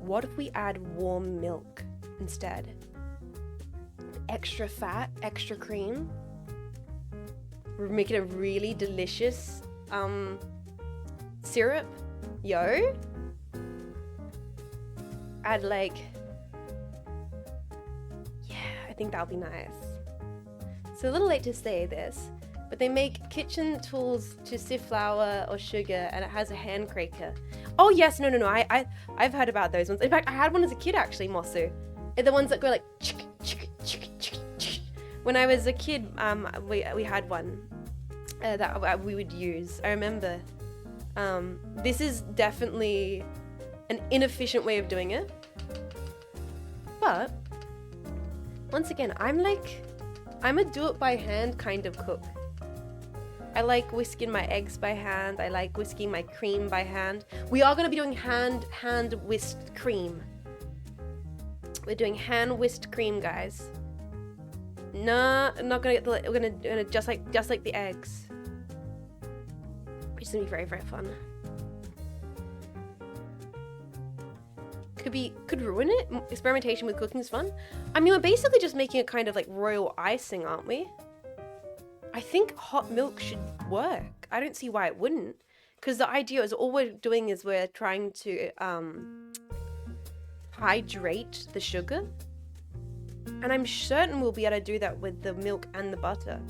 What if we add warm milk instead? Extra fat, extra cream. We're making a really delicious syrup. Yo. Add like, yeah, I think that'll be nice. So a little late to say this, but they make kitchen tools to sift flour or sugar, and it has a hand cracker. Oh yes, no. I've heard about those ones. In fact, I had one as a kid actually, Mosu. They're the ones that go like chick, chick, chick, chick, chick. When I was a kid, we had one that we would use. I remember. This is definitely an inefficient way of doing it. But once again, I'm a do-it-by-hand kind of cook. I like whisking my eggs by hand. I like whisking my cream by hand. We are going to be doing hand whisked cream. We're doing hand whisked cream, guys. No, I'm not gonna get the. We're gonna just like the eggs. Which is gonna be very, very fun. Could ruin it. Experimentation with cooking is fun. I mean, we're basically just making a kind of like royal icing, aren't we? I think hot milk should work. I don't see why it wouldn't. Because the idea is all we're doing is we're trying to hydrate the sugar. And I'm certain we'll be able to do that with the milk and the butter.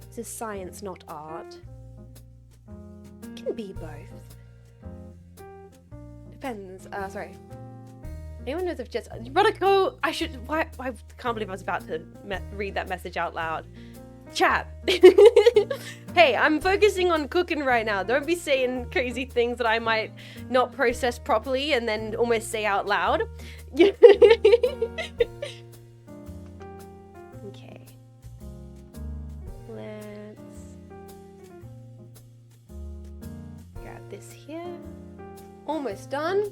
This is science, not art. It can be both. Depends. Sorry. Anyone knows if just Rodico? I should. Why? I can't believe I was about to read that message out loud. Chat. Hey, I'm focusing on cooking right now. Don't be saying crazy things that I might not process properly and then almost say out loud. Okay. Let's grab this here. Almost done.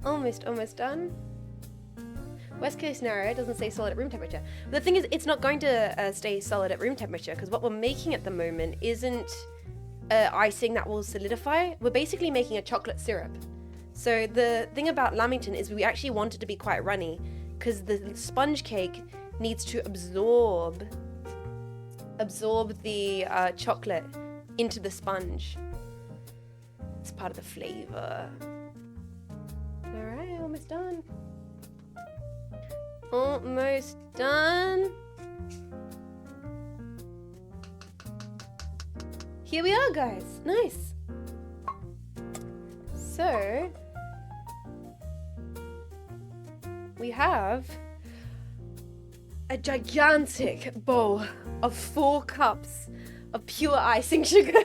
Almost done. Worst case scenario, it doesn't stay solid at room temperature. But the thing is, it's not going to stay solid at room temperature because what we're making at the moment isn't icing that will solidify. We're basically making a chocolate syrup. So the thing about Lamington is we actually want it to be quite runny because the sponge cake needs to absorb the chocolate into the sponge. It's part of the flavor. Alright, almost done. Almost done. Here we are, guys. Nice. So, we have a gigantic bowl of 4 cups of pure icing sugar.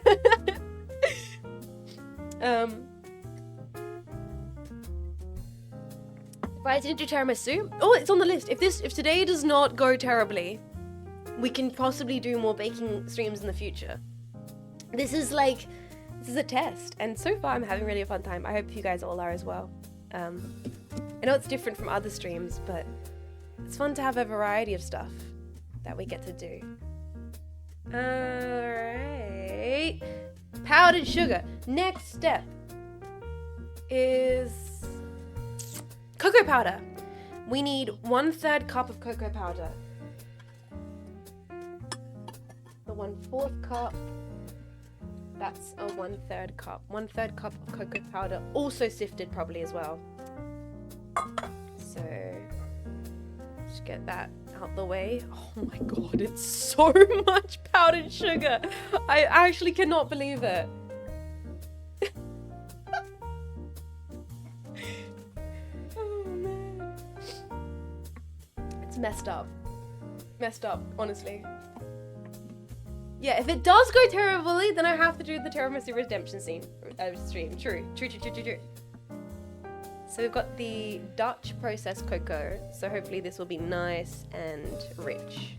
If I didn't do tiramisu, oh, it's on the list. If today does not go terribly, we can possibly do more baking streams in the future. This is a test, and so far I'm having really a fun time. I hope you guys all are as well. I know it's different from other streams, but it's fun to have a variety of stuff that we get to do. Alright. Powdered sugar. Next step is cocoa powder. We need 1/3 cup of cocoa powder. The 1/4 cup. That's a 1/3 cup. 1/3 cup of cocoa powder, also sifted probably as well. So just get that out the way. Oh my god, it's so much powdered sugar. I actually cannot believe it. Oh man. It's messed up. Messed up, honestly. Yeah, if it does go terribly, then I have to do the tiramisu redemption stream. True. So we've got the Dutch processed cocoa. So hopefully this will be nice and rich.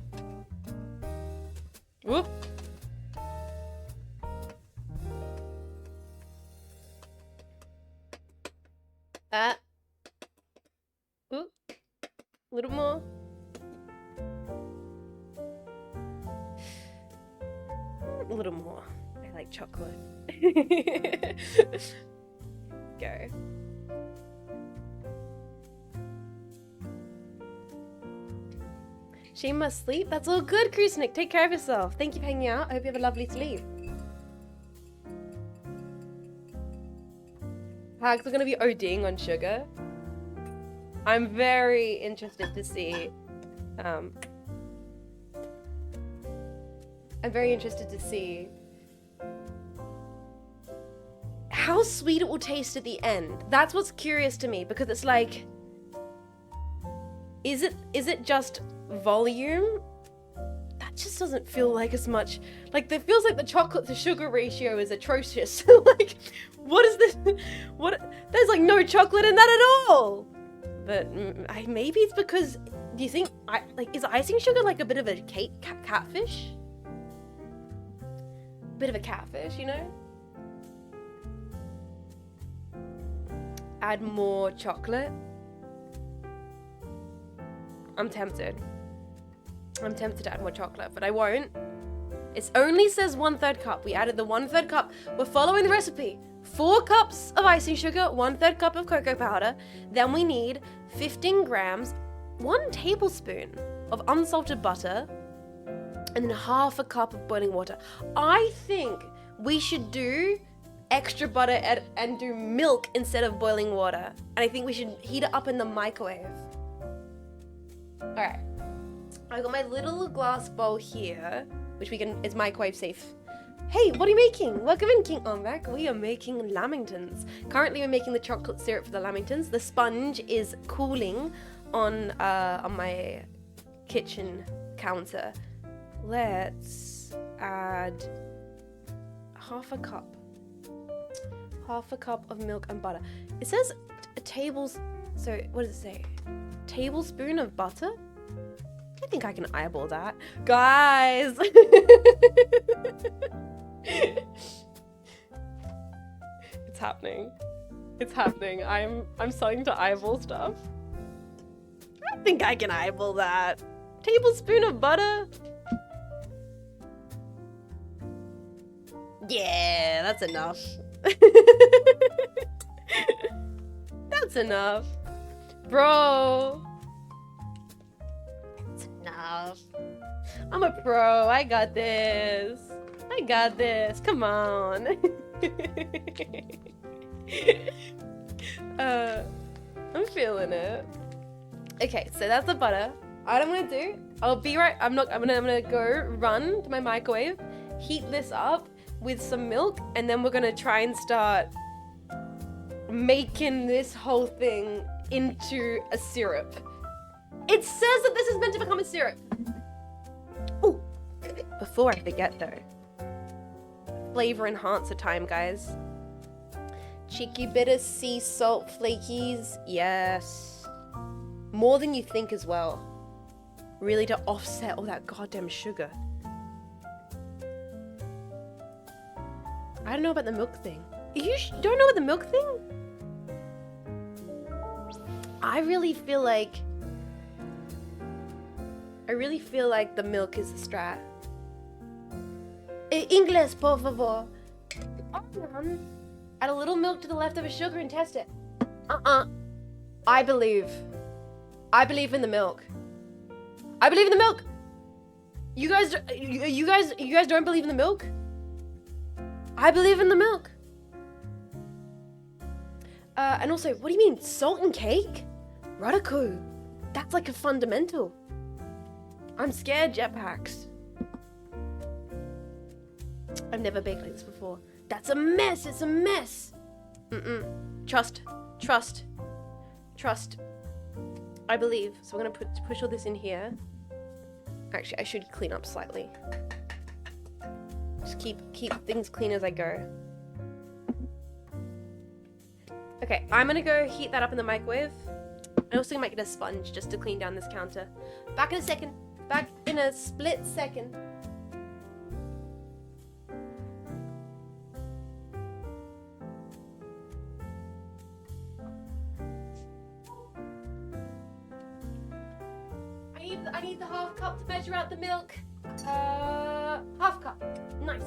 Whoop. Ooh. A little more. A little more. I like chocolate. Go. She must sleep. That's all good, Krusnik. Take care of yourself. Thank you for hanging out. I hope you have a lovely sleep. Hags are going to be ODing on sugar. I'm very interested to see. I'm very interested to see how sweet it will taste at the end. That's what's curious to me, because it's like, is it just volume? That just doesn't feel like as much. Like, it feels like the chocolate to sugar ratio is atrocious. Like, what is this? What? There's like no chocolate in that at all. But maybe it's because, do you think, is icing sugar like a bit of a catfish? Bit of a catfish, you know? Add more chocolate. I'm tempted. I'm tempted to add more chocolate, but I won't. It only says 1/3 cup. We added the 1/3 cup. We're following the recipe. 4 cups of icing sugar, 1/3 cup of cocoa powder. Then we need 15 grams, 1 tablespoon of unsalted butter, and then half a cup of boiling water. I think we should do extra butter and do milk instead of boiling water. And I think we should heat it up in the microwave. All right. I got my little glass bowl here, which it's microwave safe. Hey, what are you making? Welcome in, King Omek. We are making Lamingtons. Currently, we're making the chocolate syrup for the Lamingtons. The sponge is cooling on my kitchen counter. Let's add half a cup of milk and butter. It says so what does it say? Tablespoon of butter? I think I can eyeball that. Guys! It's happening. It's happening. I'm starting to eyeball stuff. I think I can eyeball that. Tablespoon of butter? Yeah, that's enough. That's enough. Bro. That's enough. I'm a pro. I got this. I got this. Come on. I'm feeling it. Okay, so that's the butter. What I'm gonna do, I'll be right. I'm gonna go run to my microwave, heat this up with some milk, and then we're gonna try and start making this whole thing into a syrup. It says that this is meant to become a syrup. Ooh, before I forget though, flavor enhancer time, guys. Cheeky bitter sea salt flakies, yes. More than you think as well. Really to offset all that goddamn sugar. I don't know about the milk thing. You don't know about the milk thing? I really feel like the milk is the strat. Inglés, por favor. Add a little milk to the leftover sugar and test it. I believe in the milk. I believe in the milk. You guys don't believe in the milk? I believe in the milk. And also, what do you mean, salt and cake? Radical. That's like a fundamental. I'm scared, jetpacks. I've never baked like this before. That's a mess. It's a mess. Trust. I believe. So we're gonna push all this in here. Actually, I should clean up slightly. Just keep things clean as I go. Okay, I'm gonna go heat that up in the microwave. I also might get a sponge just to clean down this counter. Back in a second. Back in a split second. I need the half cup to measure out the milk. Half cup. Nice.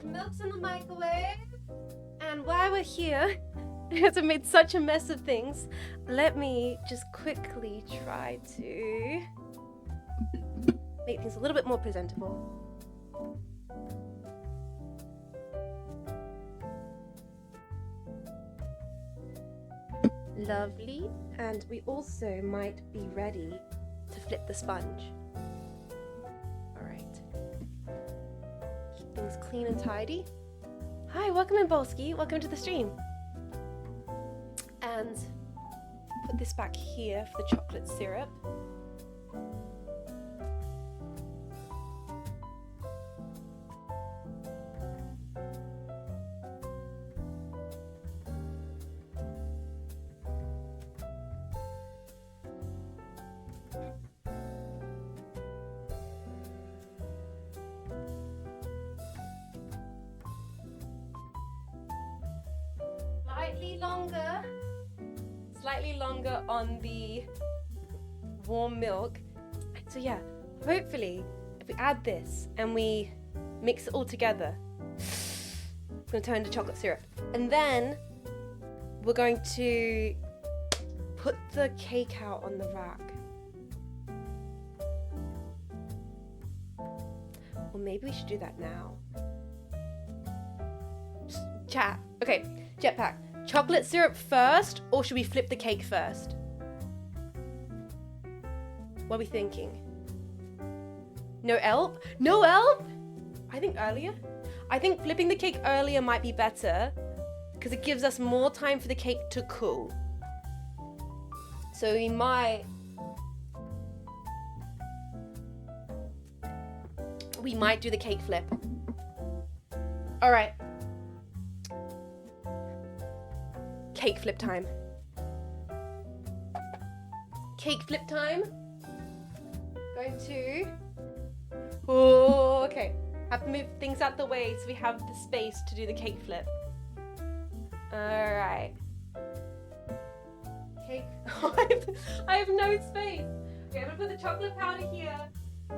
Milk's in the microwave. And while we're here, because I've made such a mess of things, let me just quickly try to make things a little bit more presentable. Lovely. And we also might be ready to flip the sponge. Things clean and tidy. Hi, welcome in, Bolsky. Welcome to the stream. And put this back here for the chocolate syrup. Slightly longer on the warm milk. So yeah, hopefully if we add this and we mix it all together, it's going to turn into chocolate syrup. And then we're going to put the cake out on the rack. Or maybe we should do that now. Chat. Okay, Jetpack. Chocolate syrup first, or should we flip the cake first? What are we thinking? No help? No help? I think earlier. I think flipping the cake earlier might be better because it gives us more time for the cake to cool. So we might do the cake flip. All right. Cake flip time. Cake flip time. Going to... Oh, okay. Have to move things out the way so we have the space to do the cake flip. Alright. Cake... I have no space. Okay, I'm gonna put the chocolate powder here.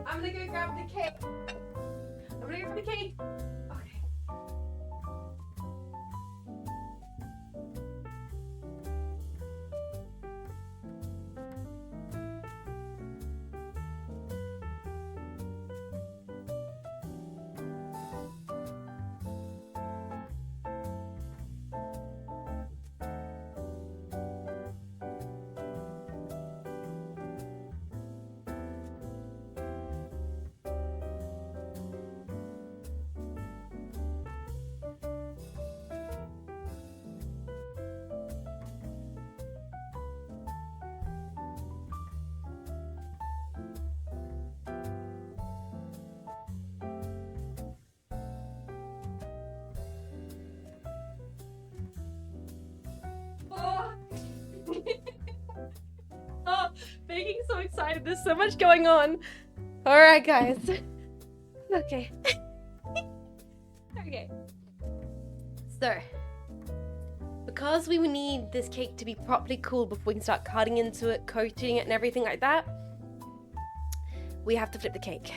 I'm gonna go grab the cake. I'm gonna go grab the cake. Okay. Oh, making so excited. There's so much going on. All right, guys. Okay. Okay. So, because we need this cake to be properly cooled before we can start cutting into it, coating it and everything like that, we have to flip the cake.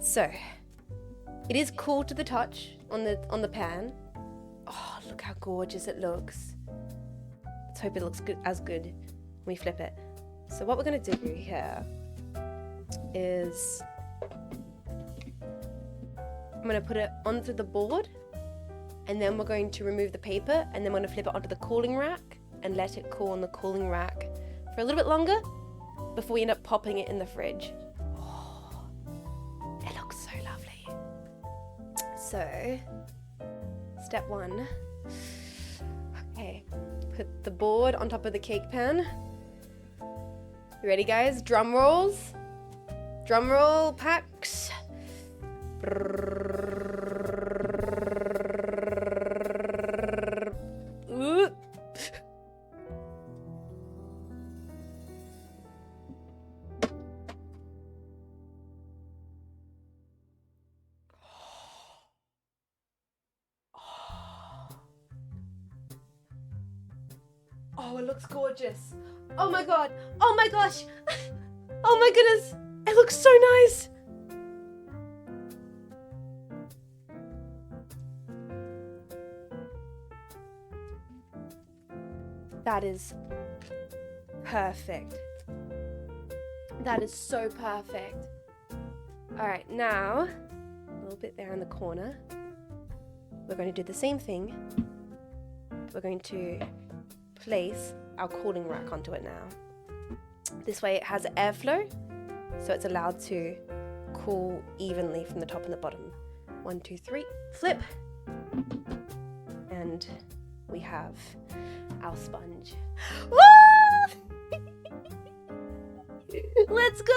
So, it is cool to the touch on the pan. Oh, look how gorgeous it looks. Let's hope it looks good when we flip it. So what we're gonna do here is I'm gonna put it onto the board, and then we're going to remove the paper, and then we're gonna flip it onto the cooling rack and let it cool on the cooling rack for a little bit longer before we end up popping it in the fridge. Oh, it looks so lovely. So, step 1. Okay, put the board on top of the cake pan. You ready, guys? Drum rolls. Drum roll packs. Ooh. Oh, it looks gorgeous. Oh my god. Oh my gosh. Oh my goodness. It looks so nice. That is perfect. That is so perfect. Alright, now, a little bit there in the corner. We're going to do the same thing. We're going to place our cooling rack onto it now. This way it has airflow, so it's allowed to cool evenly from the top and the bottom. 1, 2, 3, flip. And we have our sponge. Woo! Let's go!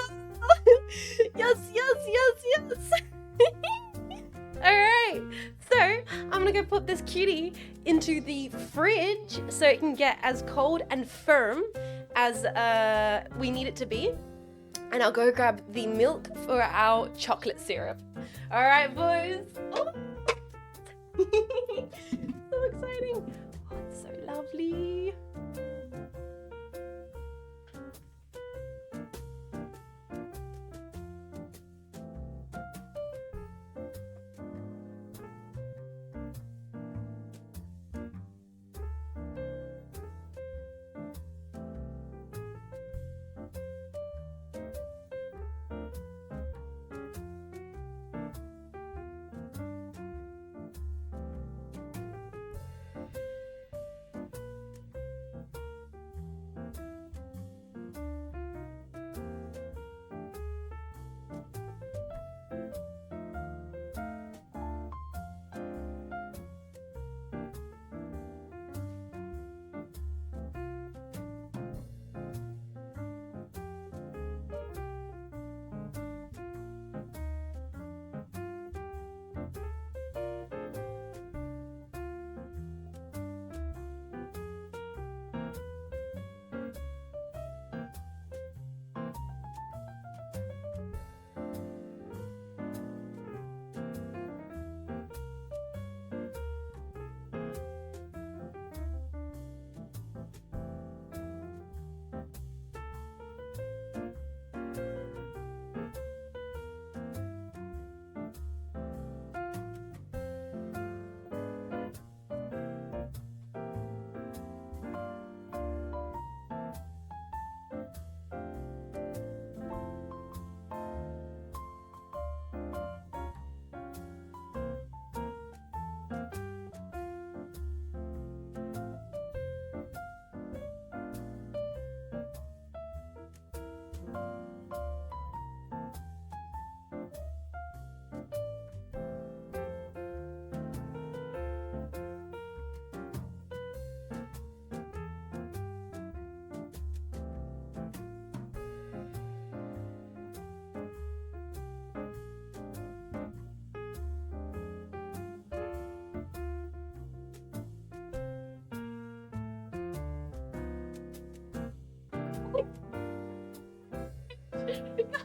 Yes, yes, yes, yes! Alright, so I'm gonna go put this cutie into the fridge so it can get as cold and firm as we need it to be. And I'll go grab the milk for our chocolate syrup. Alright, boys. Oh. So exciting. Oh, it's so lovely.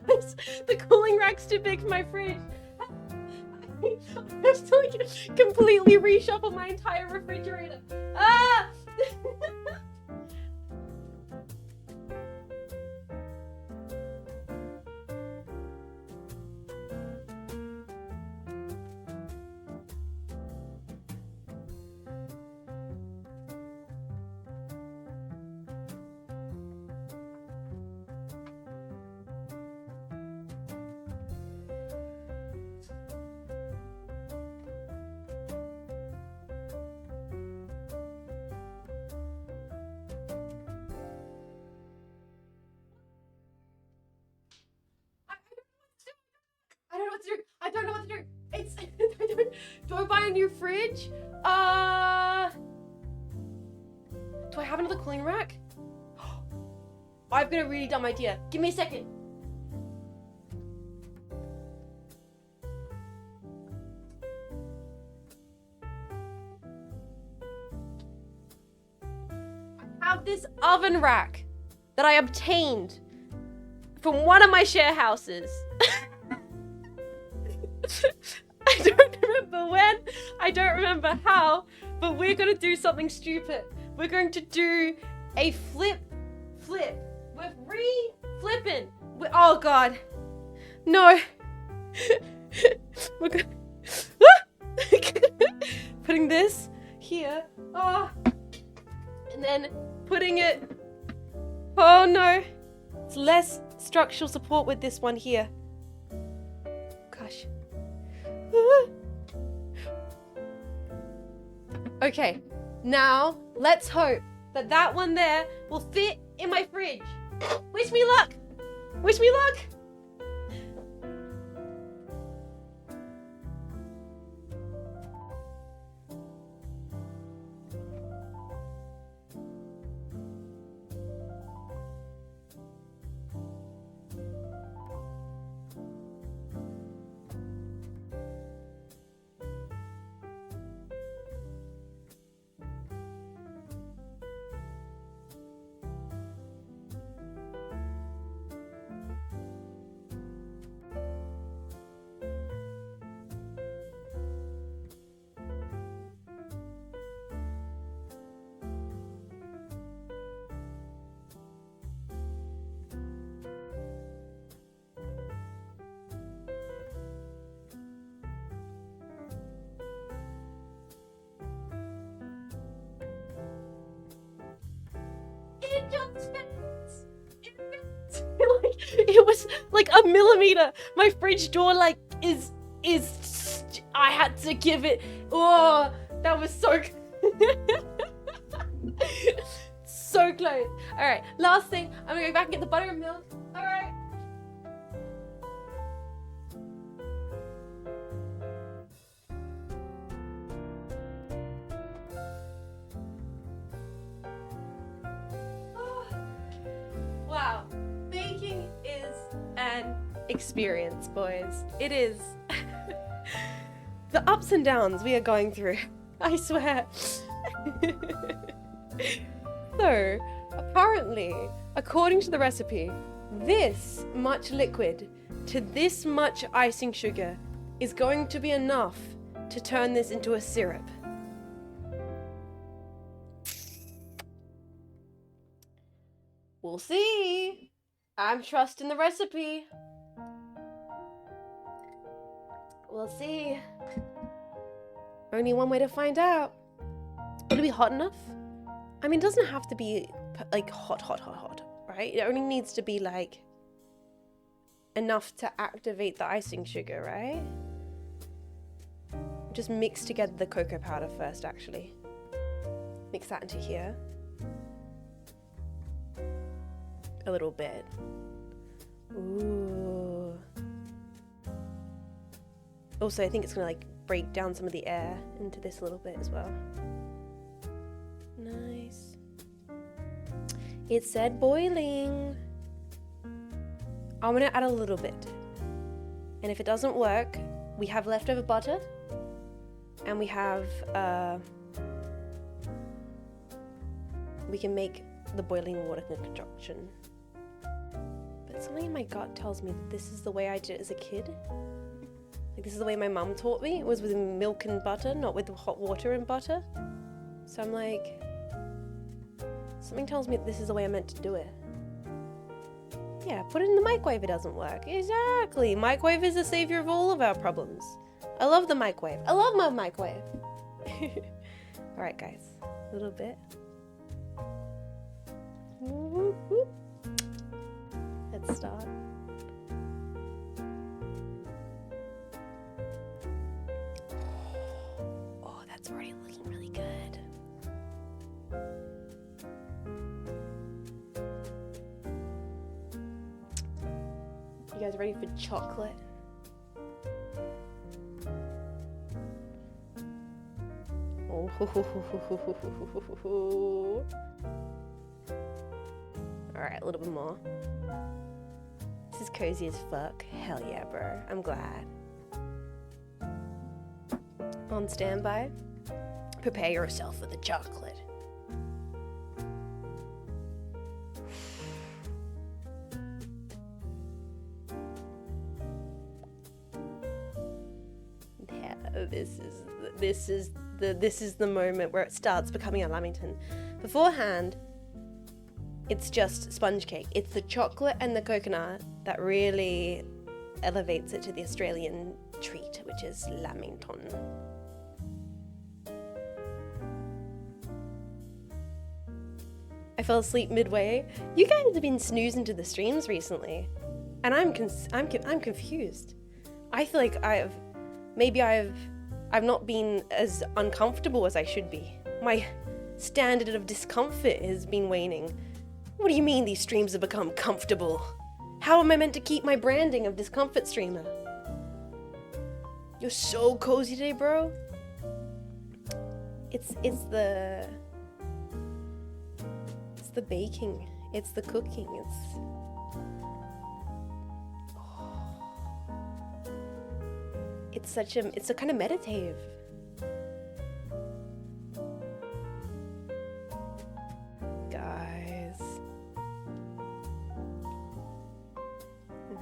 Guys, the cooling rack's too big for my fridge. I have to like completely reshuffle my entire refrigerator. Ah! I don't know what to do. I don't know what to do. It's do I buy a new fridge? Do I have another cooling rack? I've got a really dumb idea. Give me a second. I have this oven rack that I obtained from one of my share houses. I don't remember when, I don't remember how, but we're gonna do something stupid. We're going to do a flip. We're re-flipping. Oh God, no. We're gonna putting this here. Oh, and then putting it. Oh no, it's less structural support with this one here. Gosh. Okay, now let's hope that that one there will fit in my fridge. Wish me luck. Wish me luck. It just fits. It was like a millimeter. My fridge door like is I had to give it. Oh, that was so so close. All right, last thing. I'm gonna go back and get the butter and milk. All right. Wow, baking is an experience, boys. It is. The ups and downs we are going through, I swear. So, apparently, according to the recipe, this much liquid to this much icing sugar is going to be enough to turn this into a syrup. We'll see. I'm trusting the recipe. We'll see. Only one way to find out. Will it be hot enough? I mean, it doesn't have to be like hot, right? It only needs to be like enough to activate the icing sugar, right? Just mix together the cocoa powder first, actually. Mix that into here. A little bit. Ooh. Also, I think it's gonna like break down some of the air into this a little bit as well. Nice. It said boiling. I'm gonna add a little bit. And if it doesn't work, we have leftover butter. And we have, we can make the boiling water concoction. But something in my gut tells me that this is the way I did it as a kid. Like, this is the way my mum taught me. It was with milk and butter, not with hot water and butter. So I'm like, something tells me this is the way I meant to do it. Yeah, put it in the microwave, it doesn't work. Exactly. Microwave is the savior of all of our problems. I love the microwave. I love my microwave. Alright guys, a little bit. Let's start. Oh, that's already looking really good. You guys ready for chocolate? Oh. Alright, a little bit more. This is cozy as fuck. Hell yeah, bro. I'm glad. On standby. Prepare yourself for the chocolate. Yeah, this is the moment where it starts becoming a Lamington. Beforehand, it's just sponge cake. It's the chocolate and the coconut that really elevates it to the Australian treat, which is Lamington. I fell asleep midway. You guys have been snoozing to the streams recently, and I'm confused. I feel like I've not been as uncomfortable as I should be. My standard of discomfort has been waning. What do you mean these streams have become comfortable? How am I meant to keep my branding of discomfort streamer? You're so cozy today, bro. It's the baking. It's the cooking. It's a kind of meditative. Guys.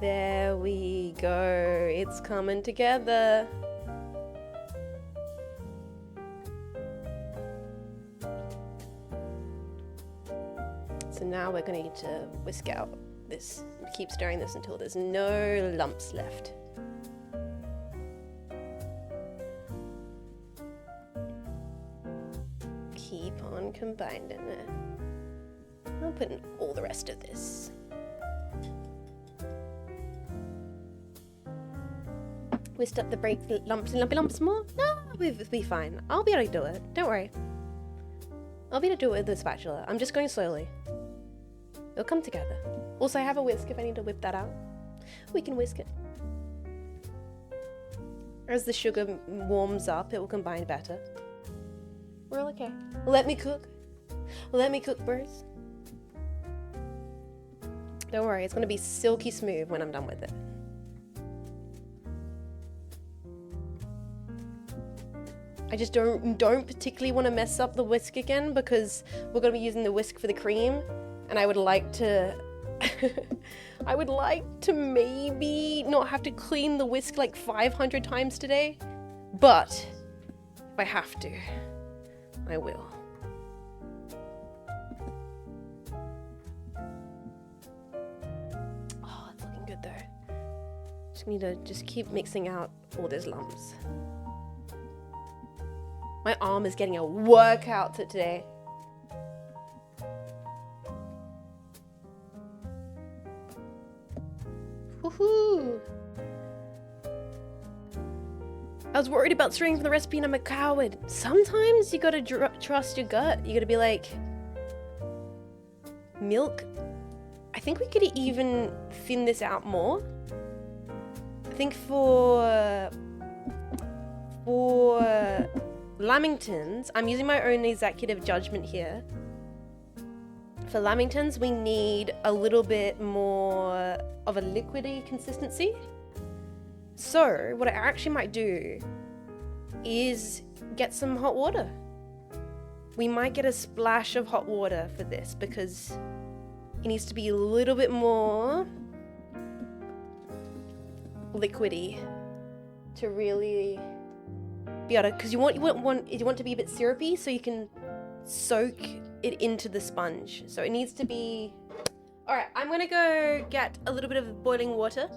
There we go. It's coming together. So now we're going to need to whisk out this. Keep stirring this until there's no lumps left. Keep on combining it. I'll put in all the rest of this. Whisk up the break lumps and lumpy lumps more? No, we'll be fine. I'll be able to do it. Don't worry. I'll be able to do it with the spatula. I'm just going slowly. It'll come together. Also, I have a whisk if I need to whip that out. We can whisk it. As the sugar warms up, it will combine better. We're all okay. Let me cook. Let me cook, bros. Don't worry, it's gonna be silky smooth when I'm done with it. I just don't particularly want to mess up the whisk again because we're gonna be using the whisk for the cream, and I would like to I would like to maybe not have to clean the whisk like 500 times today, but if I have to, I will. Oh, it's looking good though. Just need to keep mixing out all those lumps. My arm is getting a workout today. Woohoo! I was worried about straying from the recipe and I'm a coward. Sometimes you gotta trust your gut. You gotta be like, milk? I think we could even thin this out more. I think for Lamingtons, I'm using my own executive judgment here. For Lamingtons, we need a little bit more of a liquidy consistency. So what I actually might do is get some hot water. We might get a splash of hot water for this because it needs to be a little bit more liquidy to really be able to, because you want to be a bit syrupy so you can soak it into the sponge. So it needs to be. All right, I'm gonna go get a little bit of boiling water.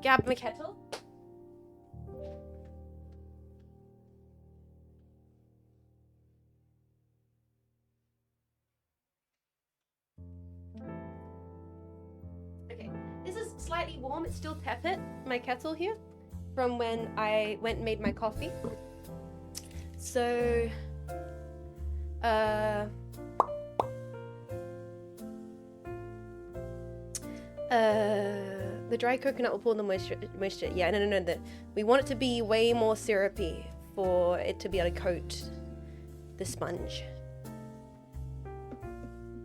Grab my kettle. Okay, this is slightly warm. It's still tepid, my kettle here, from when I went and made my coffee. So, the dry coconut will pull the moisture. Yeah, no. We want it to be way more syrupy for it to be able to coat the sponge.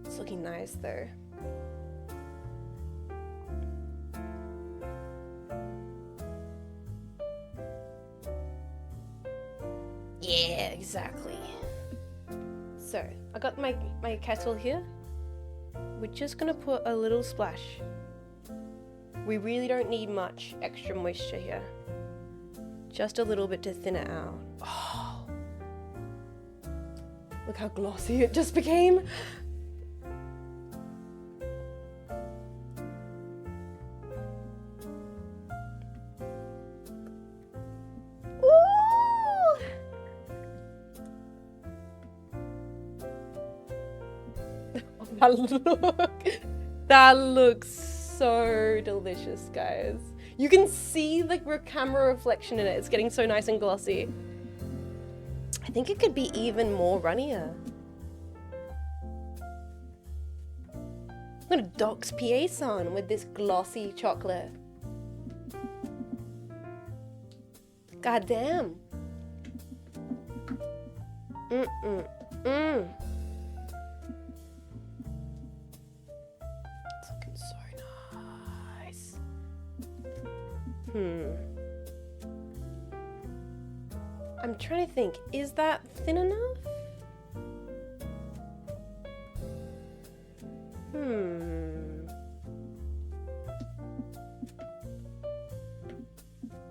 It's looking nice though. Yeah, exactly. So, I got my kettle here. We're just gonna put a little splash. We really don't need much extra moisture here. Just a little bit to thin it out. Oh, look how glossy it just became. Ooh! That looks so delicious, guys. You can see the camera reflection in it. It's getting so nice and glossy. I think it could be even more runnier. I'm gonna dox PA son with this glossy chocolate. God damn. I'm trying to think, is that thin enough?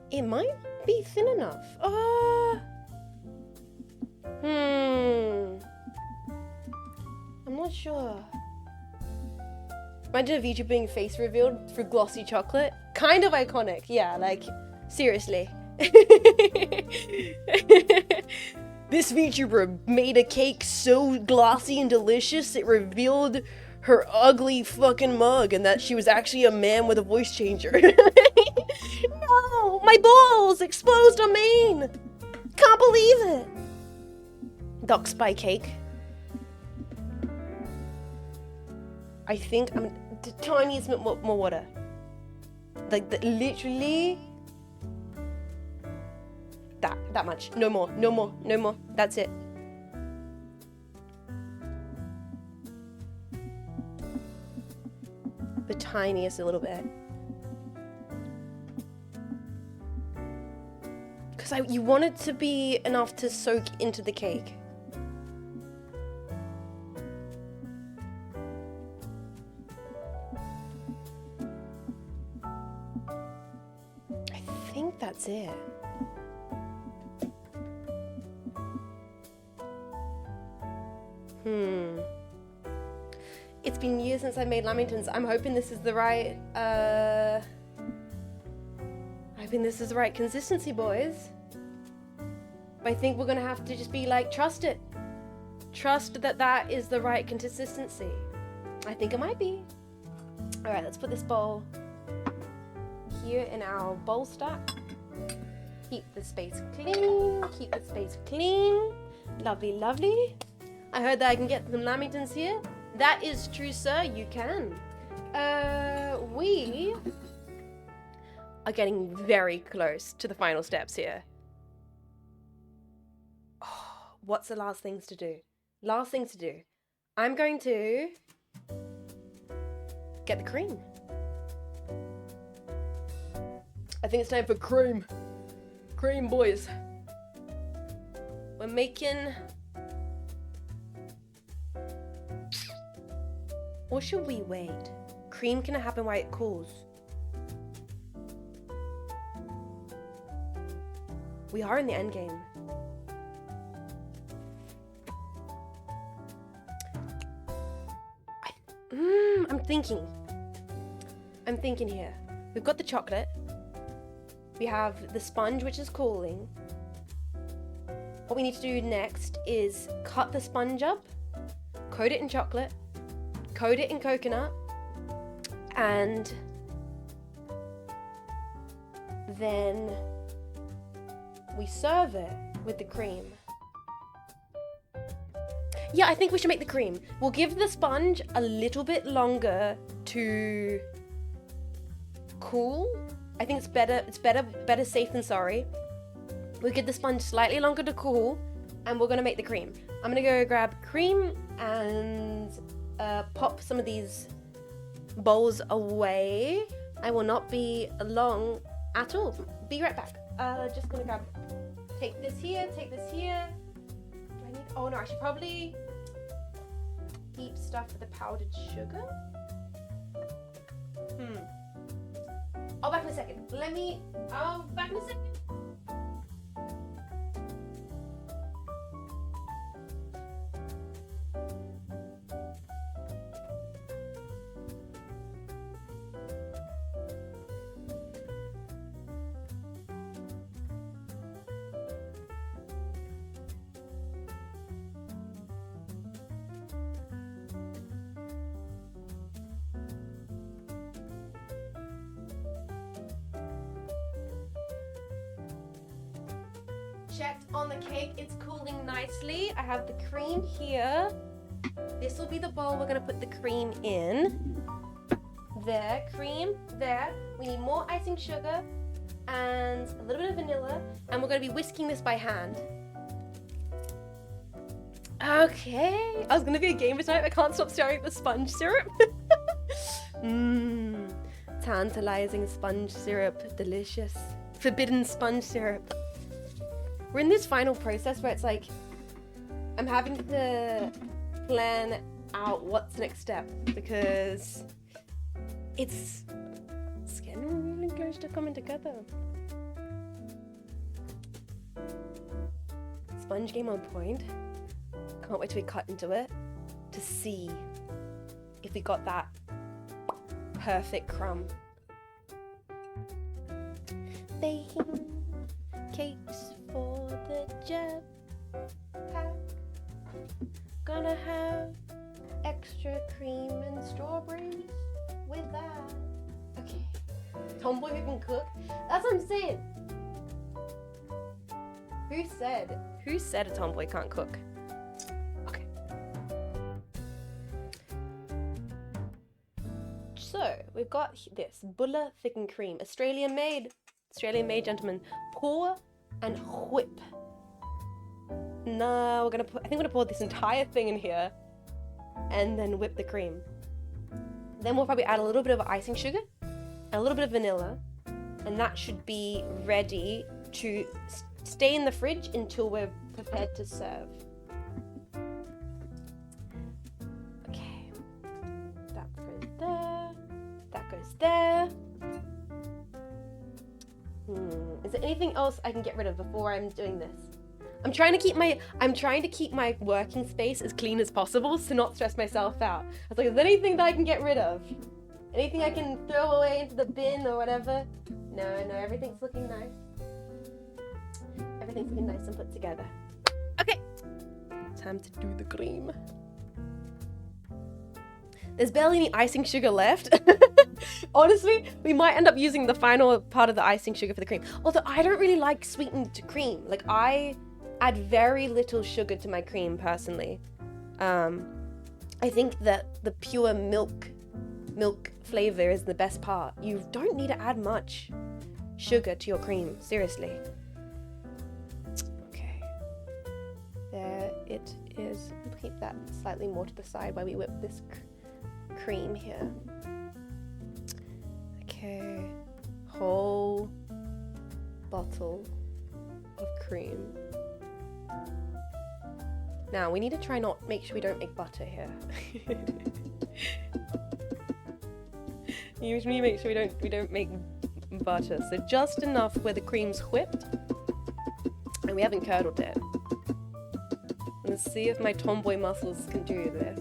It might be thin enough. I'm not sure. Imagine a VTuber being face revealed through glossy chocolate. Kind of iconic, yeah, like, seriously. This VTuber made a cake so glossy and delicious it revealed her ugly fucking mug and that she was actually a man with a voice changer. No, my balls exposed on main. Can't believe it. Doc Spy cake. I think I'm the tiniest bit more water. Like literally that much. No more. That's it. The tiniest little bit. Because you want it to be enough to soak into the cake. I think that's it. It's been years since I made Lamingtons. I'm hoping this is the right, consistency, boys. But I think we're gonna have to just be like, trust it. Trust that that is the right consistency. I think it might be. All right, let's put this bowl here in our bowl stack. Keep the space clean. Keep the space clean. Lovely, lovely. I heard that I can get some Lamingtons here. That is true, sir. You can. We are getting very close to the final steps here. Oh, what's the last things to do? Last things to do. I'm going to get the cream. I think it's time for cream. Cream, boys. We're making... Or should we wait? Cream can happen while it cools. We are in the end game. I'm thinking here. We've got the chocolate. We have the sponge, which is cooling. What we need to do next is cut the sponge up, coat it in chocolate, coat it in coconut, and then we serve it with the cream. Yeah, I think we should make the cream. We'll give the sponge a little bit longer to cool. I think it's better safe than sorry. We'll give the sponge slightly longer to cool, and we're gonna make the cream. I'm gonna go grab cream and pop some of these bowls away. I will not be long at all. Be right back. Just gonna take this here, take this here. Oh no, I should probably heat stuff with the powdered sugar. I'll back in a second. I'll back in a second. Checked on the cake, it's cooling nicely. I have the cream here. This will be the bowl we're gonna put the cream in. There, cream, there. We need more icing sugar and a little bit of vanilla, and we're gonna be whisking this by hand. Okay, I was gonna be a gamer tonight, I can't stop staring at the sponge syrup. Tantalizing sponge syrup, delicious. Forbidden sponge syrup. We're in this final process where it's like, I'm having to plan out what's the next step because it's getting really close to coming together. Sponge game on point. Can't wait till we cut into it to see if we got that perfect crumb. Baking cakes for the jet pack. Gonna have extra cream and strawberries with that. Okay. Tomboy who can cook? That's what I'm saying. Who said a tomboy can't cook? Okay. So, we've got this. Bulla thickened cream. Australian made, gentlemen. Pour and whip. No, I think we're gonna pour this entire thing in here and then whip the cream. Then we'll probably add a little bit of icing sugar and a little bit of vanilla, and that should be ready to stay in the fridge until we're prepared to serve. Okay, that goes there, that goes there. Is there anything else I can get rid of before I'm doing this? I'm trying to keep my working space as clean as possible to not stress myself out. I was like, is there anything that I can get rid of? Anything I can throw away into the bin or whatever? No, everything's looking nice. Everything's looking nice and put together. Okay, time to do the cream. There's barely any icing sugar left. Honestly, we might end up using the final part of the icing sugar for the cream. Although I don't really like sweetened cream. Like, I add very little sugar to my cream personally. I think that the pure milk flavor is the best part. You don't need to add much sugar to your cream, seriously. Okay. There it is. I'll keep that slightly more to the side while we whip this cream here. Okay, whole bottle of cream. Now we need to try not make sure we don't make butter here. You usually make sure we don't make butter. So just enough where the cream's whipped, And we haven't curdled it. Let's see if my tomboy muscles can do this.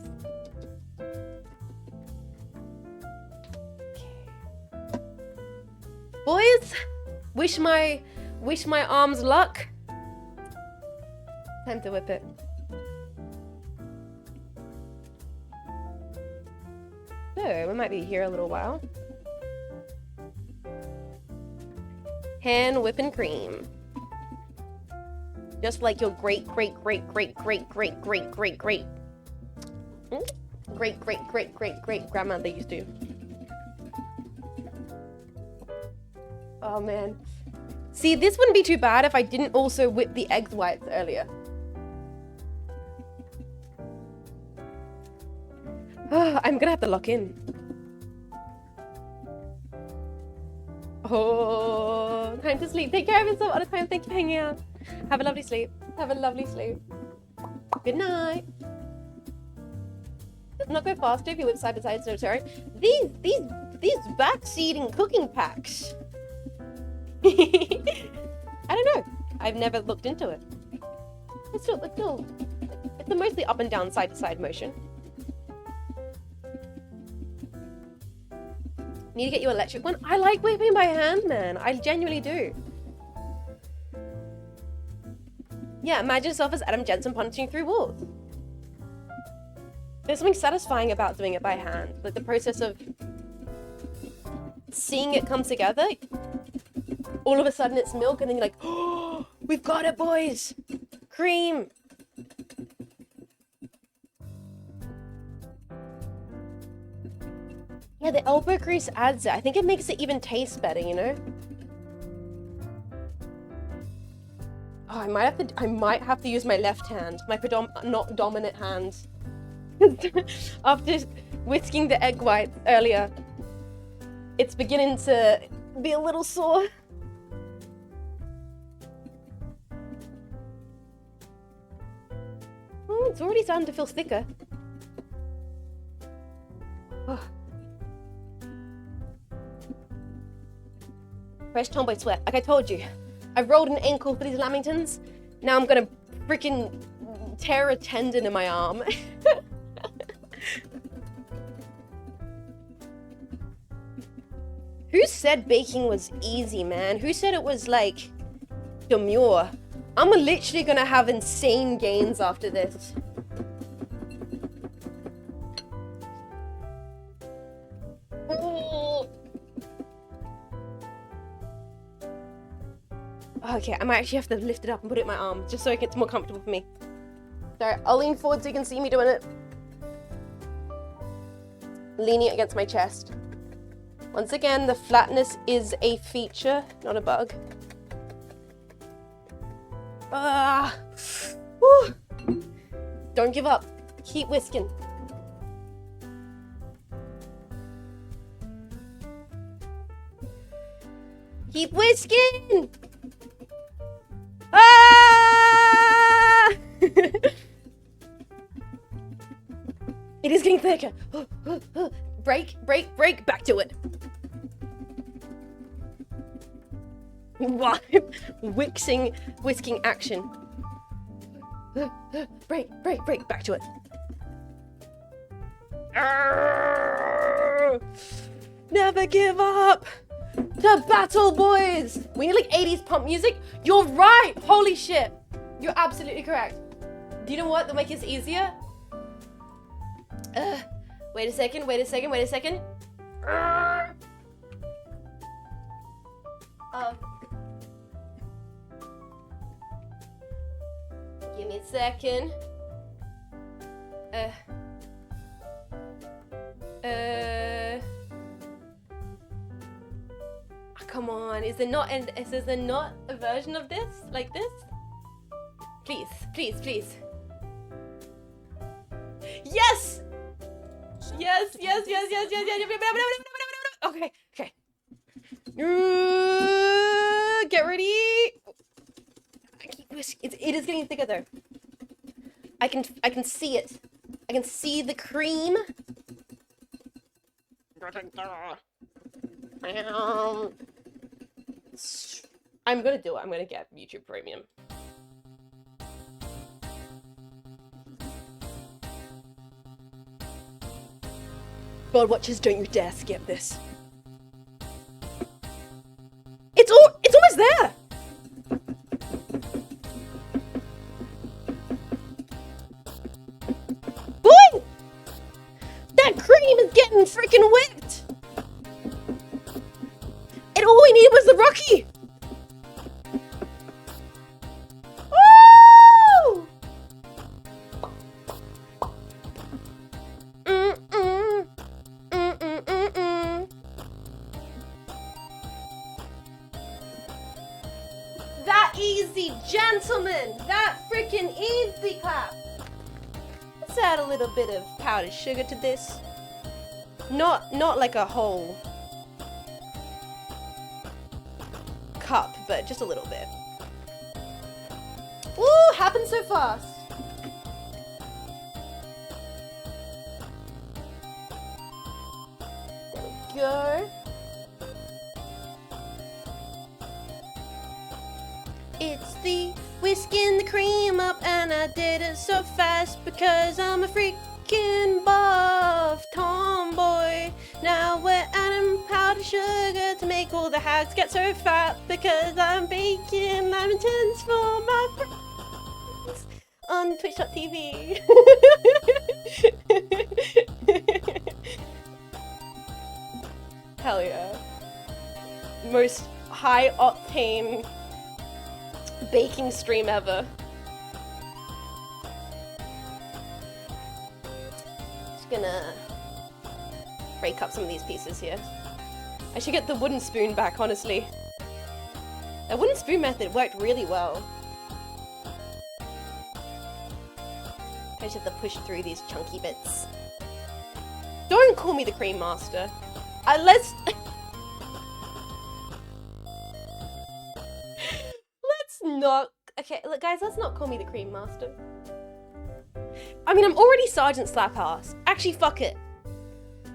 Okay. Boys, wish my arms luck. Time to whip it. So, we might be here a little while. Hand whipping cream. Just like your great grandmother used to. Oh man. See, this wouldn't be too bad if I didn't also whip the egg whites earlier. I'm gonna have to lock in. Oh, time to sleep. Take care of yourself all the time. Thank you for hanging out. Have a lovely sleep. Have a lovely sleep. Good night. Does not go faster if you whip side by side. So sorry. These backseating cooking packs. I don't know. I've never looked into it. It's a mostly up and down, side to side motion. Need to get you an electric one? I like whipping by hand, man. I genuinely do. Yeah, imagine yourself as Adam Jensen punching through walls. There's something satisfying about doing it by hand. Like the process of seeing it come together. All of a sudden it's milk and then you're like, oh, we've got it, boys. Cream. Yeah, the elbow grease adds it. I think it makes it even taste better, you know? Oh, I might have to use my left hand, my not dominant hand. After whisking the egg whites earlier, it's beginning to be a little sore. Oh, it's already starting to feel thicker. Oh. Fresh tomboy sweat. Like I told you, I've rolled an ankle for these Lamingtons. Now I'm gonna freaking tear a tendon in my arm. Who said baking was easy, man? Who said it was like demure? I'm literally gonna have insane gains after this. Okay, I might actually have to lift it up and put it in my arm, just so it's more comfortable for me. Sorry, I'll lean forward so you can see me doing it. Leaning it against my chest. Once again, the flatness is a feature, not a bug. Woo. Don't give up. Keep whisking. Keep whisking! Ah! It is getting thicker. Break, break, break. Back to it. Whisking action. Break, break, break. Back to it. Never give up. To battle, boys! We need like 80s pump music. You're right! Holy shit! You're absolutely correct. Do you know what? That'll make this easier. Wait a second, wait a second, wait a second. Give me a second. Come on, is there not a version of this? Like this? Please, please, please. Yes! Yes, yes, yes, yes, yes, yes. Okay, okay. Get ready. It is getting thicker though. I can see it. I can see the cream. I'm gonna do it. I'm gonna get YouTube Premium. Bird watchers, don't you dare skip this. It's almost there. Boy! That cream is getting freaking whipped. And all we needed was the Rocky. Woo! That easy, gentlemen. That freaking easy clap. Let's add a little bit of powdered sugar to this. Not like a whole cup, but just a little bit. Ooh, happened so fast. There we go. It's the whisking the cream up, and I did it so fast because I'm a freaking buff tomboy. Now we're adding powdered sugar to make all the hags get so fat because I'm baking lamingtons for my friends on twitch.tv. Hell yeah. Most high octane baking stream ever. Just gonna break up some of these pieces here. I should get the wooden spoon back, honestly. The wooden spoon method worked really well. I just have to push through these chunky bits. Don't call me the cream master. Let's not. Okay, look, guys, let's not call me the cream master. I mean, I'm already Sergeant Slapass. Actually, fuck it.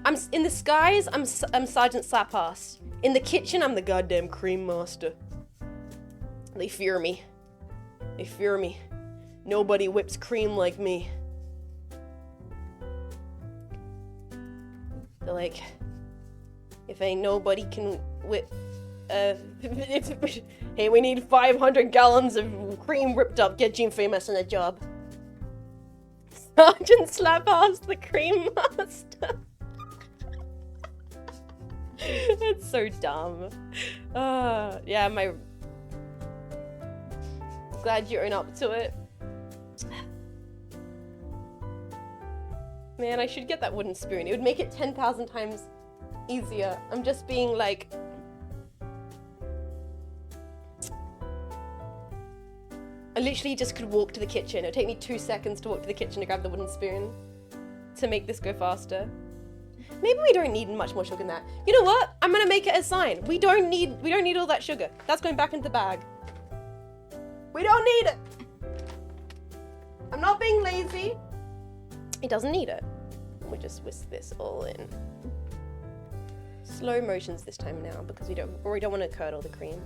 I'm in the skies. I'm Sergeant Slapass. In the kitchen, I'm the goddamn cream master. They fear me. They fear me. Nobody whips cream like me. They're like, if ain't nobody can whip. Hey, we need 500 gallons of cream ripped up. Get Jean Faymas on a job. Sergeant Slapass, the cream master. That's so dumb. Yeah, glad you own up to it. Man, I should get that wooden spoon. It would make it 10,000 times easier. I'm just being like... I literally just could walk to the kitchen. It would take me 2 seconds to walk to the kitchen to grab the wooden spoon to make this go faster. Maybe we don't need much more sugar than that. You know what? I'm gonna make it a sign. We don't need all that sugar. That's going back into the bag. We don't need it. I'm not being lazy. It doesn't need it. We'll just whisk this all in. Slow motions this time now because we don't want to curdle the cream.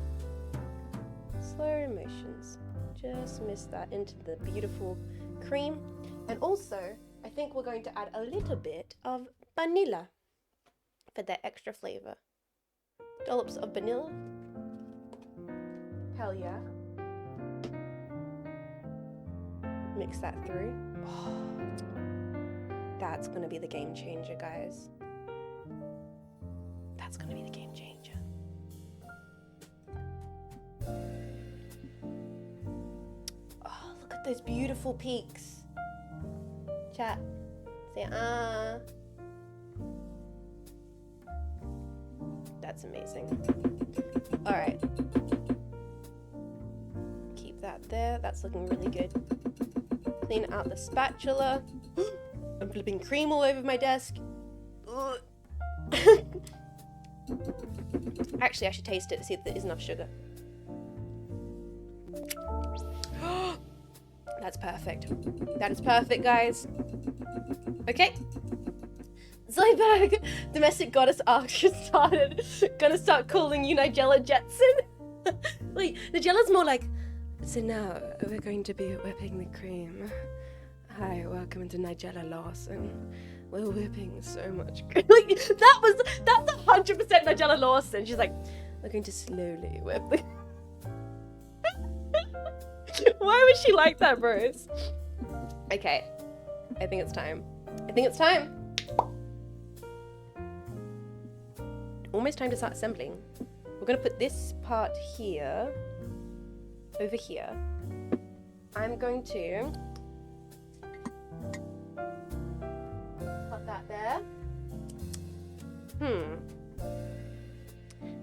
Slow motions. Just mix that into the beautiful cream. And also, I think we're going to add a little bit of vanilla for that extra flavor. Dollops of vanilla. Hell yeah. Mix that through. Oh, that's gonna be the game changer, guys. That's gonna be the game changer. Oh, look at those beautiful peaks. Chat. Say ah. That's amazing. All right. Keep that there. That's looking really good. Clean out the spatula. I'm flipping cream all over my desk. Actually, I should taste it to see if there is enough sugar. That's perfect. That is perfect, guys. Okay. Zoidberg, domestic goddess arc started. Gonna start calling you Nigella Jetson. Like, Nigella's more like, so now we're going to be whipping the cream. Hi, welcome to Nigella Lawson. We're whipping so much cream. Like, that's 100% Nigella Lawson. She's like, we're going to slowly whip the... Why was she like that, bros? Okay, I think it's time. Almost time to start assembling. We're gonna put this part here, over here. I'm going to put that there.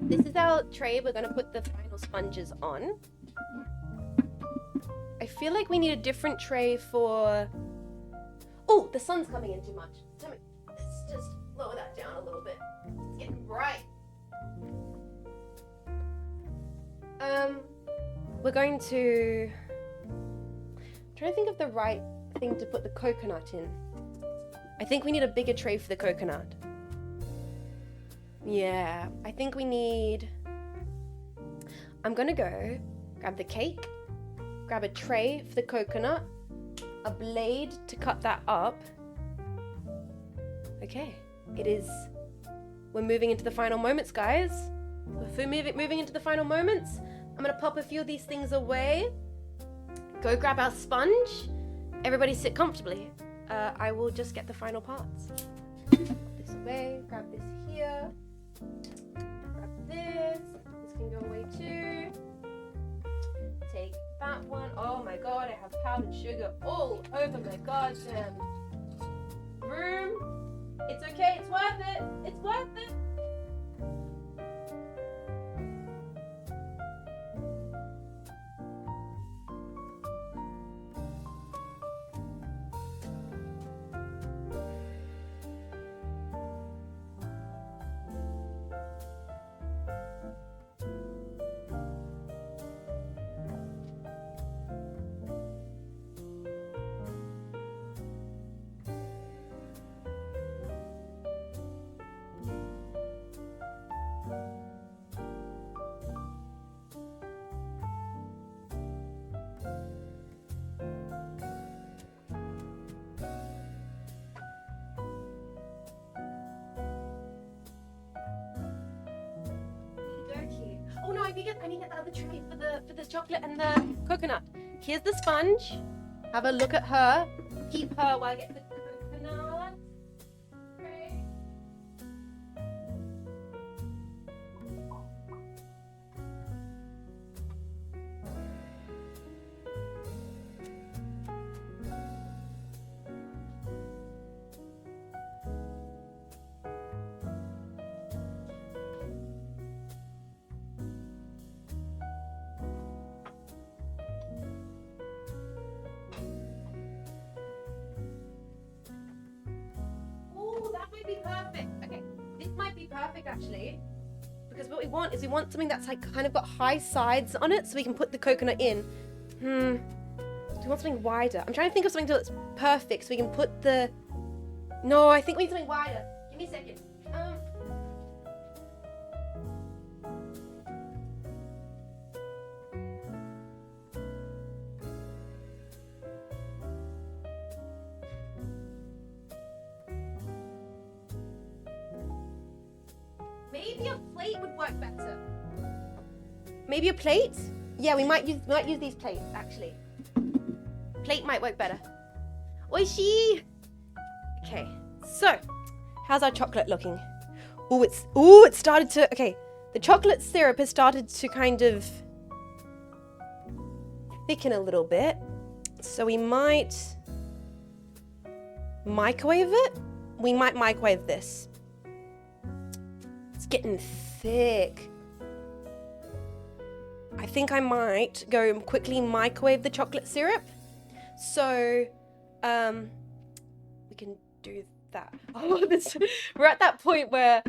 This is our tray we're gonna put the final sponges on. I feel like we need a different tray for... Oh, the sun's coming in too much. Let's just lower that down a little bit. It's getting bright. We're going to... I'm trying to think of the right thing to put the coconut in. I think we need a bigger tray for the coconut. Yeah, I think we need... I'm gonna go grab the cake, grab a tray for the coconut, a blade to cut that up. Okay, it is... We're moving into the final moments, guys. We're moving into the final moments. I'm gonna pop a few of these things away. Go grab our sponge. Everybody sit comfortably. I will just get the final parts. Pop this away, grab this here. Grab this. This can go away too. Take that one. Oh my god, I have powdered sugar all over my goddamn room. It's okay, it's worth it. It's worth it. Oh no, I need to get the other tray for the chocolate and the coconut. Here's the sponge. Have a look at her. Keep her while I get the coconut. Okay. Perfect actually, because what we want is something that's like kind of got high sides on it so we can put the coconut in. Do we want something wider? I'm trying to think of something that's perfect so we can put the... No, I think we need something wider. Give me a second. Maybe a plate would work better. Maybe a plate? Yeah, we might use these plates actually. Plate might work better. Oishi! Okay, so how's our chocolate looking? It started to, okay, the chocolate syrup has started to kind of thicken a little bit. So we might microwave it. We might microwave this. It's getting thick. I think I might go quickly microwave the chocolate syrup. So, we can do that. Oh, we're at that point where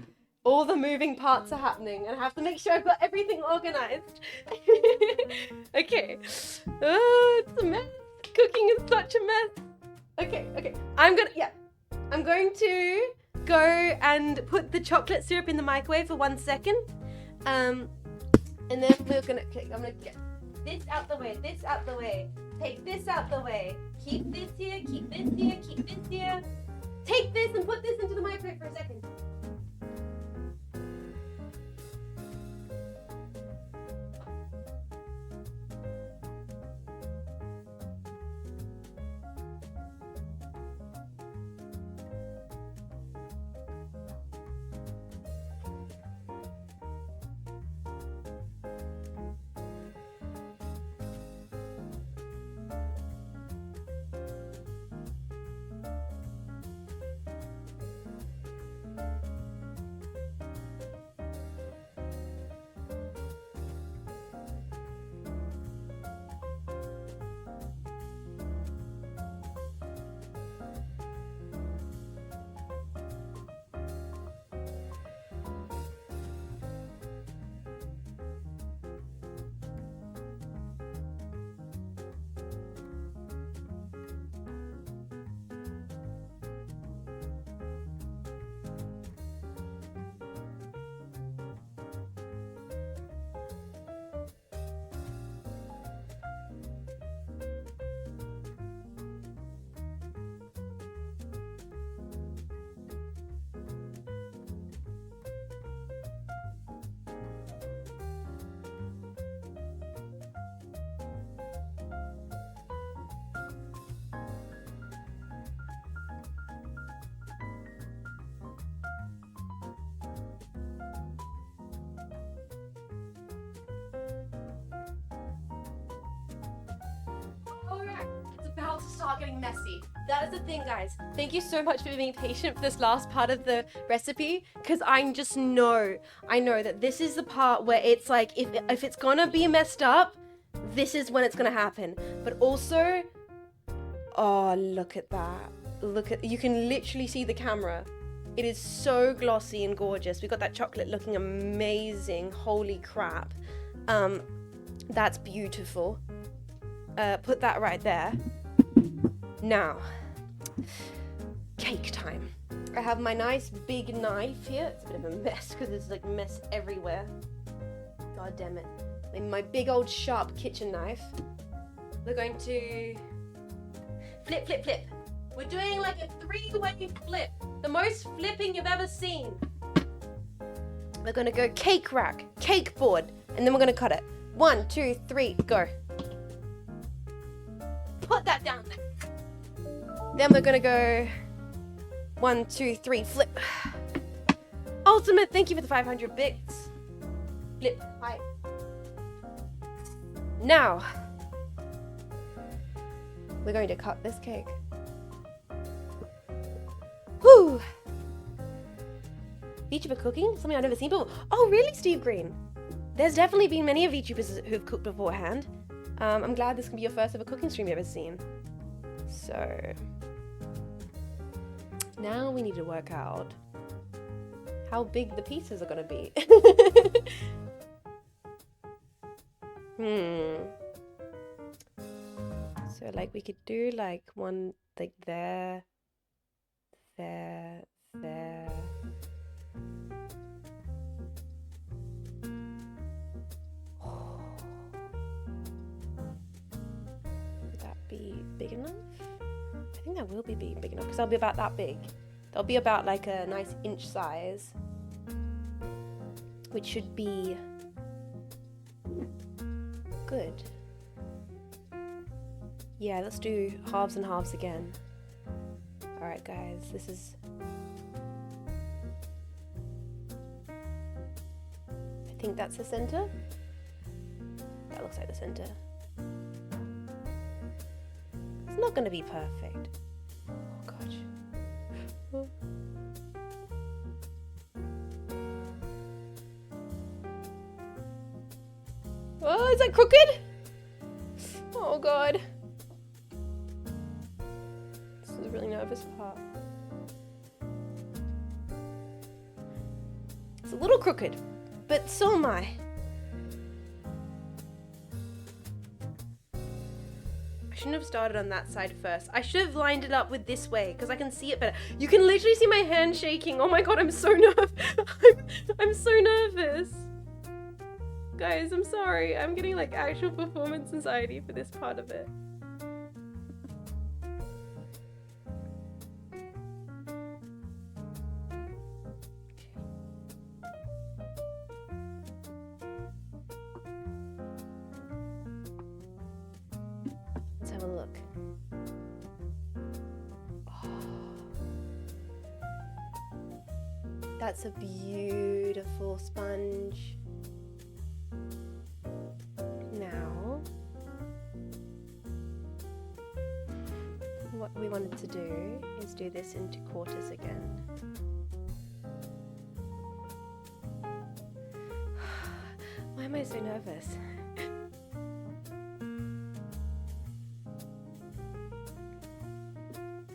all the moving parts are happening and I have to make sure I've got everything organized. Okay. Oh, it's a mess. Cooking is such a mess. Okay. I'm going to go and put the chocolate syrup in the microwave for 1 second. And then I'm gonna get this out the way, this out the way, take this out the way, keep this here, keep this here, keep this here. take this and put this into the microwave for a second. About to start getting messy. That is the thing, guys. Thank you so much for being patient for this last part of the recipe, because I know that this is the part where it's like, if it's gonna be messed up, this is when it's gonna happen. But also, oh, look at that. You can literally see the camera. It is so glossy and gorgeous. We got that chocolate looking amazing. Holy crap. That's beautiful. Put that right there. Now, cake time. I have my nice big knife here. It's a bit of a mess because there's like mess everywhere. God damn it. And my big old sharp kitchen knife. We're going to flip, flip, flip. We're doing like a 3-way flip. The most flipping you've ever seen. We're gonna go cake rack, cake board, and then we're gonna cut it. 1, 2, 3, go. Put that down there. Then we're gonna go 1, 2, 3, flip. Ultimate, thank you for the 500 bits. Flip, hi. Now, we're going to cut this cake. Woo! VTuber cooking? Something I've never seen before. Oh, really, Steve Green? There's definitely been many of VTubers who've cooked beforehand. I'm glad this can be your first ever cooking stream you've ever seen. So, now we need to work out how big the pieces are gonna be. So like we could do like one like there. Would that be big enough? I think that will be big enough because they'll be about that big. They'll be about like a nice inch size, which should be good. Yeah, let's do halves and halves again. Alright guys, this is... I think that's the center. That looks like the center. It's not gonna be perfect. Oh gosh. Oh. Oh, is that crooked? Oh god. This is a really nervous part. It's a little crooked, but so am I. I shouldn't have started on that side first. I should have lined it up with this way because I can see it better. You can literally see my hand shaking. Oh my god, I'm so nervous. I'm so nervous. Guys, I'm sorry. I'm getting like actual performance anxiety for this part of it. That's a beautiful sponge. Now, what we wanted to do is do this into quarters again. Why am I so nervous?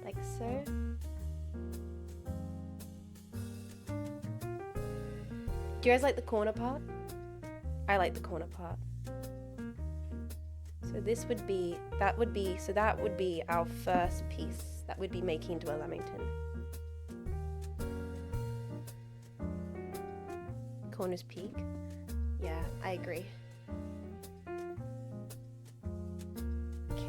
Like so. Do you guys like the corner part? I like the corner part. So this would be, that would be our first piece that we'd be making into a Lamington. Corners peak. Yeah, I agree. Okay.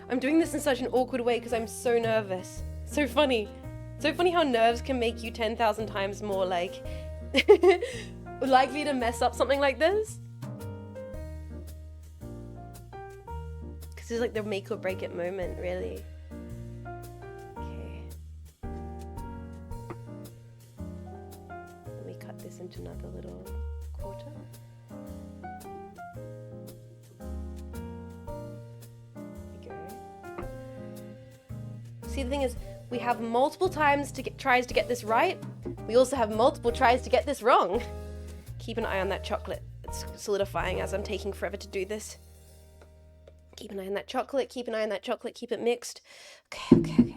I'm doing this in such an awkward way because I'm so nervous. So funny. So funny how nerves can make you 10,000 times more like likely to mess up something like this. Because it's like the make or break it moment, really. Okay. Let me cut this into another little quarter. There we go. See, the thing is, we have multiple times to tries to get this right. We also have multiple tries to get this wrong. Keep an eye on that chocolate. It's solidifying as I'm taking forever to do this. Keep an eye on that chocolate. Keep an eye on that chocolate. Keep it mixed. Okay.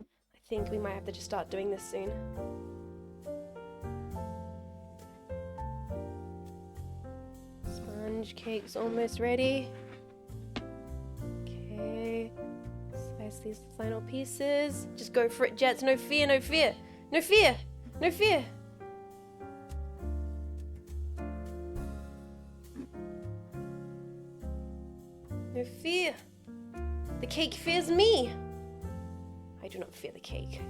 I think we might have to just start doing this soon. Sponge cake's almost ready. Okay. Slice these final pieces. Just go for it, Jets. No fear, no fear. No fear. No fear. No fear. The cake fears me. I do not fear the cake.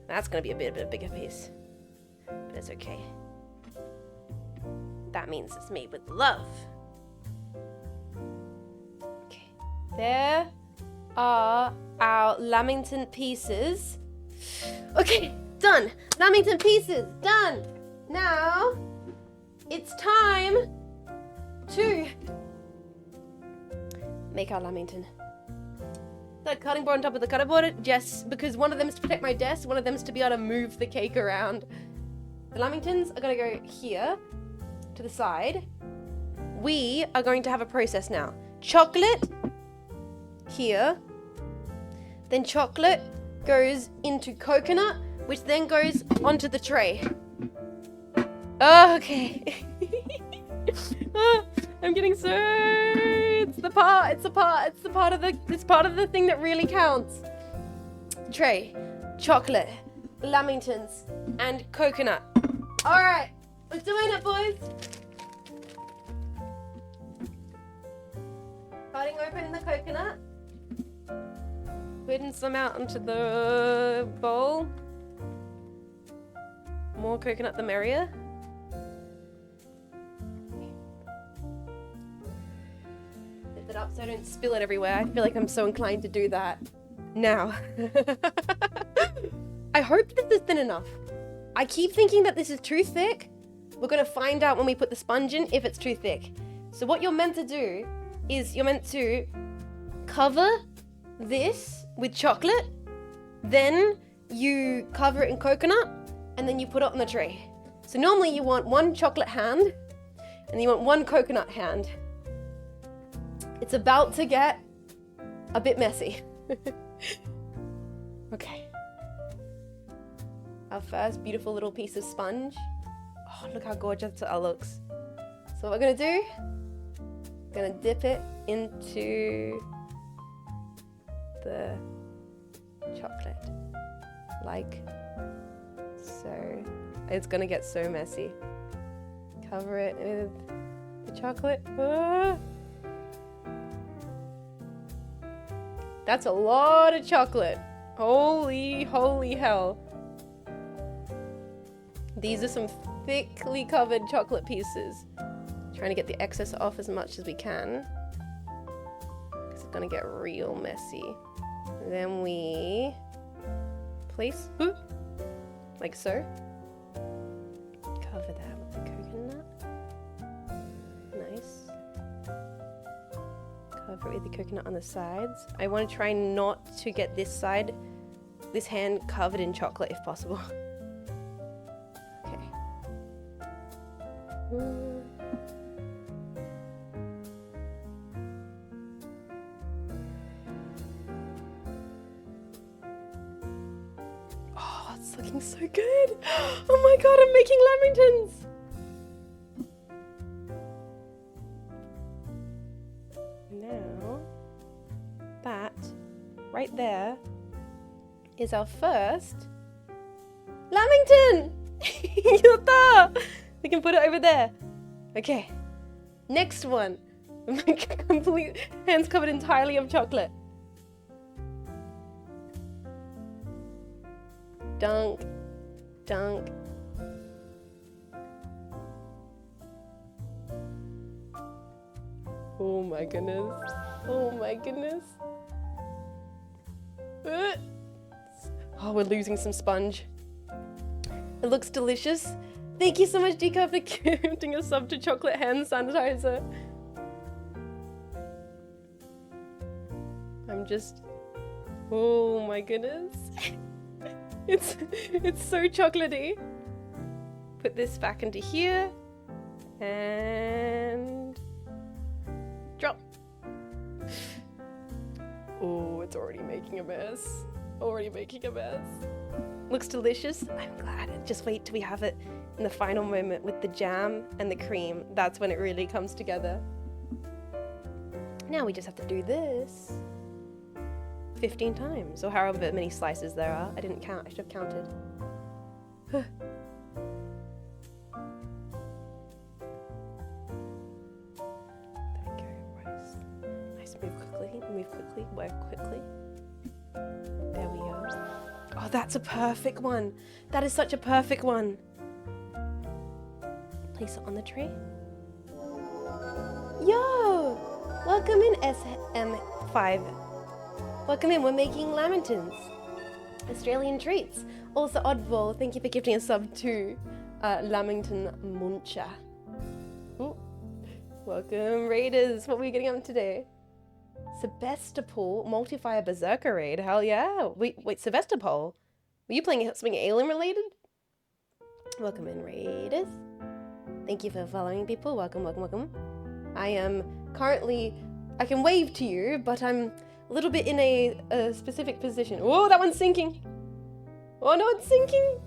That's going to be a bit of a bigger piece. But it's okay. That means it's made with love. Okay. There are our Lamington pieces. Okay, done. Lamington pieces, done. Now, it's time to make our Lamington. The cutting board on top of the cutting board, just because one of them is to protect my desk, one of them is to be able to move the cake around. The Lamingtons are going to go here, to the side. We are going to have a process now. Chocolate here. Then chocolate goes into coconut, which then goes onto the tray. Oh, okay. I'm getting so... It's part of the thing that really counts. Tray, chocolate, Lamingtons, and coconut. All right, we're doing it, boys. Cutting open the coconut. Putting some out into the bowl. More coconut, the merrier. Lift it up so I don't spill it everywhere. I feel like I'm so inclined to do that now. I hope this is thin enough. I keep thinking that this is too thick. We're gonna find out when we put the sponge in if it's too thick. So what you're meant to do is you're meant to cover this with chocolate, then you cover it in coconut, and then you put it on the tray. So normally you want one chocolate hand, and you want one coconut hand. It's about to get a bit messy. Okay. Our first beautiful little piece of sponge. Oh, look how gorgeous that looks. So what we're gonna do, we're gonna dip it into the chocolate, like so. It's gonna get so messy. Cover it with the chocolate. Ah. That's a lot of chocolate. Holy hell. These are some thickly covered chocolate pieces. Trying to get the excess off as much as we can. gonna get real messy. Then we place, like so. Cover that with the coconut. Nice. Cover it with the coconut on the sides. I want to try not to get this side, this hand covered in chocolate if possible. Okay. Oh, it's looking so good. Oh my god, I'm making lamingtons. Now, that right there is our first lamington. Yatta! We can put it over there. Okay, next one. My complete hands covered entirely of chocolate. Dunk, dunk. Oh my goodness. Oh my goodness. Oh, we're losing some sponge. It looks delicious. Thank you so much, Deca, for gifting a sub to chocolate hand sanitizer. I'm just... Oh my goodness. It's so chocolatey. Put this back into here. And... drop. Oh, it's already making a mess. Already making a mess. Looks delicious. I'm glad. Just wait till we have it in the final moment with the jam and the cream. That's when it really comes together. Now we just have to do this 15 times, or however many slices there are. I didn't count. I should have counted. There we go. Nice. Move quickly, work quickly. There we go. Oh, that's a perfect one. That is such a perfect one. Place it on the tray. Yo! Welcome in, SM5. Welcome in, we're making lamingtons. Australian treats. Also, Oddball, thank you for gifting a sub to Lamington Muncher. Ooh. Welcome, Raiders. What were we getting on today? Sebastopol Multifier Berserker Raid. Hell yeah. Wait, Sebastopol? Were you playing something alien related? Welcome in, Raiders. Thank you for following, people. Welcome, welcome, welcome. I am currently... I can wave to you, but I'm a little bit in a specific position. Oh, that one's sinking. Oh, no, it's sinking.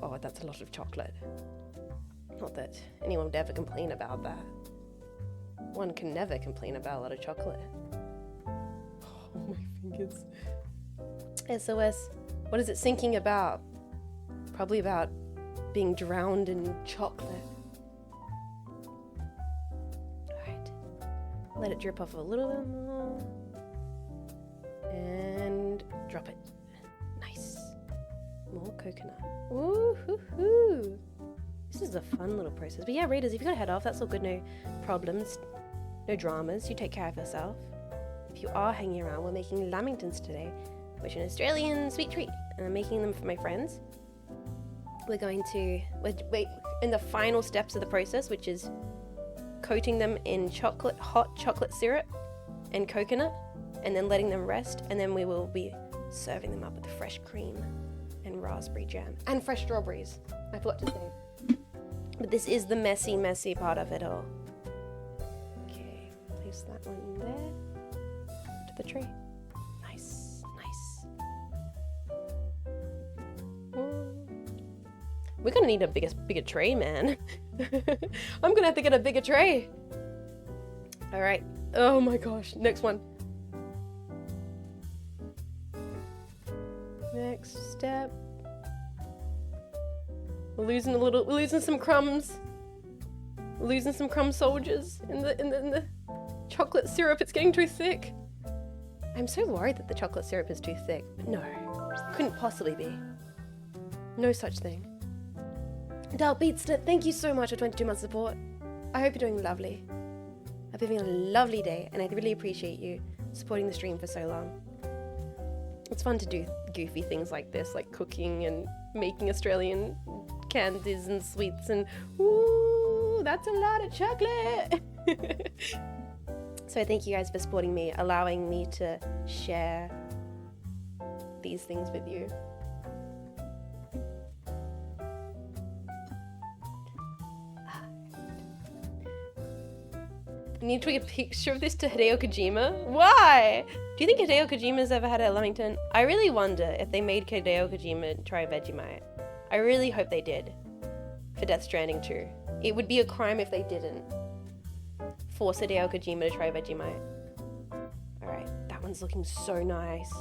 Oh, that's a lot of chocolate. Not that anyone would ever complain about that. One can never complain about a lot of chocolate. Oh, my fingers. SOS. What is it sinking about? Probably about being drowned in chocolate. Alright. Let it drip off a little bit more. And drop it. Nice. More coconut. Ooh-hoo-hoo. This is a fun little process. But yeah, Raiders, if you gotta head off, that's all good. No problems. No dramas. You take care of yourself. If you are hanging around, we're making lamingtons today, which is an Australian sweet treat. And I'm making them for my friends. We're going to wait in the final steps of the process, which is coating them in hot chocolate syrup and coconut, and then letting them rest, and then we will be serving them up with the fresh cream and raspberry jam and fresh strawberries. I forgot to say. But this is the messy part of it all. Okay, place that one there to the tray. Nice, nice. We're gonna need a bigger tray, man. I'm gonna have to get a bigger tray. All right. Oh my gosh. Next one. Next step. We're losing some crumbs. We're losing some crumb soldiers in the chocolate syrup. It's getting too thick. I'm so worried that the chocolate syrup is too thick. But no, couldn't possibly be. No such thing. Dal Beatster, thank you so much for 22 months support. I hope you're doing lovely. I've been having a lovely day, and I really appreciate you supporting the stream for so long. It's fun to do goofy things like this, like cooking and making Australian candies and sweets, and ooh, that's a lot of chocolate. So thank you guys for supporting me, allowing me to share these things with you. I need to take a picture of this to Hideo Kojima. Why? Do you think Hideo Kojima's ever had a Lamington? I really wonder if they made Hideo Kojima try Vegemite. I really hope they did. For Death Stranding 2. It would be a crime if they didn't. Force Hideo Kojima to try Vegemite. Alright, that one's looking so nice.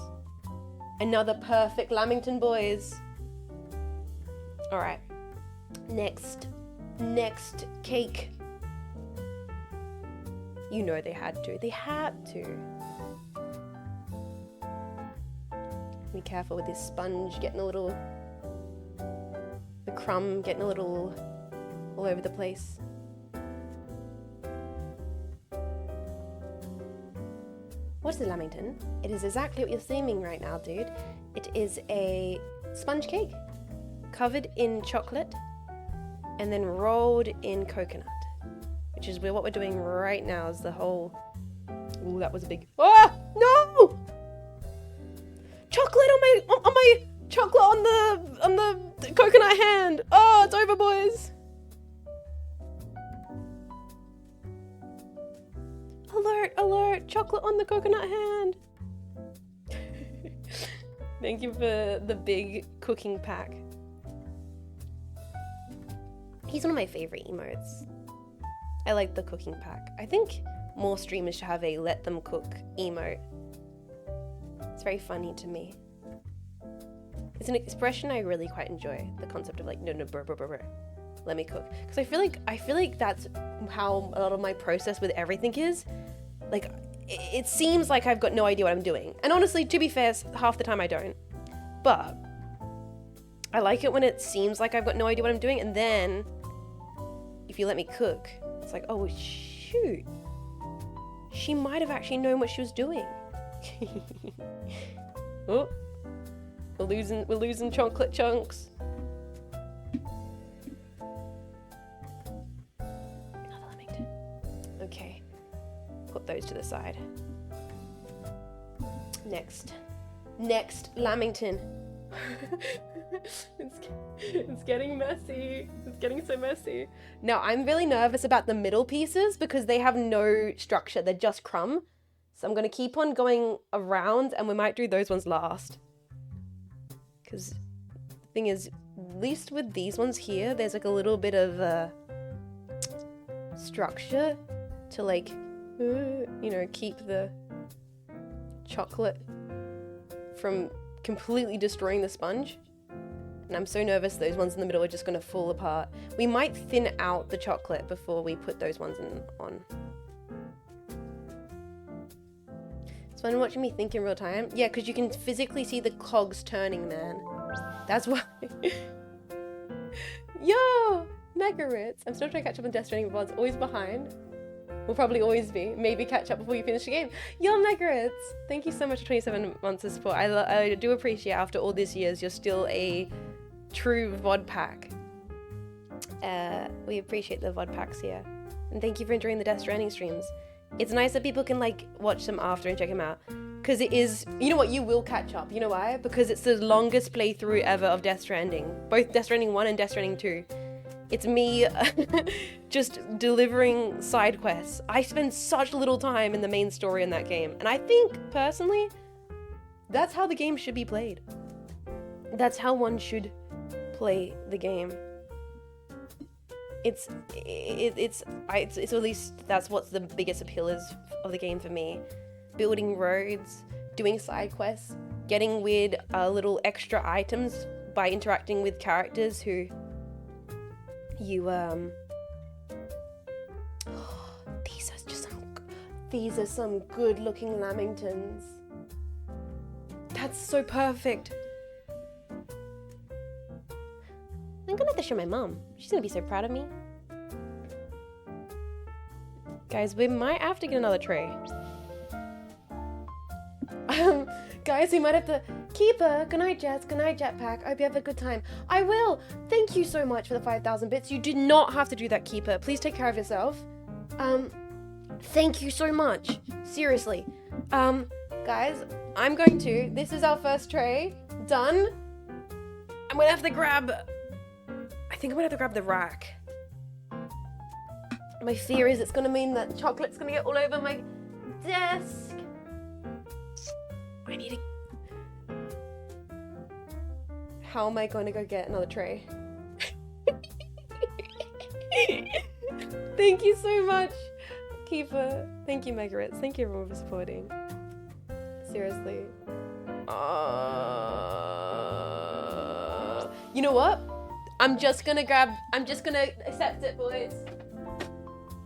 Another perfect Lamington, boys. Alright. Next cake. You know they had to. They had to. Be careful with this sponge getting a little... The crumb getting a little all over the place. What's the Lamington? It is exactly what you're seeing right now, dude. It is a sponge cake covered in chocolate and then rolled in coconut. Which is what we're doing right now is the whole... Ooh, that was a big... Ah! No! Chocolate on my chocolate on the coconut hand! Oh, it's over, boys! Alert, alert! Chocolate on the coconut hand! Thank you for the big cooking pack. He's one of my favorite emotes. I like the cooking pack. I think more streamers should have a let them cook emote. It's very funny to me. It's an expression I really quite enjoy. The concept of like, no, bro, let me cook. Because I feel like that's how a lot of my process with everything is. Like, it seems like I've got no idea what I'm doing. And honestly, to be fair, half the time I don't. But I like it when it seems like I've got no idea what I'm doing, and then if you let me cook, it's like, oh shoot, she might have actually known what she was doing. Oh, we're losing chocolate chunks. Another Lamington. Okay, put those to the side. Next Lamington. It's getting messy. It's getting so messy. Now, I'm really nervous about the middle pieces because they have no structure. They're just crumb. So I'm going to keep on going around and we might do those ones last. Because the thing is, at least with these ones here, there's like a little bit of structure to like, you know, keep the chocolate from completely destroying the sponge. And I'm so nervous those ones in the middle are just going to fall apart. We might thin out the chocolate before we put those ones on. It's fun watching me think in real time. Yeah, because you can physically see the cogs turning, man. That's why. Yo, Mega Ritz. I'm still trying to catch up on Death Stranding VODs. Always behind. Will probably always be. Maybe catch up before you finish the game. Yo, Mega Ritz. Thank you so much for 27 months of support. I do appreciate after all these years, you're still a true VOD pack. We appreciate the VOD packs here. And thank you for enjoying the Death Stranding streams. It's nice that people can like watch them after and check them out. Because it is, you know what, you will catch up. You know why? Because it's the longest playthrough ever of Death Stranding. Both Death Stranding 1 and Death Stranding 2. It's me just delivering side quests. I spend such little time in the main story in that game. And I think, personally, that's how the game should be played. That's how one should play the game. It's at least that's what the biggest appeal is of the game for me. Building roads, doing side quests, getting weird little extra items by interacting with characters who you these are some good looking Lamingtons. That's so perfect. I'm gonna have to show my mom. She's gonna be so proud of me. Guys, we might have to get another tray. Guys, we might have to... Keeper, good night, Jess. Good night, Jetpack. I hope you have a good time. I will. Thank you so much for the 5,000 bits. You did not have to do that, Keeper. Please take care of yourself. Thank you so much. Seriously. Guys, I'm going to... This is our first tray. Done. I'm gonna have to grab... I think I'm gonna have to grab the rack. My fear is it's gonna mean that chocolate's gonna get all over my desk. I need to... How am I going to go get another tray? Thank you so much, Kiefer. Thank you, Megaritz. Thank you everyone for supporting. Seriously. You know what? I'm just gonna accept it, boys.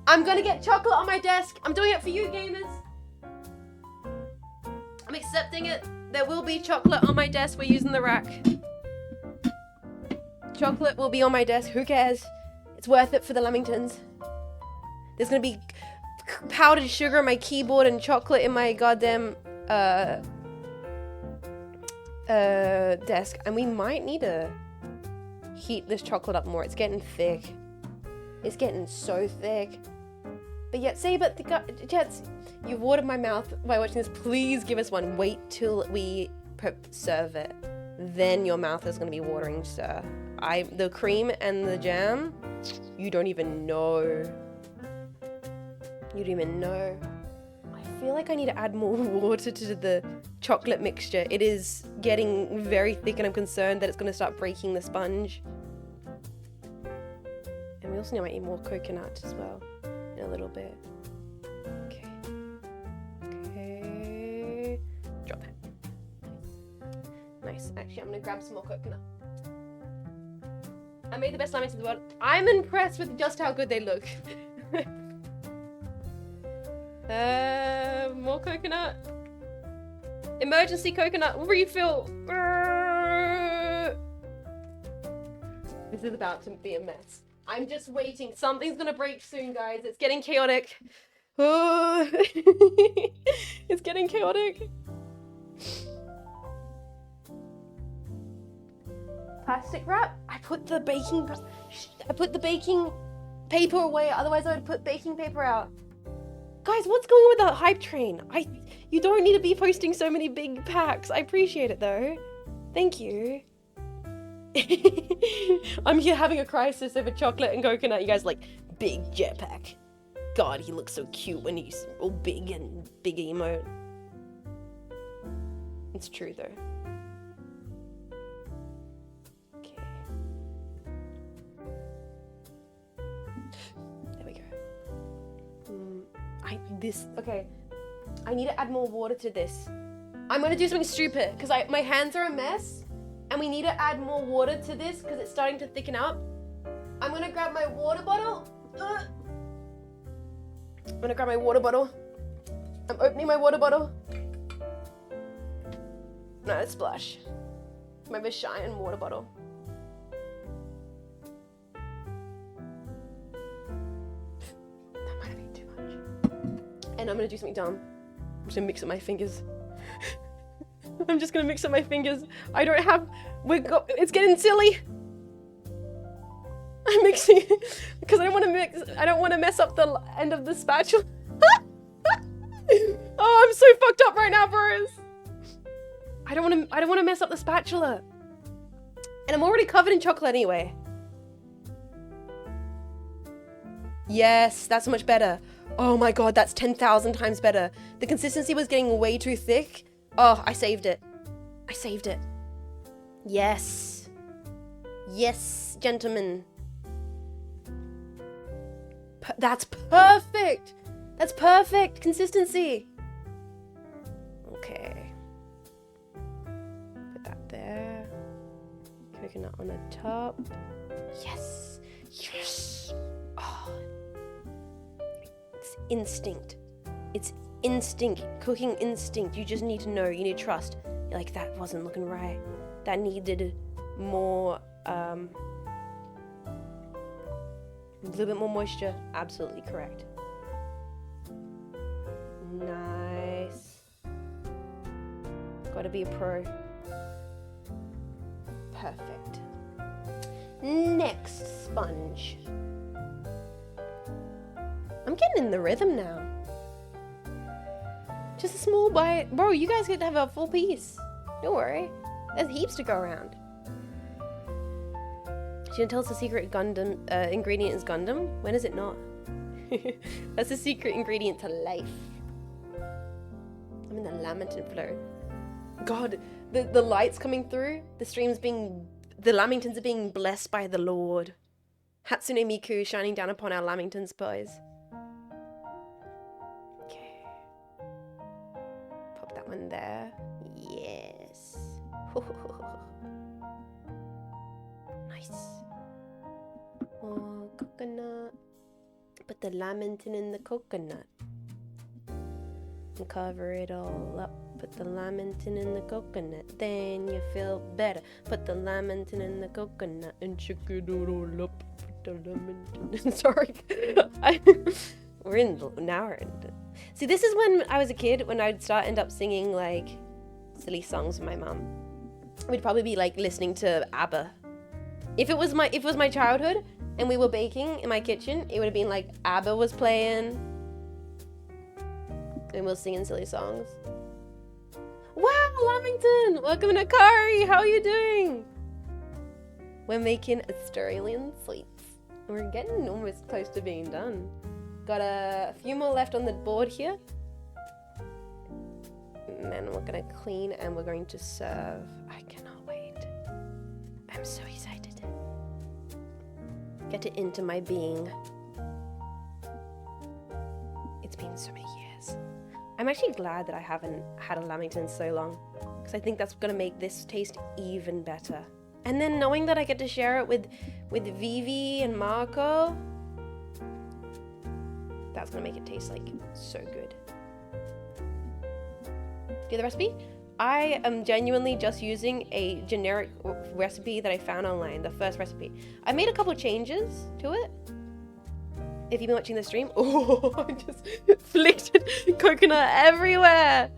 I'm gonna get chocolate on my desk. I'm doing it for you, gamers. I'm accepting it. There will be chocolate on my desk. We're using the rack. Chocolate will be on my desk. Who cares? It's worth it for the Lamingtons. There's gonna be powdered sugar on my keyboard and chocolate in my goddamn desk. And we might need to heat this chocolate up more. It's getting thick. It's getting so thick. But yet, Jets, you've watered my mouth by watching this. Please give us one. Wait till we serve it. Then your mouth is going to be watering, sir. The cream and the jam, you don't even know. You don't even know. I feel like I need to add more water to the chocolate mixture. It is getting very thick and I'm concerned that it's going to start breaking the sponge. And we also might need more coconut as well. In a little bit. Okay. Okay. Drop it. Nice. Actually, I'm gonna grab some more coconut. I made the best lamingtons in the world. I'm impressed with just how good they look. More coconut. Emergency coconut refill. This is about to be a mess. I'm just waiting. Something's gonna break soon, guys. It's getting chaotic. Oh. It's getting chaotic. Plastic wrap? I put the baking paper away, otherwise I would put baking paper out. Guys, what's going on with the hype train? You don't need to be posting so many big packs. I appreciate it though. Thank you. I'm here having a crisis over chocolate and coconut. You guys like, big jetpack. God, he looks so cute when he's all big and big emote. It's true though. Okay. There we go. Okay. I need to add more water to this. I'm gonna do something stupid because my hands are a mess. And we need to add more water to this because it's starting to thicken up. I'm gonna grab my water bottle. I'm gonna grab my water bottle. I'm opening my water bottle. No, it's splash. My Vishayan water bottle. That might have been too much. And I'm gonna do something dumb. I'm just gonna mix up my fingers. I'm just gonna mix up my fingers. I don't have... It's getting silly. I'm mixing because I don't want to mess up the end of the spatula. Oh, I'm so fucked up right now, bros. I don't want to mess up the spatula. And I'm already covered in chocolate anyway. Yes, that's much better. Oh my god, that's 10,000 times better. The consistency was getting way too thick. Oh, I saved it. I saved it. Yes. Yes, gentlemen. That's perfect. That's perfect consistency. Okay. Put that there. Coconut on the top. Yes. Yes. Oh. It's instinct. It's instinct. Cooking instinct. You just need to know. You need to trust. You're like, that wasn't looking right. That needed more, a little bit more moisture. Absolutely correct. Nice. Gotta be a pro. Perfect. Next sponge. I'm getting in the rhythm now. Just a small bite. Bro, you guys get to have a full piece. Don't worry. There's heaps to go around. She didn't tell us the secret Gundam ingredient is Gundam. When is it not? That's the secret ingredient to life. I'm in the Lamington flow. God, the lights coming through. The Lamingtons are being blessed by the Lord. Hatsune Miku shining down upon our Lamingtons, boys. Okay. Pop that one there. Yes. Nice. Oh, coconut. Put the Lamington in the coconut. And cover it all up. Put the Lamington in the coconut. Then you feel better. Put the Lamington in the coconut and shake it all up. Put the Lamington. Sorry. Now we're in. See, this is when I was a kid, when I'd end up singing like silly songs with my mum. We'd probably be like listening to ABBA. If it was my childhood and we were baking in my kitchen, it would have been like ABBA was playing and we're singing silly songs. Wow, Lamington! Welcome to Kari! How are you doing? We're making Australian sweets. We're getting almost close to being done. Got a few more left on the board here. And then we're gonna clean and we're going to serve. I cannot wait. I'm so excited. Get it into my being. It's been so many years. I'm actually glad that I haven't had a Lamington in so long, because I think that's gonna make this taste even better. And then knowing that I get to share it with Vivi and Marco, that's gonna make it taste like so good. Do the recipe? I am genuinely just using a generic recipe that I found online, the first recipe. I made a couple changes to it. If you've been watching the stream, oh, I just flicked coconut everywhere.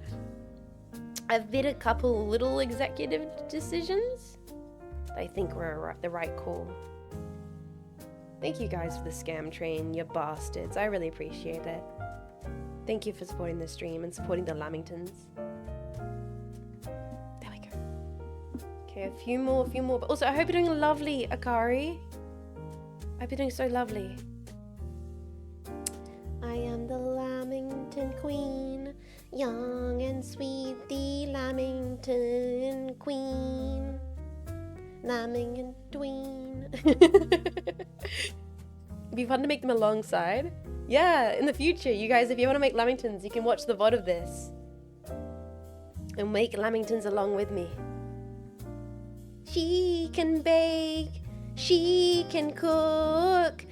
I've made a couple little executive decisions that I think were the right call. Thank you guys for the scam train, you bastards. I really appreciate it. Thank you for supporting the stream and supporting the Lamingtons. There we go. Okay, a few more. But also, I hope you're doing lovely, Akari. I hope you're doing so lovely. I am the Lamington Queen, young and sweet, the Lamington Queen. Lamington Tween. It'd be fun to make them alongside. Yeah, in the future, you guys, if you want to make Lamingtons, you can watch the VOD of this. And make Lamingtons along with me. She can bake, she can cook.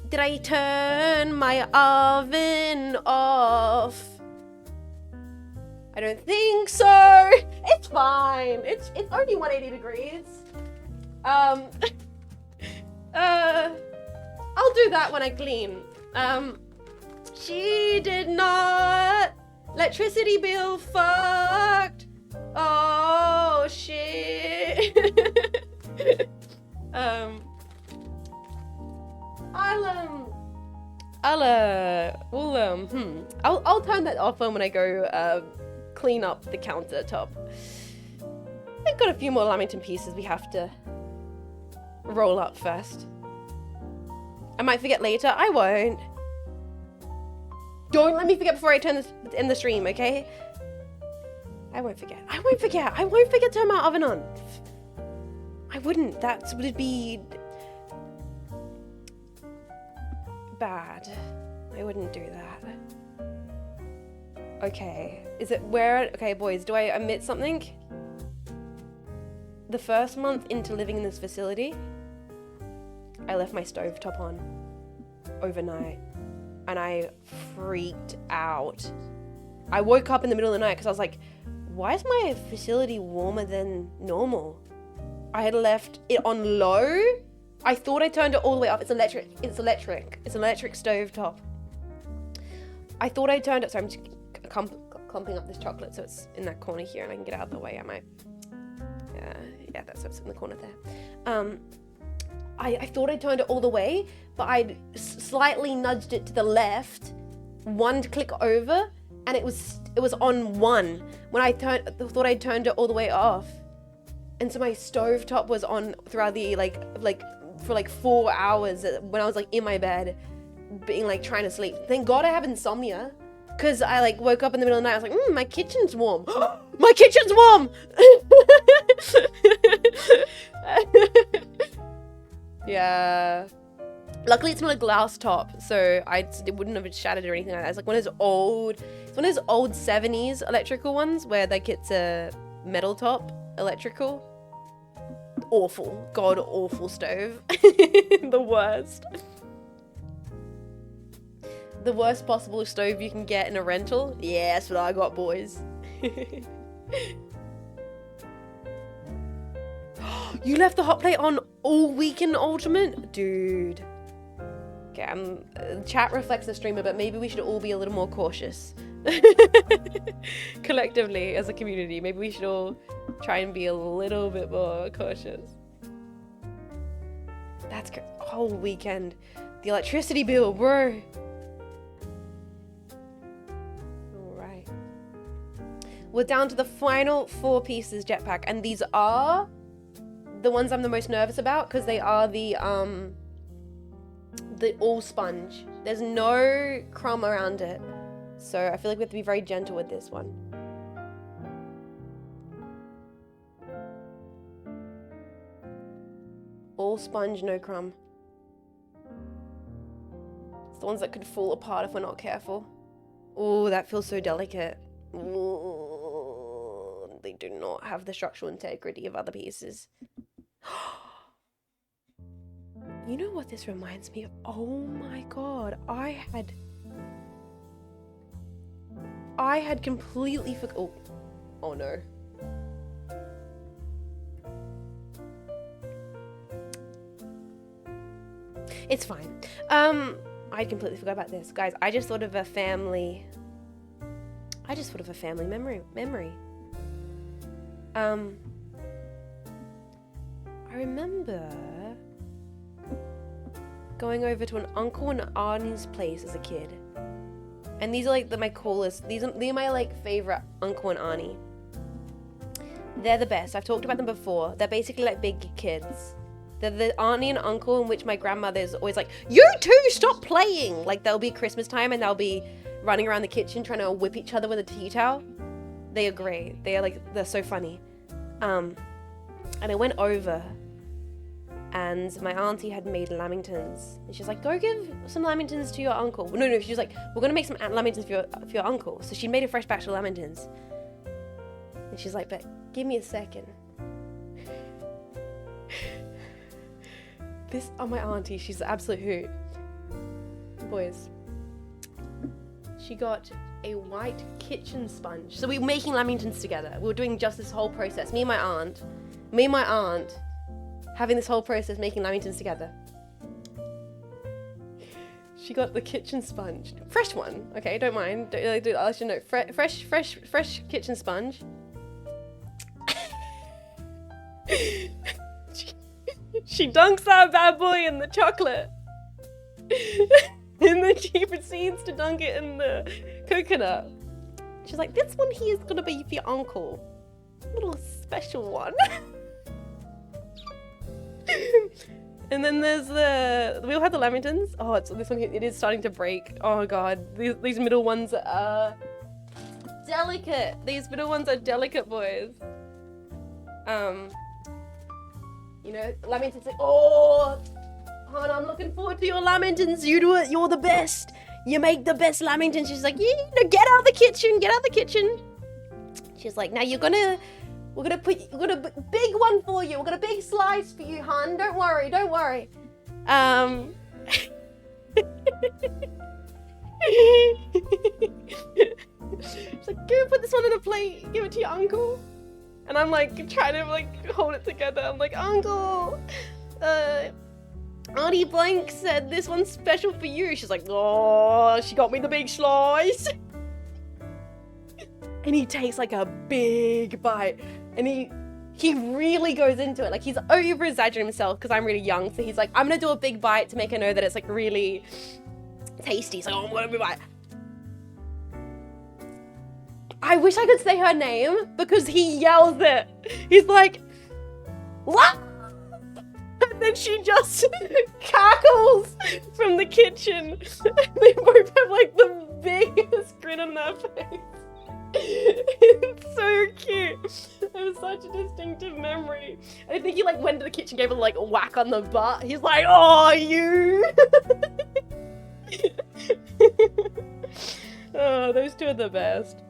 Did I turn my oven off? I don't think so. It's fine. It's only 180 degrees. I'll do that when I clean. She did not. Electricity bill fucked. Oh shit. I'll turn that off when I go clean up the countertop. I've got a few more Lamington pieces we have to roll up first. I might forget later. I won't. Don't let me forget before I turn this in the stream, okay? I won't forget. I won't forget to turn my oven on. I wouldn't. That would be bad. I wouldn't do that. Okay. Is it where? Okay, boys, do I omit something? The first month into living in this facility, I left my stovetop on overnight and I freaked out. I woke up in the middle of the night because I was like, why is my facility warmer than normal? I had left it on low. I thought I turned it all the way up. It's electric stovetop. I thought I turned it, sorry, clumping up this chocolate, so it's in that corner here, and I can get out of the way. I might. Yeah, that's what's in the corner there. I thought I turned it all the way, but I'd slightly nudged it to the left, one click over, and it was on 1 when I thought I turned it all the way off. And so my stovetop was on throughout the for 4 hours when I was like in my bed, being like trying to sleep. Thank God I have insomnia, because I like woke up in the middle of the night. I was like, my kitchen's warm. My kitchen's warm. Yeah. Luckily, it's not a glass top, so it wouldn't have shattered or anything like that. It's like one of those old 70s electrical ones where like it's a metal top electrical. Awful, god awful stove. The worst. The worst possible stove you can get in a rental. Yeah, that's what I got, boys. You left the hot plate on all weekend, Ultimate? Dude. Okay, chat reflects the streamer, but maybe we should all be a little more cautious. Collectively, as a community, maybe we should all try and be a little bit more cautious. That's good. Whole weekend. The electricity bill, bro. Alright. We're down to the final 4 pieces jetpack, and these are the ones I'm the most nervous about, because they are the all sponge. There's no crumb around it, so I feel like we have to be very gentle with this one. All sponge, no crumb. It's the ones that could fall apart if we're not careful. Oh, that feels so delicate. Ooh, they do not have the structural integrity of other pieces. You know what this reminds me of? Oh my god, I had completely oh no. It's fine. I completely forgot about this. Guys, I just thought of a family memory. I remember going over to an uncle and auntie's place as a kid. And these are like my coolest, these are my like favorite uncle and auntie. They're the best. I've talked about them before. They're basically like big kids. They're the auntie and uncle in which my grandmother's always like, you two, stop playing. Like there'll be Christmas time and they'll be running around the kitchen trying to whip each other with a tea towel. They are great. They're so funny. And I went over and my auntie had made lamingtons. And she's like, go give some lamingtons to your uncle. No, she was like, we're gonna make some lamingtons for your uncle. So she made a fresh batch of lamingtons. And she's like, but give me a second. My auntie, she's the absolute hoot. Boys, she got a white kitchen sponge. So we were making lamingtons together. We were doing just this whole process. Me and my aunt, having this whole process, making lamingtons together. She got the kitchen sponge. Fresh one, okay, don't mind. I should know. Fresh kitchen sponge. She dunks that bad boy in the chocolate. And then she proceeds to dunk it in the coconut. She's like, this one here is gonna be for your uncle. A little special one. And then there's we all had the lamingtons. Oh, this one here, it is starting to break. Oh god, these middle ones are delicate. These middle ones are delicate, boys. You know, lamingtons like, oh, hon, I'm looking forward to your lamingtons. You do it. You're the best. You make the best lamingtons. She's like, yeah, no, get out of the kitchen. Get out of the kitchen. She's like, now we're gonna big one for you. We're gonna big slice for you, hon. Don't worry. She's like, go put this one in a plate. Give it to your uncle. And I'm like trying to like hold it together. I'm like, uncle, Auntie Blank said this one's special for you. She's like, oh, she got me the big slice. and he takes like a big bite, and he really goes into it. Like, he's over exaggerating himself because I'm really young, so he's like, I'm gonna do a big bite to make her know that it's like really tasty. He's like, oh, I'm gonna be bite. I wish I could say her name because he yells it. He's like, what? And then she just cackles from the kitchen. And they both have like the biggest grin on their face. It's so cute. It was such a distinctive memory. I think he like went to the kitchen, gave her like a whack on the butt. He's like, oh, you. Oh, those two are the best.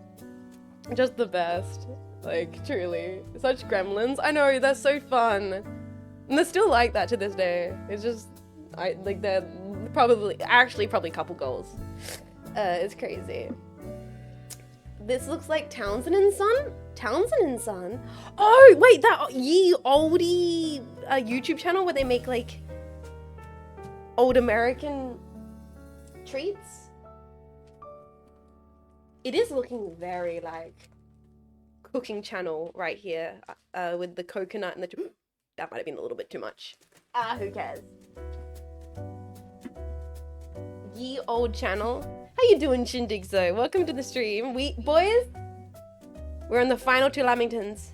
Just the best. Like, truly. Such gremlins. I know, they're so fun. And they're still like that to this day. It's just, they're probably couple goals. It's crazy. This looks like Townsend and Son? Townsend and Son? Oh, wait, that ye olde YouTube channel where they make like old American treats? It is looking very like cooking channel right here with the coconut and the... That might have been a little bit too much. Who cares? Ye old channel. How you doing, Shindigs though? Welcome to the stream. Boys, we're on the final 2 Lamingtons.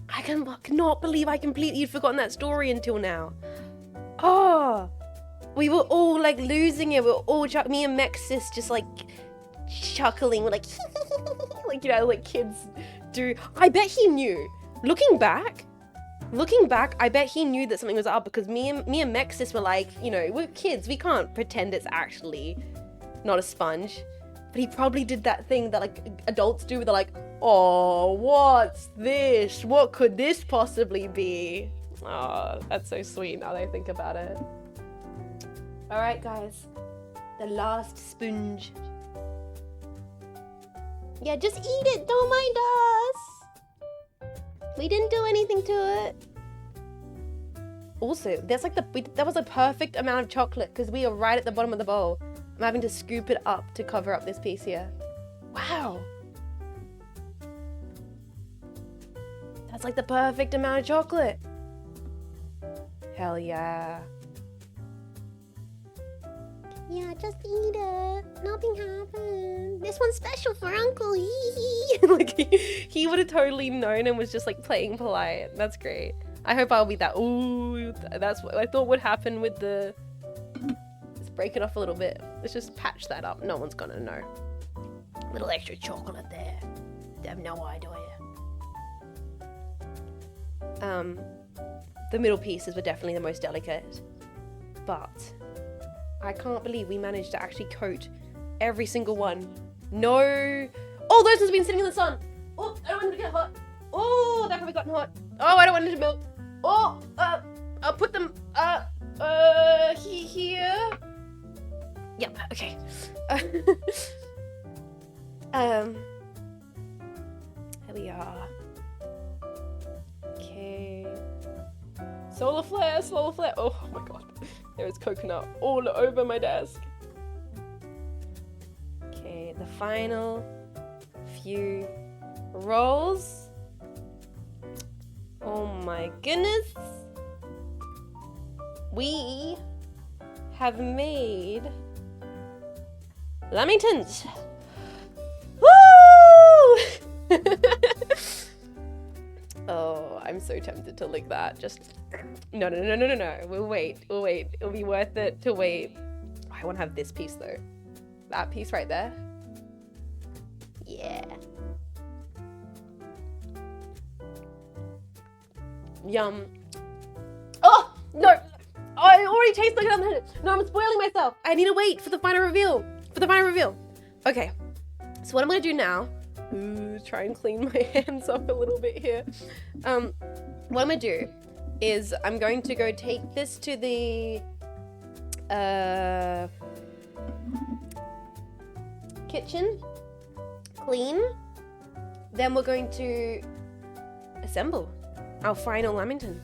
I cannot believe I completely had forgotten that story until now. Oh, we were all like losing it. We were all me and Mexis just like chuckling. We're like, like, you know, like kids do. I bet he knew. Looking back, I bet he knew that something was up because me and Mexis were like, you know, we're kids. We can't pretend it's actually not a sponge. But he probably did that thing that like adults do where they're like, oh, what's this? What could this possibly be? Oh, that's so sweet now that I think about it. All right, guys. The last sponge. Yeah, just eat it. Don't mind us. We didn't do anything to it. Also, there's like that was a perfect amount of chocolate because we are right at the bottom of the bowl. I'm having to scoop it up to cover up this piece here. Wow. That's like the perfect amount of chocolate. Hell yeah. Yeah, just eat it. Nothing happened. This one's special for Uncle. Like he would have totally known and was just like playing polite. That's great. I hope I'll be that. Ooh, that's what I thought would happen with the. Let's break it off a little bit. Let's just patch that up. No one's gonna know. A little extra chocolate there. They have no idea. The middle pieces were definitely the most delicate, but I can't believe we managed to actually coat every single one. No. Oh, those ones have been sitting in the sun. Oh, I don't want them to get hot. Oh, they've probably gotten hot. Oh, I don't want them to melt. Oh, I'll put them, here. Yep, okay. Here we are. Okay. Solar flare, solar flare. Oh my god. There is coconut all over my desk. Okay, the final few rolls. Oh my goodness. We have made Lamingtons. Woo! Oh, I'm so tempted to lick that. Just no. We'll wait. It'll be worth it to wait. I want to have this piece though. That piece right there. Yeah. Yum. Oh, no. Oh, I already tasted like it. No, I'm spoiling myself. I need to wait for the final reveal. Okay. So what I'm going to do now, try and clean my hands up a little bit here. What I'm going to do is I'm going to go take this to the kitchen, clean. Then we're going to assemble our final Lamington.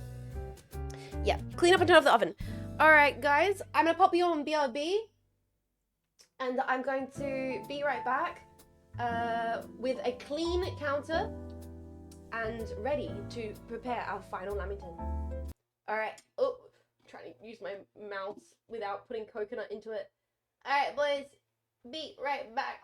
Yeah, clean up and turn off the oven. All right, guys, I'm gonna pop you on BRB, and I'm going to be right back. with a clean counter and ready to prepare our final lamington. Alright, oh, trying to use my mouth without putting coconut into it. Alright, boys, be right back.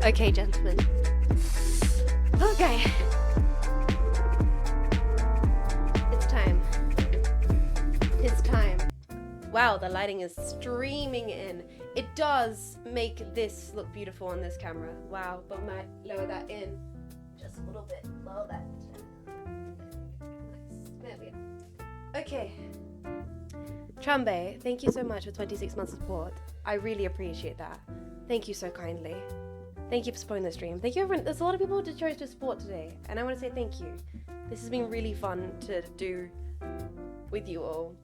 Okay, gentlemen. Okay. It's time. Wow, the lighting is streaming in. It does make this look beautiful on this camera. Wow, but we might lower that in just a little bit. Lower that. There we go. Okay. Trambe, thank you so much for 26 months of support. I really appreciate that. Thank you so kindly. Thank you for supporting the stream. Thank you everyone. There's a lot of people who chose to support today, and I want to say thank you. This has been really fun to do with you all.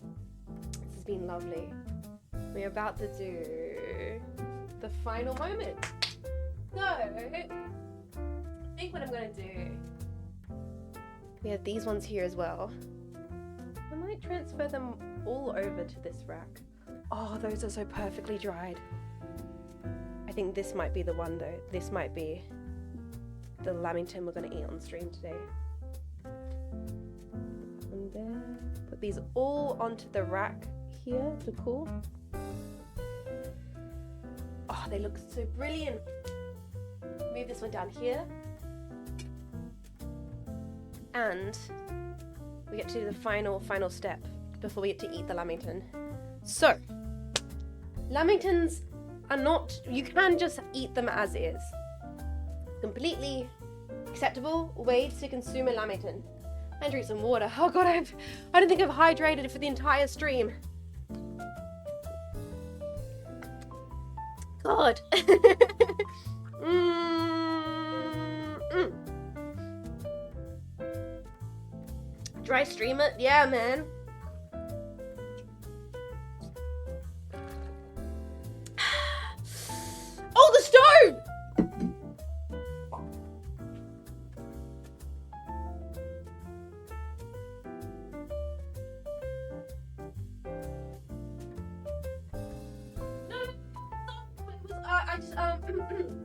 This has been lovely. We're about to do the final moment. So, I think what I'm going to do, we have these ones here as well. I might transfer them all over to this rack. Oh, those are so perfectly dried. I think this might be the one though. This might be the lamington we're going to eat on stream today. And there. Put these all onto the rack here to cool. Oh, they look so brilliant. Move this one down here. And we get to do the final step before we get to eat the lamington. So, lamingtons are not, you can just eat them as is. Completely acceptable way to consume a lamington. And drink some water. Oh god, I don't think I've hydrated for the entire stream. God. Dry stream it? Yeah, man. Oh, the stove!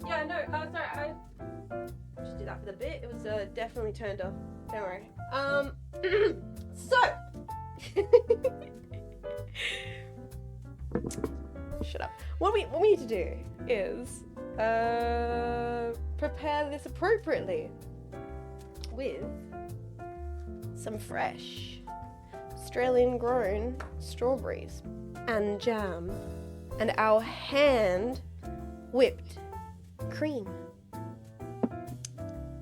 Yeah, no, sorry, I should do that for the bit. It was definitely turned off. Don't worry. So shut up. What we need to do is prepare this appropriately with some fresh Australian grown strawberries and jam and our hand whipped cream.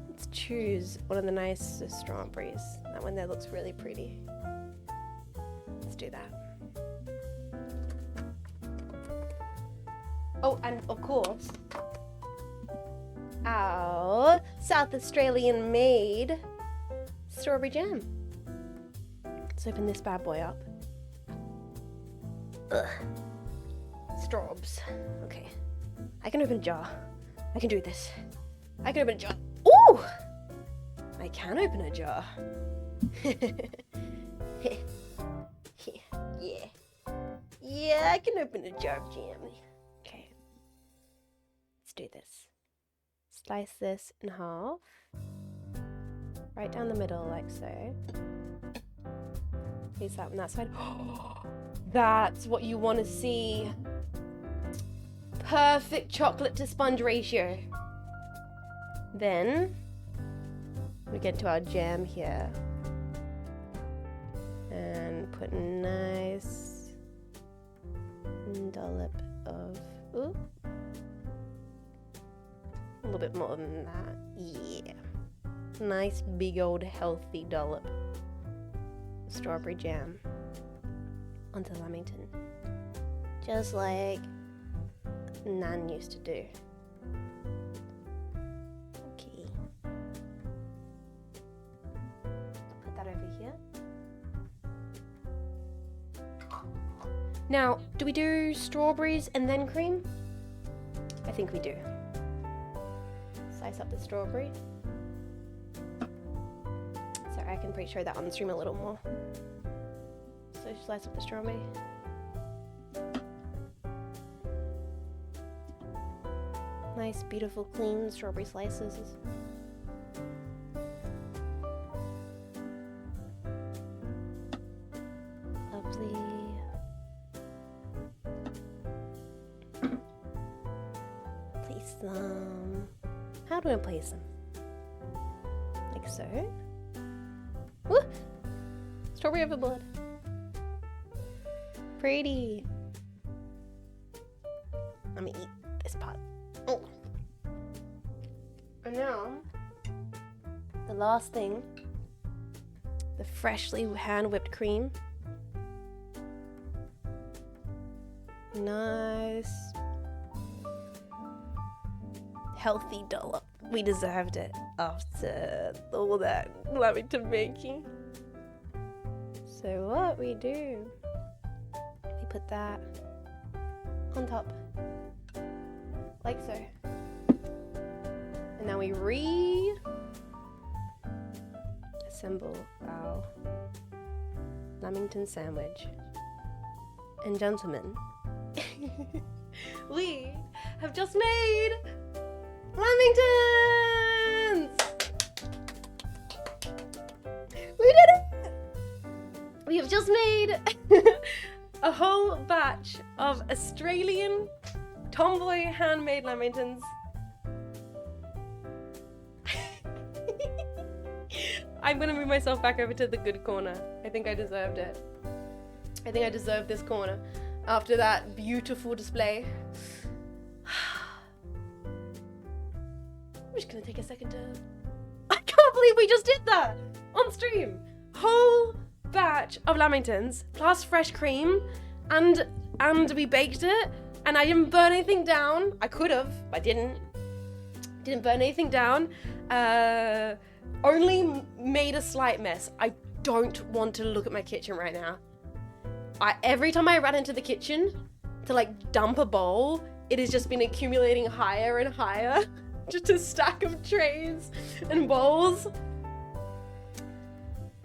Let's choose one of the nicest strawberries. That one there looks really pretty. Let's do that. Oh, and of course, our South Australian made strawberry jam. Let's open this bad boy up. Ugh. Strawbs. Okay. I can open a jar. I can do this. I can open a jar. Ooh! I can open a jar. Yeah. Yeah, I can open a jar of jam. Okay. Let's do this. Slice this in half. Right down the middle, like so. Place that on that side. That's what you want to see. Perfect chocolate to sponge ratio. Then we get to our jam here and put a nice dollop of, ooh, a little bit more than that. Yeah, nice big old healthy dollop of strawberry jam onto lamington, just like Nan used to do. Okay. Put that over here. Now, do we do strawberries and then cream? I think we do. Slice up the strawberry. So I can probably show that on the stream a little more. So slice up the strawberry. Nice, beautiful, clean strawberry slices. Lovely. Place them. How do I place them? Like so. Woo! Strawberry over blood. pretty. Let me eat this part. Oh. And now, the last thing, the freshly hand-whipped cream. Nice. Healthy dollop. We deserved it after all that Lamington making. So what we do, we put that on top, like so. And now we assemble our Lamington sandwich. And gentlemen, we have just made Lamingtons! We did it! We have just made a whole batch of Australian tomboy handmade Lamingtons. I'm gonna move myself back over to the good corner. I think I deserved it. I think I deserved this corner after that beautiful display. I'm just gonna take a second to... I can't believe we just did that on stream. Whole batch of Lamingtons plus fresh cream, and we baked it, and I didn't burn anything down. I could have, but I didn't burn anything down. Only made a slight mess. I don't want to look at my kitchen right now. Every time I ran into the kitchen to like dump a bowl, it has just been accumulating higher and higher. Just a stack of trays and bowls.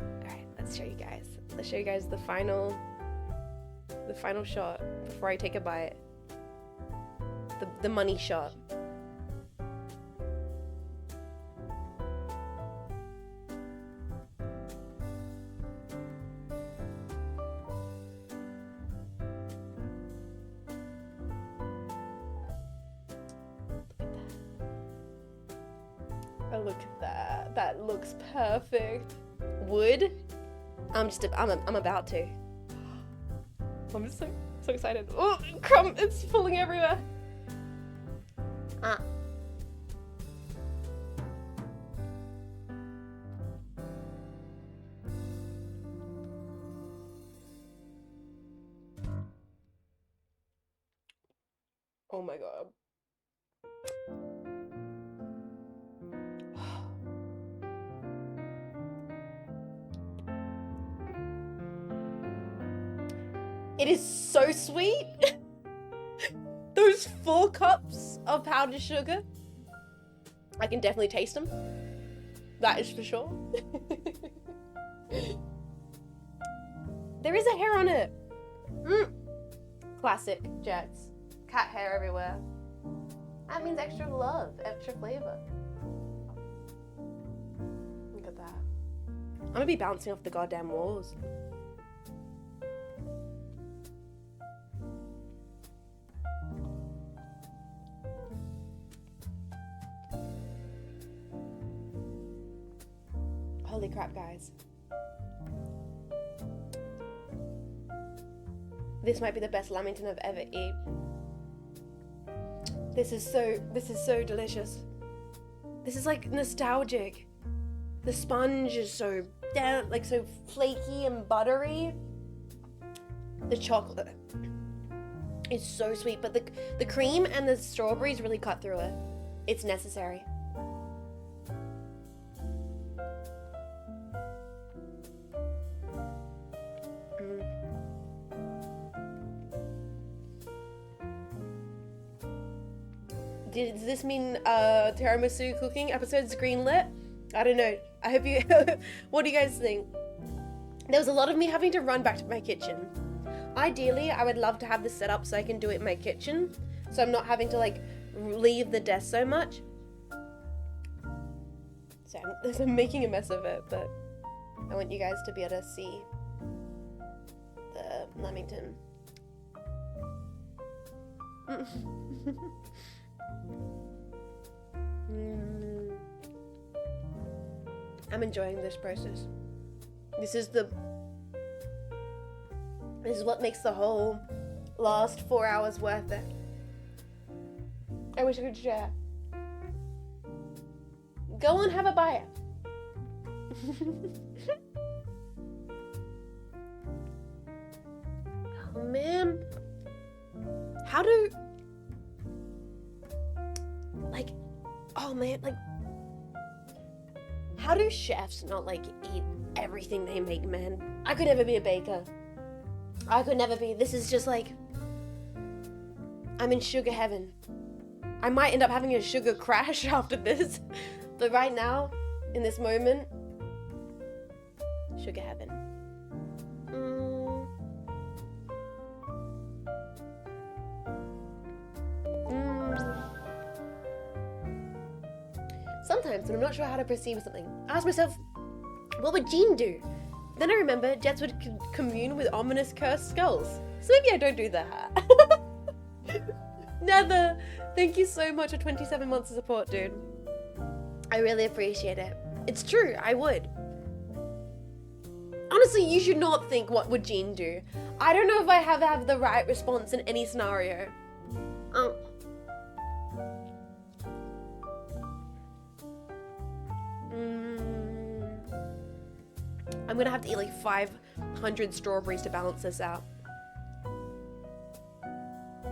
Alright, let's show you guys. Let's show you guys the final shot before I take a bite. The money shot. Oh, look at that. That looks perfect. Wood? I'm about to. I'm just so excited. Oh, crumb, it's falling everywhere. Ah. Oh my god. It is so sweet. Those 4 cups of powdered sugar. I can definitely taste them. That is for sure. There is a hair on it. Classic Jets. Cat hair everywhere. That means extra love, extra flavor. Look at that. I'm gonna be bouncing off the goddamn walls. Holy crap, guys. This might be the best Lamington I've ever eaten. This is so delicious. This is like nostalgic. The sponge is so so flaky and buttery. The chocolate is so sweet, but the cream and the strawberries really cut through it. It's necessary. Does this mean tiramisu cooking episode's greenlit? I don't know. I hope you... What do you guys think? There was a lot of me having to run back to my kitchen. Ideally, I would love to have this set up so I can do it in my kitchen, so I'm not having to like leave the desk so much. So I'm making a mess of it, but I want you guys to be able to see the Lamington. I'm enjoying this process. This This is what makes the whole last 4 hours worth it. I wish I could share. Go and have a bite. Oh man. How do... Like... Oh man, like... How do chefs not, like, eat everything they make, man? I could never be a baker. I could never be. This is just like... I'm in sugar heaven. I might end up having a sugar crash after this. But right now, in this moment... Sugar heaven. Sometimes, when I'm not sure how to perceive something, I ask myself, what would Jean do? Then I remember Jets would commune with ominous cursed skulls. So maybe I don't do that. Never. Thank you so much for 27 months of support, dude. I really appreciate it. It's true, I would. Honestly, you should not think, what would Jean do? I don't know if I have the right response in any scenario. I'm gonna have to eat like 500 strawberries to balance this out.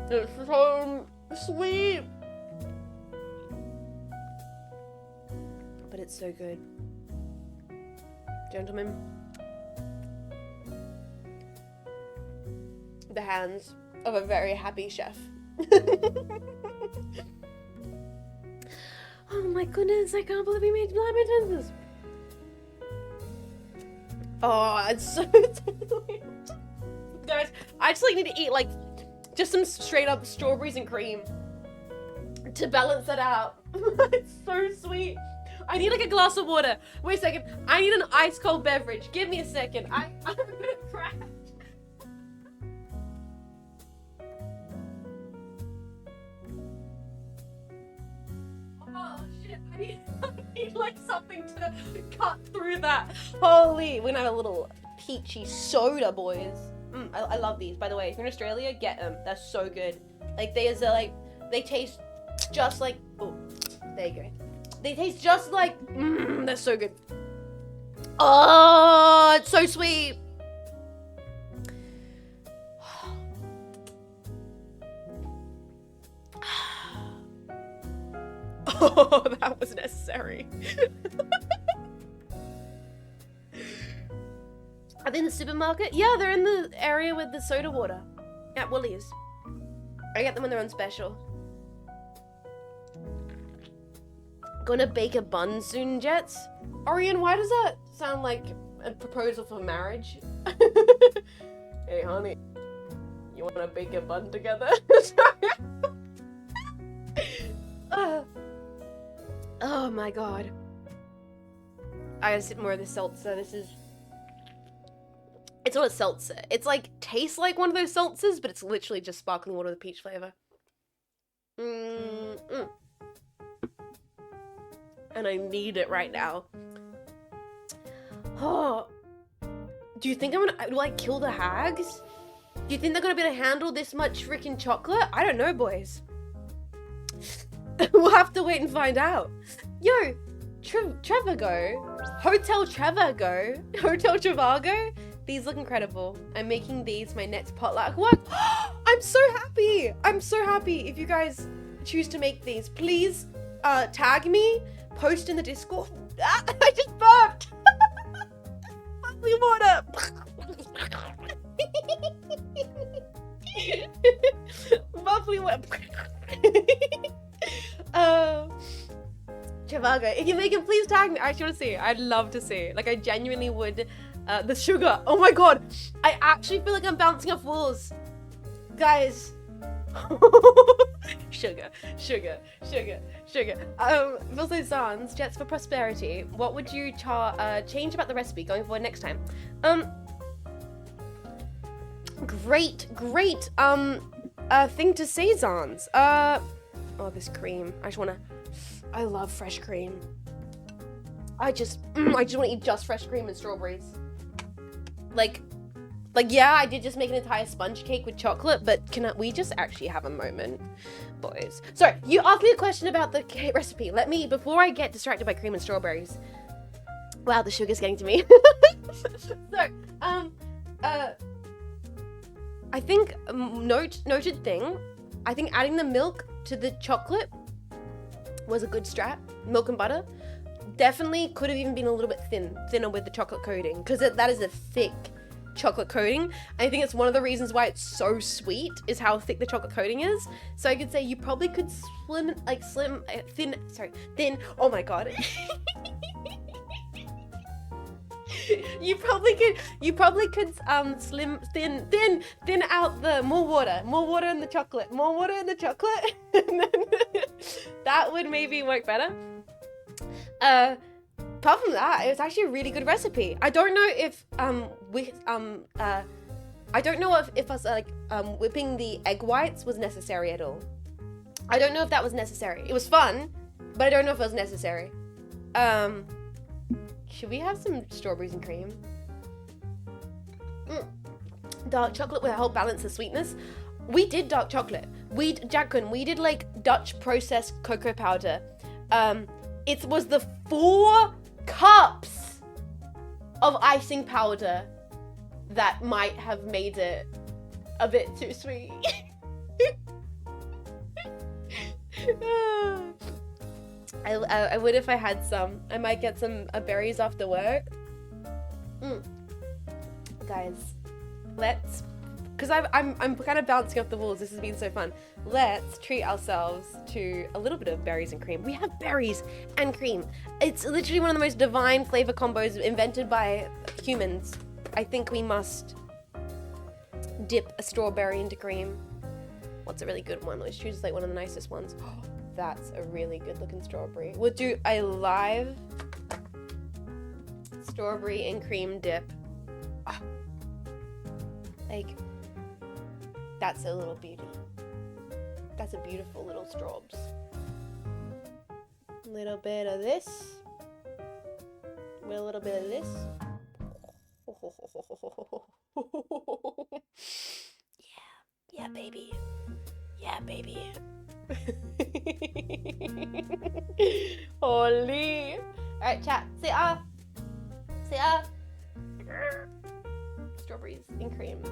It's so sweet. But it's so good. Gentlemen. The hands of a very happy chef. Oh my goodness, I can't believe we made Lamingtons. Oh, it's so delicious. Guys, I just like need to eat like just some straight up strawberries and cream to balance that out. It's so sweet. I need like a glass of water. Wait a second. I need an ice cold beverage. Give me a second. I'm gonna crash. Oh shit, I need like something to cut through that. Holy, we're gonna have a little peachy soda, boys. I love these, by the way. If you're in Australia, get them. They're so good. Like, they taste just like, oh, there you go. They taste just like, they're so good. Oh, it's so sweet. Oh, that was necessary. Are they in the supermarket? Yeah, they're in the area with the soda water at Woolies. I get them when they're on special. Gonna bake a bun soon, Jets? Orion, why does that sound like a proposal for marriage? Hey, honey, you wanna bake a bun together? Oh my god. I gotta sip more of this seltzer. This is... It's not a seltzer. It's like, tastes like one of those seltzers, but it's literally just sparkling water with peach flavor. And I need it right now. Oh. Do you think I'm gonna... Do I kill the hags? Do you think they're gonna be able to handle this much freaking chocolate? I don't know, boys. We'll have to wait and find out. Yo, Trevago. Hotel Trevago. Hotel Trevago. These look incredible. I'm making these my next potluck. What? I'm so happy. I'm so happy. If you guys choose to make these, please tag me, post in the Discord. I just burped. Bubbly water. Bubbly water. Trevago, if you make it, please tag me. I just want to see. I'd love to see. Like, I genuinely would. The sugar. Oh my god. I actually feel like I'm bouncing off walls. Guys. Sugar. Sugar. Sugar. Sugar. Also, Sans, Jets for Prosperity. What would you change about the recipe going forward next time? Great thing to say, Sans. Oh, this cream. I love fresh cream. I just want to eat just fresh cream and strawberries. Like Like, yeah, I did just make an entire sponge cake with chocolate, but we just actually have a moment, boys? Sorry, you asked me a question about the cake recipe. Before I get distracted by cream and strawberries. Wow, the sugar's getting to me. So, I think, noted thing, I think adding the milk to the chocolate was a good strat. Milk and butter. Definitely could have even been a little bit thinner with the chocolate coating, because that is a thick chocolate coating. I think it's one of the reasons why it's so sweet is how thick the chocolate coating is. So I could say you probably could thin. Oh my god. You probably could thin out the more water in the chocolate, and then that would maybe work better. Apart from that, it was actually a really good recipe. I don't know if if us whipping the egg whites was necessary at all. I don't know if that was necessary. It was fun, but I don't know if it was necessary. Should we have some strawberries and cream? Dark chocolate will help balance the sweetness. We did dark chocolate. We did like Dutch processed cocoa powder. It was the 4 cups of icing powder that might have made it a bit too sweet. I would if I had some. I might get some berries after work. Guys, because I'm kind of bouncing off the walls. This has been so fun. Let's treat ourselves to a little bit of berries and cream. We have berries and cream. It's literally one of the most divine flavor combos invented by humans. I think we must dip a strawberry into cream. What's a really good one? Let's choose like one of the nicest ones. That's a really good looking strawberry. We'll do a live strawberry and cream dip. Like, that's a little beauty. That's a beautiful little straws. A little bit of this. With a little bit of this. Yeah, baby. Yeah, baby. Holy. Alright, chat. Say ah. Say ah. Strawberries and creams.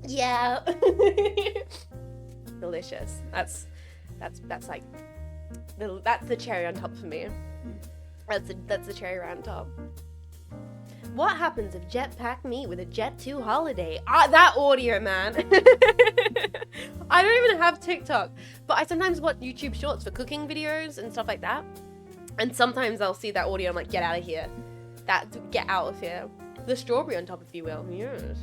Yeah. Delicious. That's like that's the cherry on top for me. That's the cherry on top. What happens if jetpack me with a Jet 2 holiday? That audio, man. I don't even have TikTok, but I sometimes watch YouTube shorts for cooking videos and stuff like that. And sometimes I'll see that audio. I'm like, get out of here. Get out of here. The strawberry on top, if you will.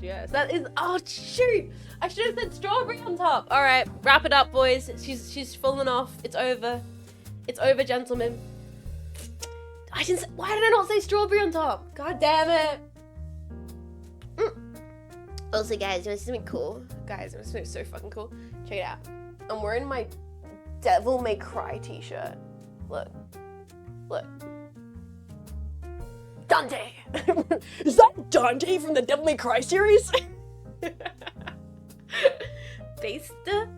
Yes. That is. Oh shoot! I should have said strawberry on top. All right, wrap it up, boys. She's fallen off. It's over. It's over, gentlemen. Why did I not say strawberry on top? God damn it! Also, guys, you want to see something cool? Guys, you want to see something so fucking cool? Check it out. I'm wearing my Devil May Cry t-shirt. Look. Dante! Is that Dante from the Devil May Cry series? Basta.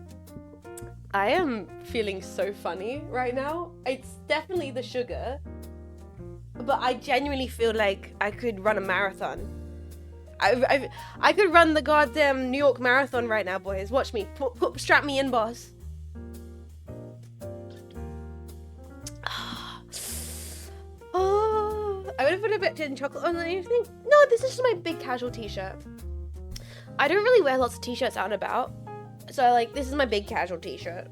I am feeling so funny right now. It's definitely the sugar, but I genuinely feel like I could run a marathon. I could run the goddamn New York Marathon right now, boys. Watch me. Strap me in, boss. I would have put a bit of chocolate on anything. No, this is just my big casual t-shirt. I don't really wear lots of t-shirts out and about. So, like, this is my big casual t-shirt.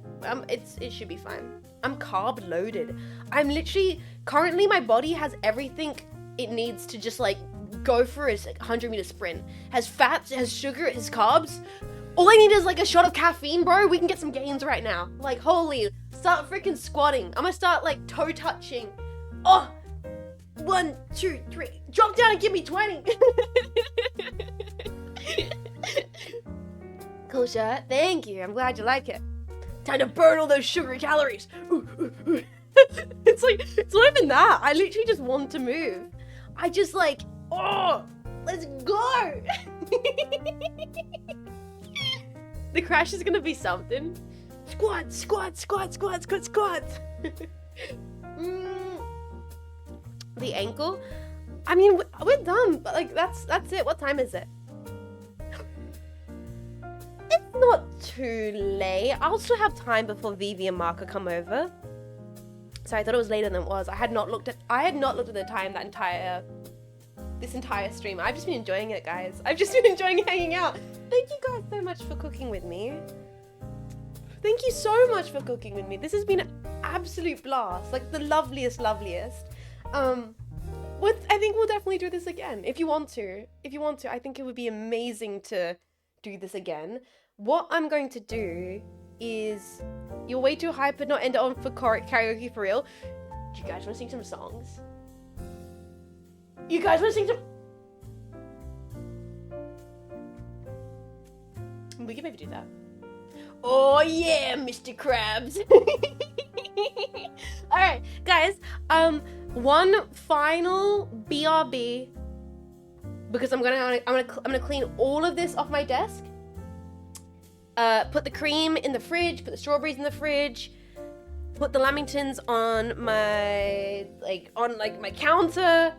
It should be fine. I'm carb loaded. I'm literally, currently my body has everything it needs to just, like, go for a 100-meter sprint. Has fats, it has sugar, it has carbs. All I need is, like, a shot of caffeine, bro. We can get some gains right now. Like, holy, start freaking squatting. I'm gonna start, like, toe touching. Oh! 1, 2, 3. Drop down and give me 20. Cool shirt. Thank you. I'm glad you like it. Time to burn all those sugar calories. It's like, it's not even that. I literally just want to move. I just like, oh, let's go. The crash is gonna be something. Squat, squat, squat, squat, squat, squat. The ankle. I mean, we're done, but like that's it. What time is it? It's not too late. I'll still have time before Vivi and Marco come over. So I thought it was later than it was. I had not looked at the time this entire stream. I've just been enjoying it, guys. I've just been enjoying hanging out. Thank you guys so much for cooking with me. Thank you so much for cooking with me. This has been an absolute blast. Like the loveliest. I think we'll definitely do this again. If you want to, I think it would be amazing to do this again. What I'm going to do is, you're way too hyper, not end it on for karaoke for real. Do you guys want to sing some songs? You guys want to sing some? We can maybe do that. Oh yeah, Mr. Krabs. All right, guys. One final BRB, because I'm gonna clean all of this off my desk. Put the cream in the fridge. Put the strawberries in the fridge. Put the Lamingtons on my my counter.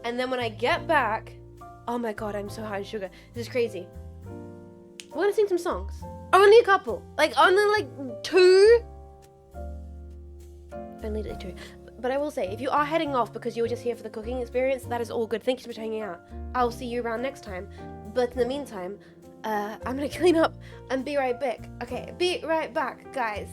And then when I get back, oh my god, I'm so high on sugar. This is crazy. We're gonna sing some songs. Only a couple. Only 2. Only 2. But I will say, if you are heading off because you were just here for the cooking experience, that is all good. Thank you so much for hanging out. I'll see you around next time. But in the meantime, I'm gonna clean up and be right back. Okay, be right back, guys.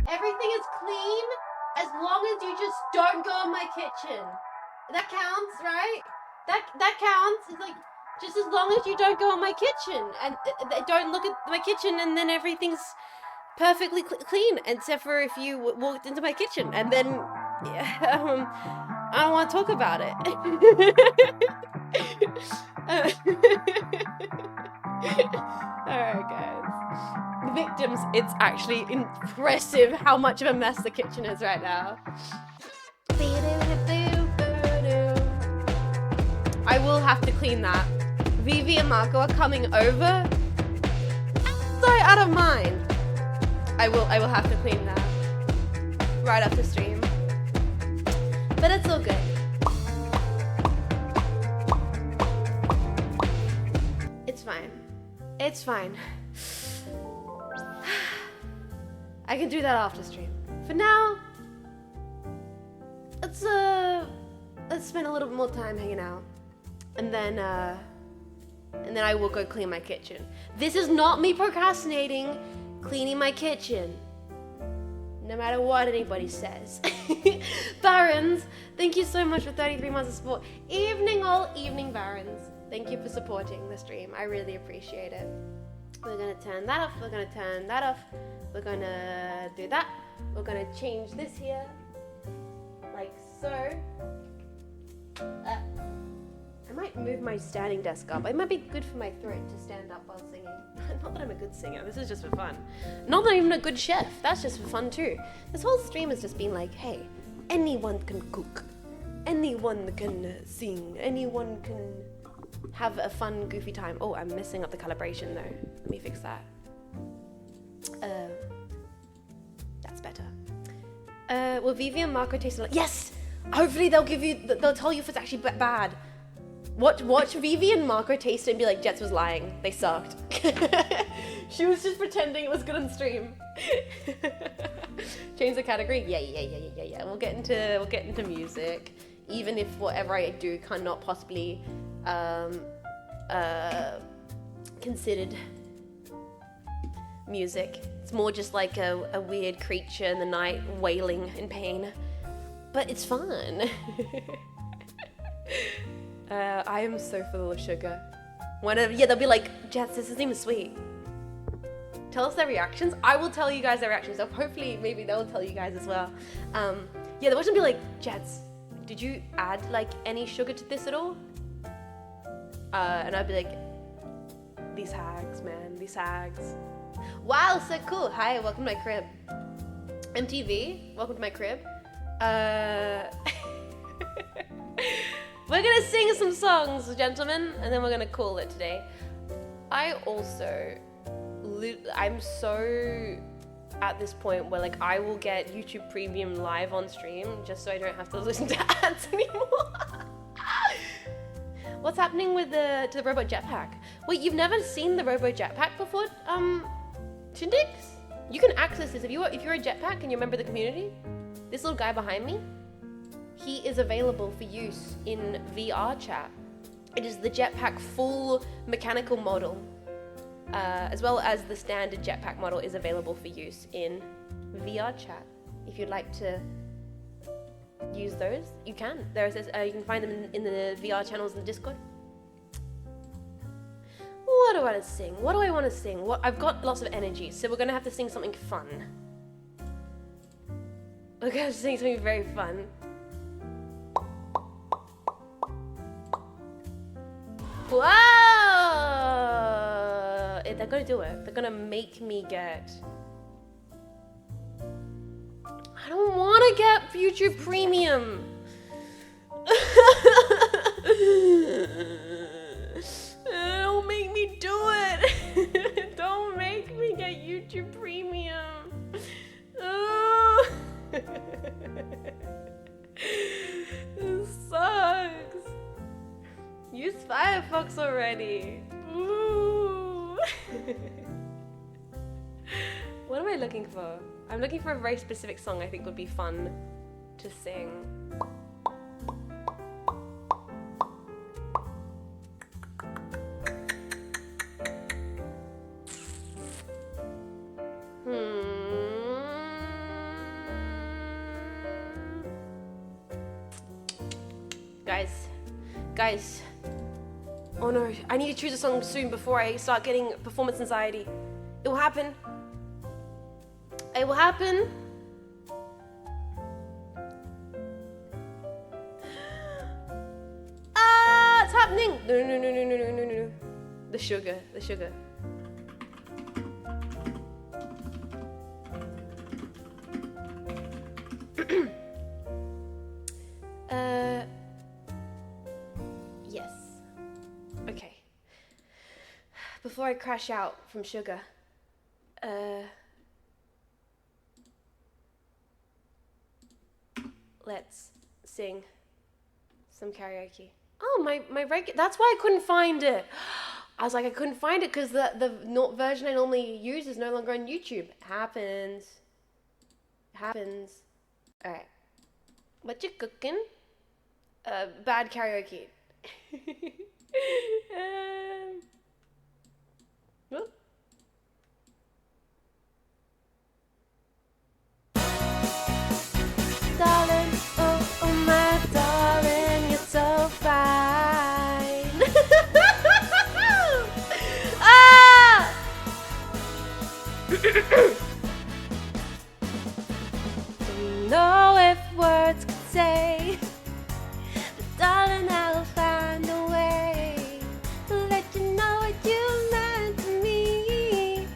Everything is clean as long as you just don't go in my kitchen. That counts, right? That counts. It's like, just as long as you don't go in my kitchen and don't look at my kitchen, and then everything's perfectly clean, except for if you walked into my kitchen, and then I don't want to talk about it. Alright, guys. The victims, it's actually impressive how much of a mess the kitchen is right now. I will have to clean that. Vivi and Marco are coming over. Sorry, out of mind. I will have to clean that right after stream. But it's all good. It's fine. It's fine. I can do that after stream. For now, let's spend a little bit more time hanging out. And then I will go clean my kitchen. This is not me procrastinating cleaning my kitchen, no matter what anybody says. Barons, thank you so much for 33 months of support. Evening, all evening, Barons. Thank you for supporting the stream. I really appreciate it. We're gonna turn that off. We're gonna turn that off. We're gonna do that. We're gonna change this here, like so. I might move my standing desk up. It might be good for my throat to stand up while singing. Not that I'm a good singer, this is just for fun. Not that I'm even a good chef, that's just for fun too. This whole stream has just been like, hey, anyone can cook. Anyone can sing. Anyone can have a fun, goofy time. Oh, I'm messing up the calibration though. Let me fix that. That's better. Will Vivi and Marco taste like? Yes! Hopefully they'll tell you if it's actually bad. Watch Vivi and Marco taste it and be like, Jets was lying. They sucked. She was just pretending it was good on stream. Change the category? Yeah. We'll get into music. Even if whatever I do cannot possibly considered music. It's more just like a weird creature in the night wailing in pain. But it's fun. I am so full of sugar. They'll be like, Jets, this isn't even sweet. Tell us their reactions. I will tell you guys their reactions. So hopefully, maybe they'll tell you guys as well. They'll watch and be like, Jets, did you add like any sugar to this at all? And I'd be like, these hags, man, these hags. Wow, so cool. Hi, welcome to my crib. MTV, welcome to my crib. We're gonna sing some songs, gentlemen, and then we're gonna call it today. I'm so at this point where like I will get YouTube Premium live on stream just so I don't have to listen to ads anymore. What's happening with to the robot jetpack? Wait, you've never seen the robot jetpack before, Chindix? You can access this if you're a jetpack and you're a member of the community. This little guy behind me, he is available for use in VR chat. It is the jetpack full mechanical model, as well as the standard jetpack model is available for use in VR chat. If you'd like to use those, you can. You can find them in the VR channels in the Discord. What do I want to sing? What do I want to sing? I've got lots of energy, so we're gonna have to sing something fun. We're gonna sing something very fun. Whoa! They're gonna do it. They're gonna make me get. I don't want to get YouTube Premium. Don't make me do it. Don't make me get YouTube Premium. This sucks. Use Firefox already. Ooh. What am I looking for? I'm looking for a very specific song I think would be fun to sing. Guys. Oh no, I need to choose a song soon before I start getting performance anxiety. It will happen. It will happen. Ah, it's happening. No. The sugar. Yes. Okay. Before I crash out from sugar, let's sing some karaoke. Oh, my regular. That's why I couldn't find it. I was like, I couldn't find it because the version I normally use is no longer on YouTube. Happens. All right. What you cooking? Bad karaoke. Whoop. Darling, oh my darling, you're so fine. Ah! Don't know if words could say, but darling, I'll find a way to let you know what you meant to me.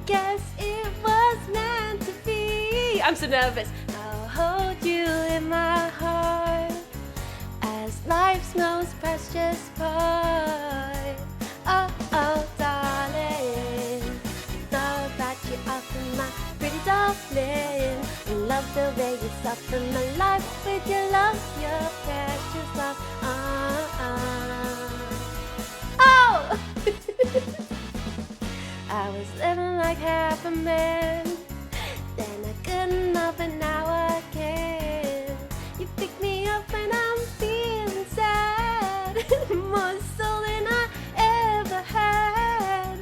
Guess it was meant to be. I'm so nervous. I'll hold you in my heart as life's most precious part. Oh, darling, thought about you often, my pretty darling. Love the way you soften my life with your love, your precious love. Oh! I was living like half a man, then I couldn't love, but now I can. You pick me up when I'm feeling sad, more so than I ever had.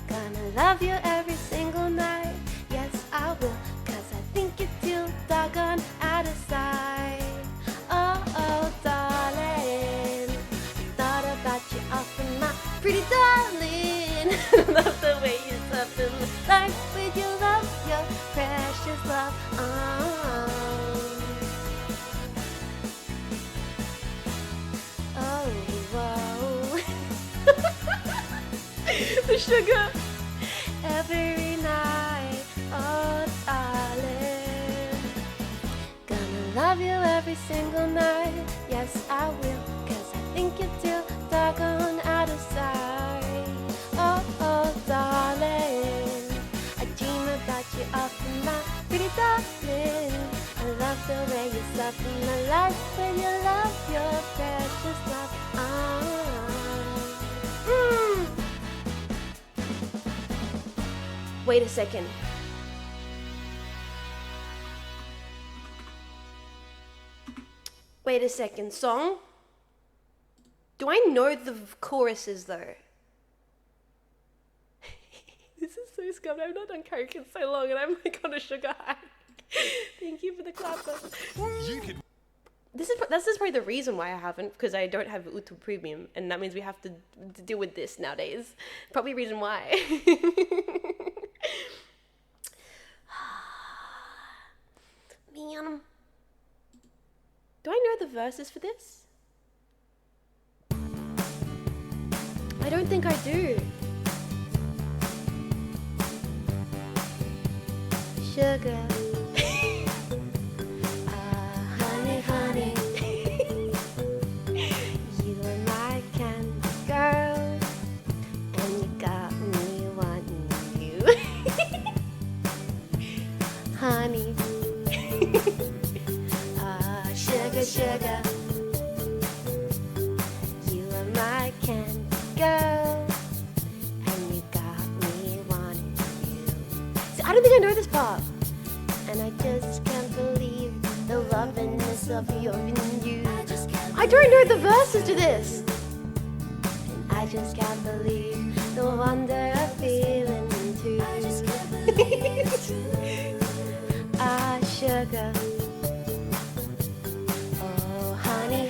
Gonna love you every single night, yes I will, 'cause I think you're too doggone out of sight. Oh, darling, thought about you often, my pretty darling. Love the way you soften life with your love, your precious love. Oh, whoa. The sugar. Every night, oh darling, gonna love you every single night, yes I will, 'cause I think you're too doggone out of sight. Oh, darling, I dream about you often, my pretty darling. I love the way you soften my life with your love, your precious love. Wait a second. Wait a second, song? Do I know the choruses though? This is so scummy. I've not done karaoke in so long and I'm like on a sugar high. Thank you for the clapper. This is probably the reason why I haven't, because I don't have Utu Premium, and that means we have to deal with this nowadays. Probably reason why. Man. Do I know the verses for this? I don't think I do. Sugar. Honey. You are my candy girl, and you got me wanting you. Honey. Sugar. You are my candy girl, and you got me wanting you. See, I don't think I know this part. And I just can't believe the lovingness of you. I don't know the verses to this. And I just can't believe the wonder of feeling too. I just can't believe sugar. Oh, honey.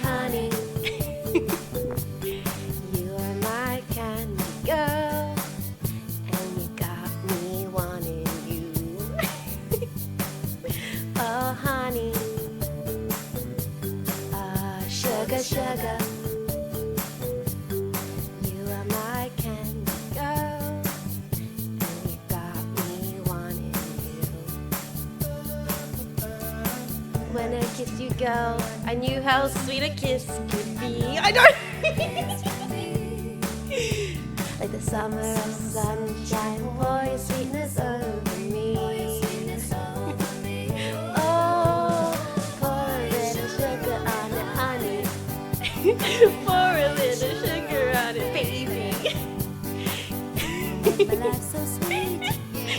sugar. You are my candy girl, and you got me wanting you. When I kissed you, girl, I knew how sweet a kiss could be. I don't. Like the summer sunshine, pour your sweetness over me. Oh, pour a little sugar on it, honey. Pour a little sugar on it, baby. My life's so sweet.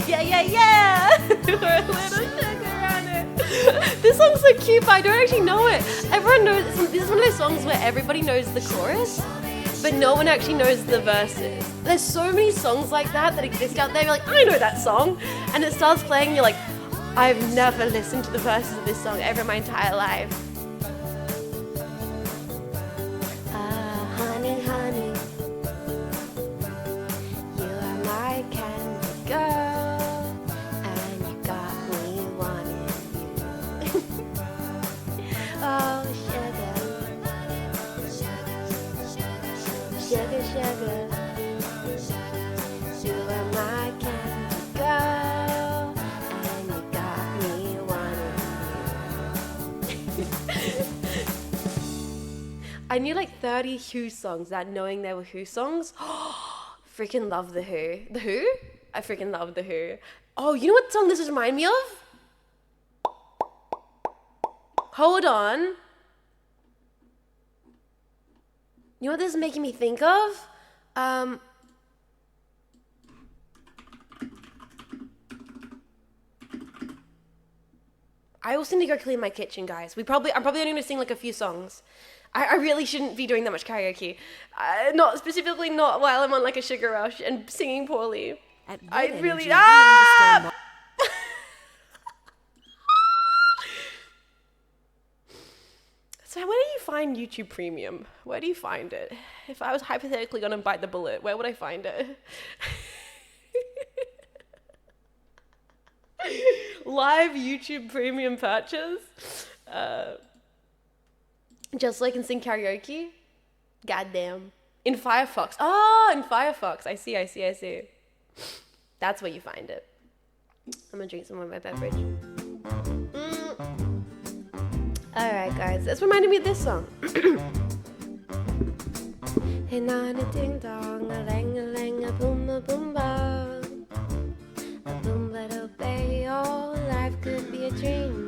Yeah, yeah, yeah. Pour a little sugar on it. This song's so cute, but I don't actually know it. Everyone knows. This is one of those songs where everybody knows the chorus, but no one actually knows the verses. There's so many songs like that exist out there. You're like, I know that song. And it starts playing, you're like, I've never listened to the verses of this song ever in my entire life. Honey, honey, you are my candy girl, and you got me wanting you. Oh, sugar, sugar, you are my candy girl, and you got me wanting you. I knew like 30 Who songs without knowing they were Who songs. Freaking love the Who. The Who? I freaking love the Who. Oh, you know what song this reminds me of? Hold on. You know what this is making me think of? I also need to go clean my kitchen, guys. I'm probably only going to sing like a few songs. I really shouldn't be doing that much karaoke. Not specifically, not while I'm on like a sugar rush and singing poorly. I really So where do you find YouTube Premium? Where do you find it? If I was hypothetically going to bite the bullet, where would I find it? Live YouTube Premium purchase? Just so I can sing karaoke? Goddamn. In Firefox. Oh, in Firefox. I see. That's where you find it. I'm gonna drink some of my beverage. Alright, guys. This reminded me of this song. Hey, nana ding dong, a lang a lang, a boom a boom ba. A boom but obey, oh, life could be a dream.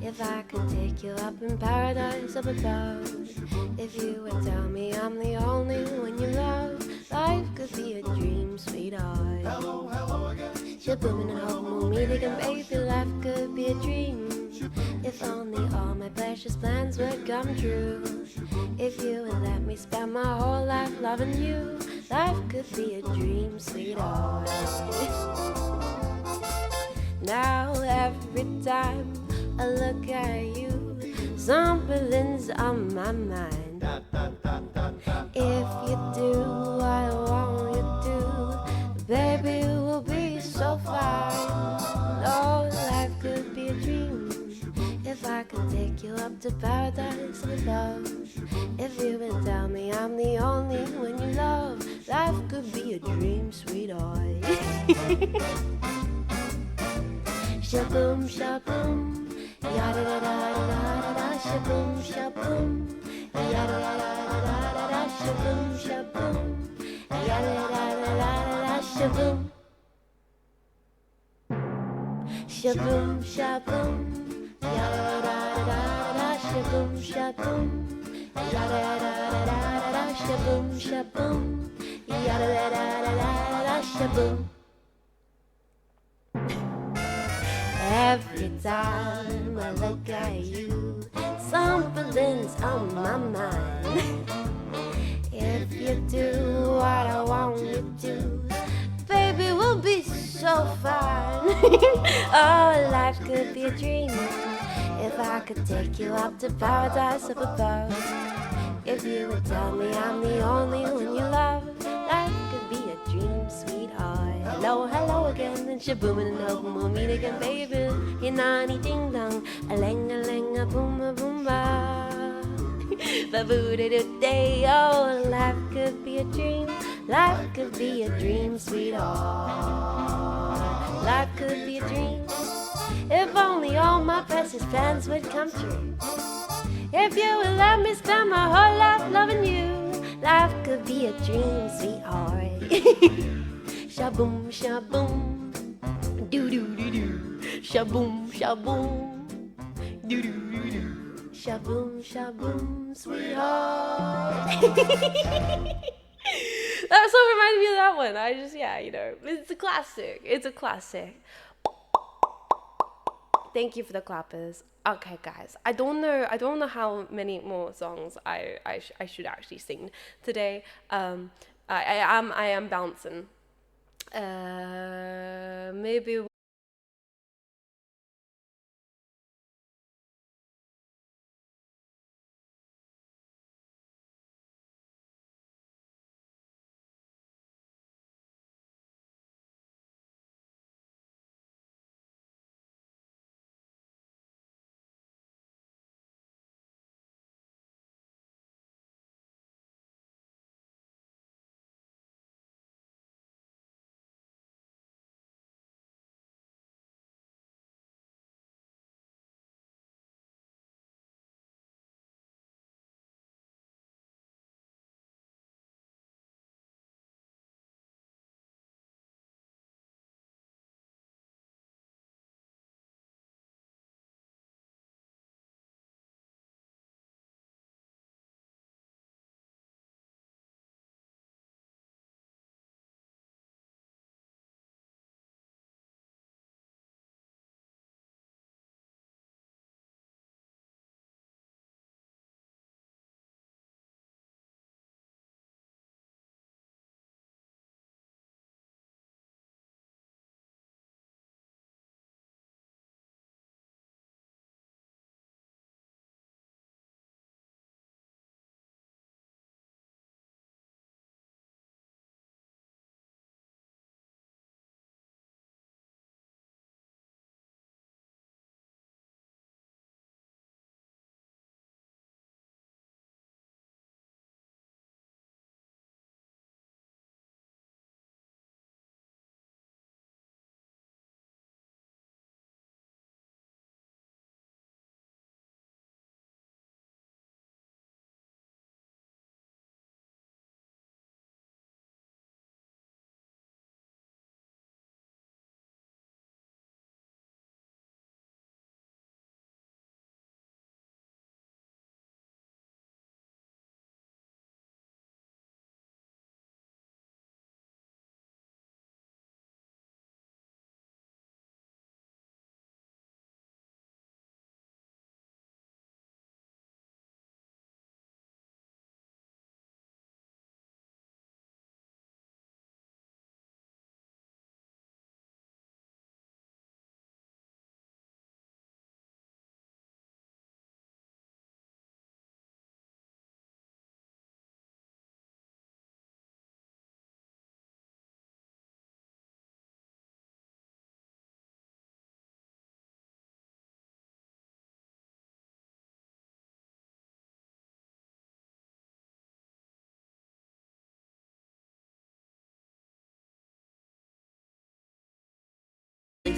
If I could take you up in paradise up above. If you would tell me I'm the only one you love, life could be a dream, sweetheart. Hello, hello again. Shabooming and hoping we'll meet again, baby, life could be a dream. If only all my precious plans would come true. If you would let me spend my whole life loving you, life could be a dream, sweetheart. Now every time I look at you, something's on my mind. If you do what I want you to, baby, we'll be so fine. Oh, life could be a dream. If I could take you up to paradise above. If you would tell me I'm the only one you love, life could be a dream, sweetheart. Shaboom, shaboom, yada da da da da da, shaboom, shaboom, yada da da da da da, shaboom, shaboom, yada da da da da, shaboom, shaboom, shaboom. Yada da da da, shaboom shaboom. Yada da da da da, shaboom shaboom. Yada da da da, shaboom. Every time I look at you, something's on my mind. If you do what I want you to, baby, we'll be so fine. Oh, life could be a dream. If I could take you up to paradise up above. If you would tell me I'm the only one you love, life could be a dream, sweetheart. Hello, hello again, and shabooming and hoping we'll meet again, baby. Hinani ding dong, a lang a boom ba. Ba-boo-da-doo-day. Oh, life could be a dream. Life could be a dream, sweetheart. Life could be a dream. If only all my precious plans would come true. If you would let me spend my whole life loving you. Life could be a dream, sweetheart. Shaboom, shaboom. Do-do-do-do. Shaboom, shaboom. Do-do-do-do. Shaboom, shaboom, sweetheart. That song reminded me of that one. I just, yeah, you know, it's a classic. It's a classic. Thank you for the clappers. Okay, guys, I don't know how many more songs I should actually sing today. I am bouncing. Maybe.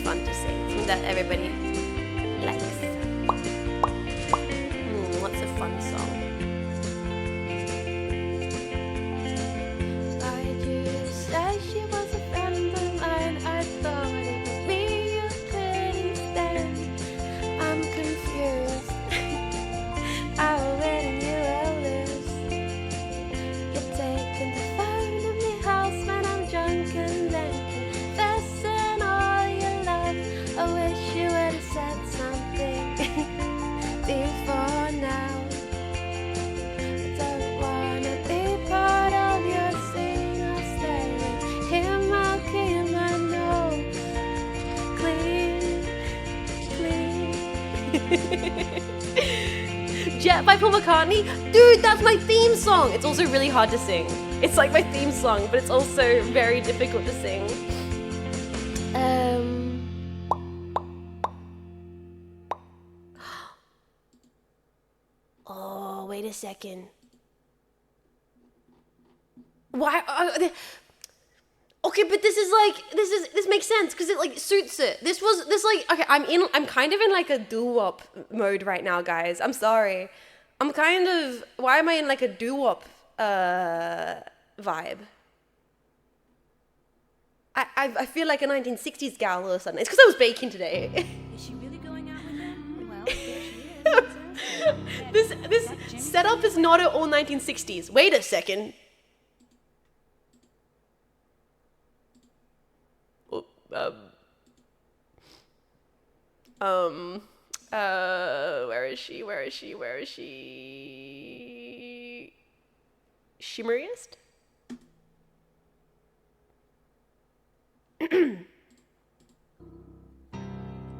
Fun to sing, something that everybody likes. What's a fun song? I just said she was a friend of mine. I thought it was me you couldn't stand. I'm confused. I was waiting you elders. You're taking the phone to my house when I'm drunk and then confessing all your love. I wish you would have said something before now. I don't wanna be part of your scene. I'll stay with him. I'll keep my nose clean, clean. Jet by Paul McCartney? Dude, that's my theme song! It's also really hard to sing. It's like my theme song, but it's also very difficult to sing. Oh, wait a second. Why? Okay, but this makes sense because it like suits it. Okay, I'm kind of in like a doo-wop mode right now, guys. I'm sorry. Why am I in like a doo-wop vibe? I feel like a 1960s gal all of a sudden. It's because I was baking today. Is she really going out with them? Well, there she is. This setup is not at all 1960s. Wait a second. Where is she? Shimmeriest?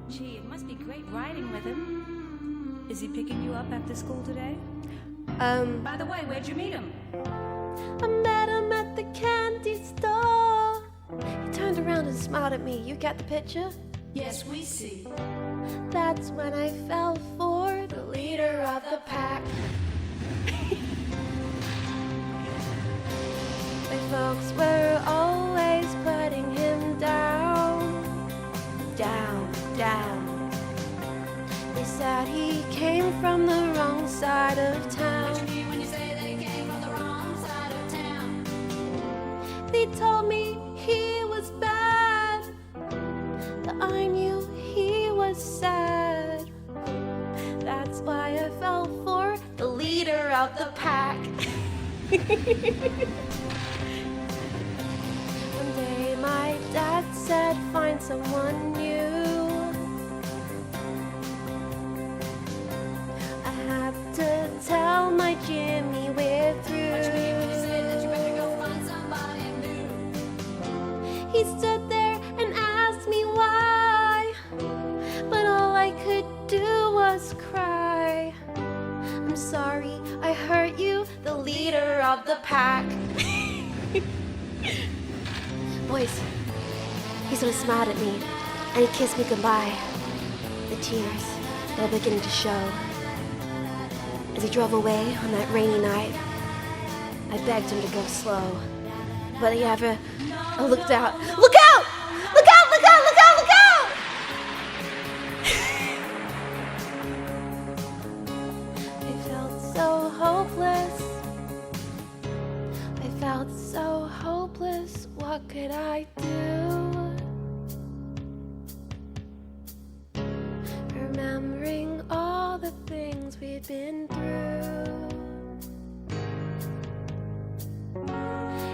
Gee, it must be great riding with him. Is he picking you up after school today? By the way, where'd you meet him? I met him at the candy store. He turned around and smiled at me. You get the picture? Yes, we see. That's when I fell for the leader of the pack. My folks were always putting him down, down, down. They said he came from the wrong side of town. What do you mean when you say they came from the wrong side of town? They told me he was bad, but I knew he was sad. That's why I fell for the leader of the pack. One day my dad said, find someone new. I had to tell my Jimmy we're through. What do you mean when you say that you better go find somebody new? He stood there and asked me why, but all I could do was cry. I'm sorry I hurt you, the leader of the pack. Boys, he sort of smiled at me and he kissed me goodbye. The tears were beginning to show. As he drove away on that rainy night, I begged him to go slow. But he ever looked out. Look out! Look out! Look out! Look out! Look out! I felt so hopeless. I felt so hopeless. What could I do? Remembering all the things we'd been through.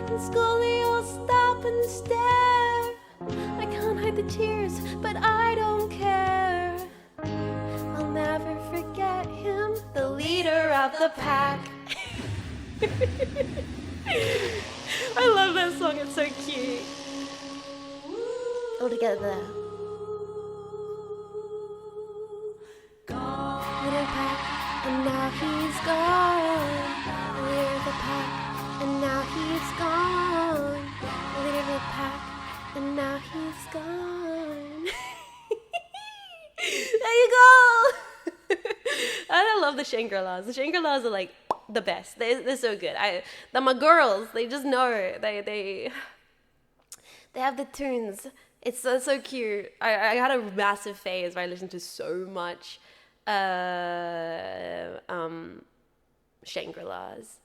In school they all stop and stare. I can't hide the tears, but I don't care. I'll never forget him, the leader of the pack. I love that song, it's so cute. All together. Leader pack, and now he's gone. Leader of the pack, and now he's gone. Leader of the pack, and now he's gone. There you go. I love the Shangri-Las. The Shangri-Las are like the best. They're so good. They're my girls. They just know. They have the tunes. It's so cute. I had a massive phase where I listened to so much Shangri-Las.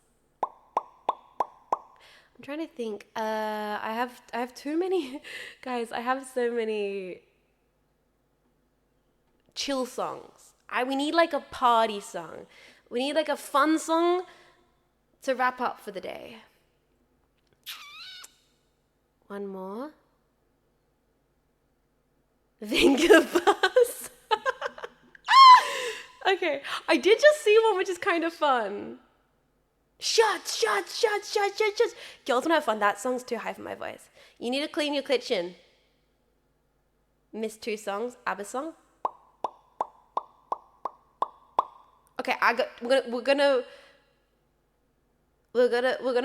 I'm trying to think. I have too many guys. I have so many chill songs. We need like a party song. We need like a fun song to wrap up for the day. One more. Finger bus. Okay, I did just see one which is kind of fun. Shots. Girls wanna have fun. That song's too high for my voice. You need to clean your kitchen. Missed 2 songs. ABBA song. Okay, we're gonna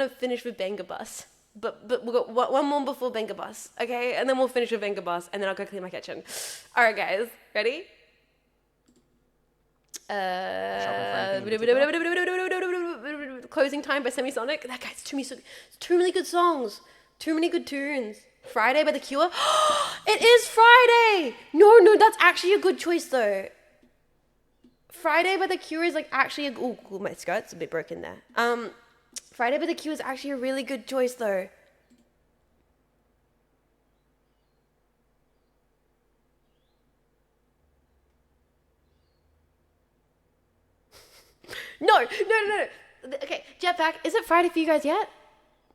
finish with Banger Bus. But we've got one more before Banger Bus, okay? And then we'll finish with Banger Bus, and then I'll go clean my kitchen. All right, guys, ready? Closing Time by Semisonic. That guy's too many good songs. Too many good tunes. Friday by The Cure. It is Friday! No, that's actually a good choice though. Friday by The Cure is like actually oh, my skirt's a bit broken there. Friday by The Cure is actually a really good choice though. No. Okay, Jetpack, is it Friday for you guys yet?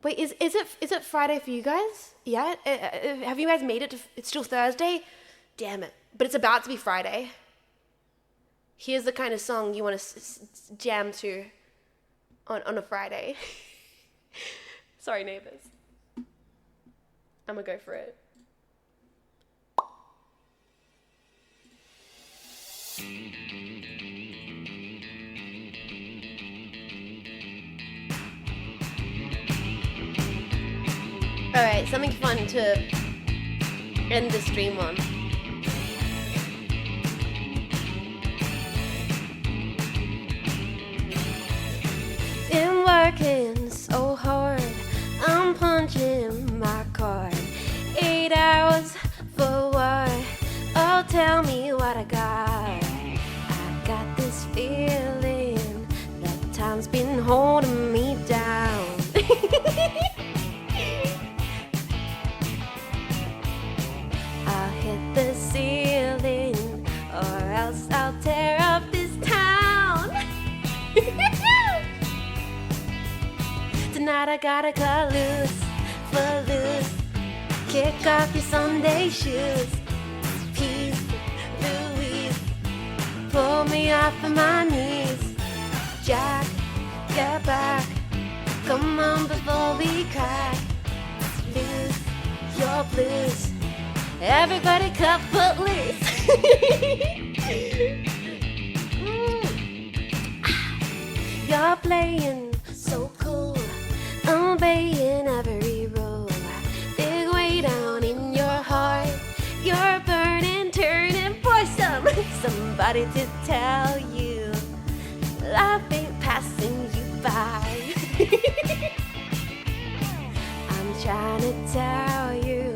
Wait, is it Friday for you guys yet? Have you guys made it to, it's still Thursday? Damn it. But it's about to be Friday. Here's the kind of song you want to jam to on a Friday. Sorry, neighbors. I'm gonna go for it. Alright, something fun to end the stream on. Been working so hard, I'm punching my card. 8 hours for what? Oh, tell me what I got. I got this feeling that time's been holding me down. I'll hit the ceiling, or else I'll tear up this town. Tonight I gotta cut loose, footloose. Kick off your Sunday shoes. Peace, Louise, pull me off of my knees. Jack, get back, come on before we crack. Lose your blues. Everybody cut footloose. You're playing so cool, obeying every rule. Big way down in your heart, you're burning, turning for somebody to tell you life ain't passing you by. I'm trying to tell you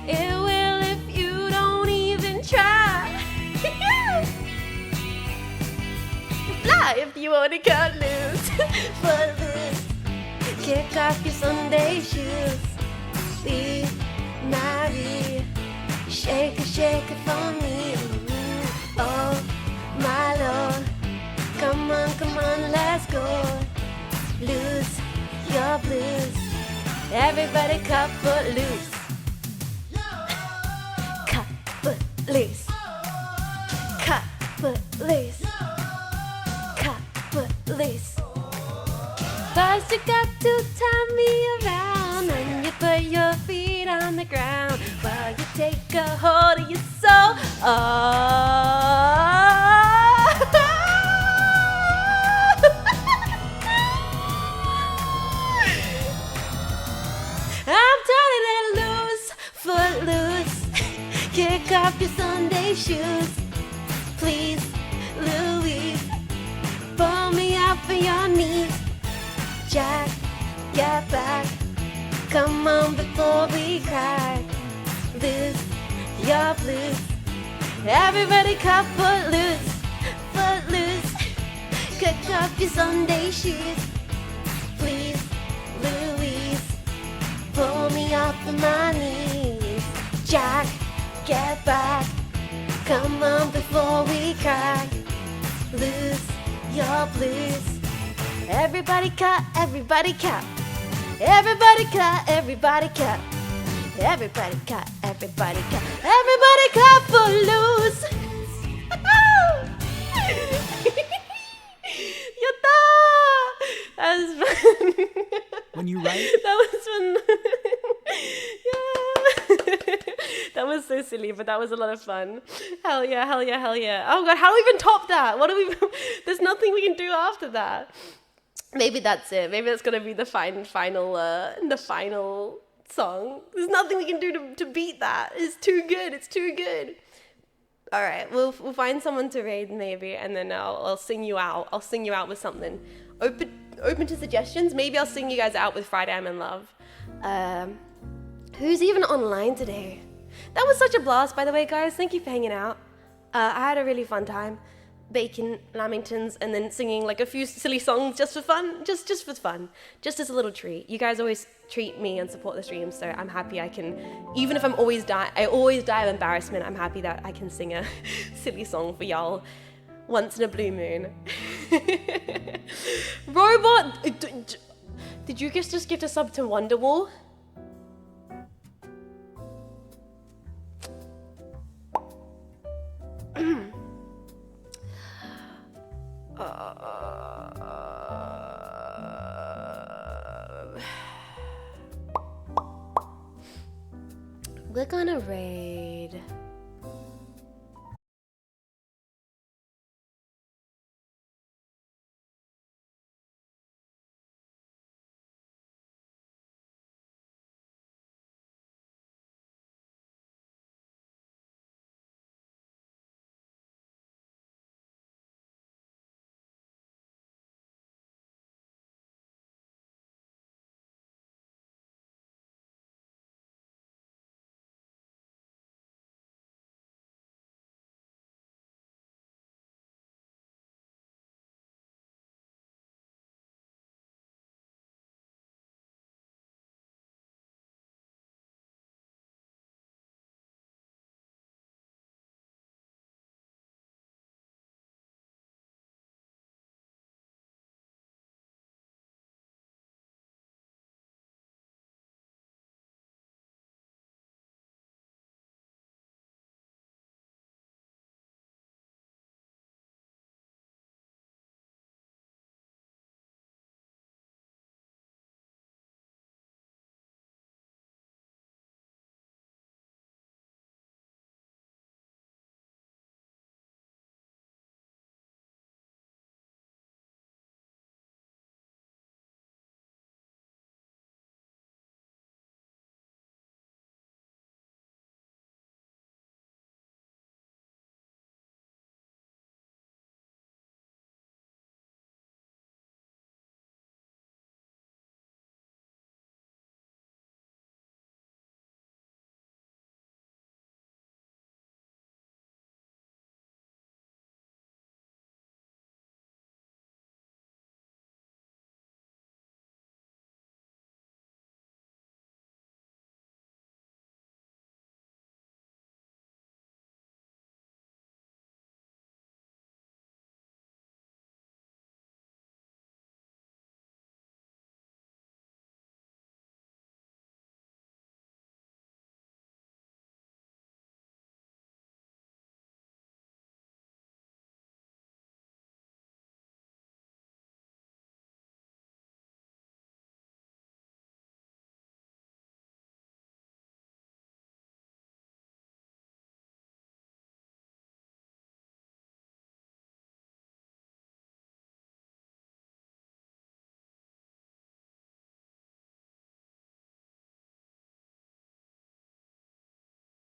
it will if you don't even try. Fly if you wanna cut loose. Footloose, kick off your Sunday shoes. Be married, shake it for me. Oh my Lord, come on, let's go. Lose your blues. Everybody cut footloose. Cut footloose. Cut footloose. Cut footloose. First you got to tie me around, and you put your feet on the ground while you take a hold of your soul. I'm turning it loose, footloose. Kick off your Sunday shoes. Please, Louise, pull me out for your knees. Jack, get back, come on before we crack. Lose your blues. Everybody cut footloose, footloose. Kick off your Sunday shoes. Please, Louise, pull me off of my knees. Jack, get back, come on before we crack. Lose your blues. Everybody cut, everybody cut. Everybody cut, everybody cut. Everybody cut, everybody cut. Everybody cut footloose. Yatta! That was fun. When you write? That was fun. Yeah. That was so silly, but that was a lot of fun. Hell yeah, hell yeah, hell yeah. Oh god, how do we even top that? What do we... There's nothing we can do after that. Maybe that's it. Maybe that's gonna be the final song. There's nothing we can do to beat that. It's too good. It's too good. All right, we'll find someone to raid maybe, and then I'll sing you out. I'll sing you out with something. open to suggestions. Maybe I'll sing you guys out with Friday I'm in Love. Who's even online today? That was such a blast, by the way, guys. Thank you for hanging out. I had a really fun time baking Lamingtons and then singing like a few silly songs just for fun, just for fun, just as a little treat. You guys always treat me and support the stream, so I'm happy I can, even if I always die of embarrassment, I'm happy that I can sing a silly song for y'all once in a blue moon. Robot, did you just gift a sub to Wonderwall? We're gonna raid.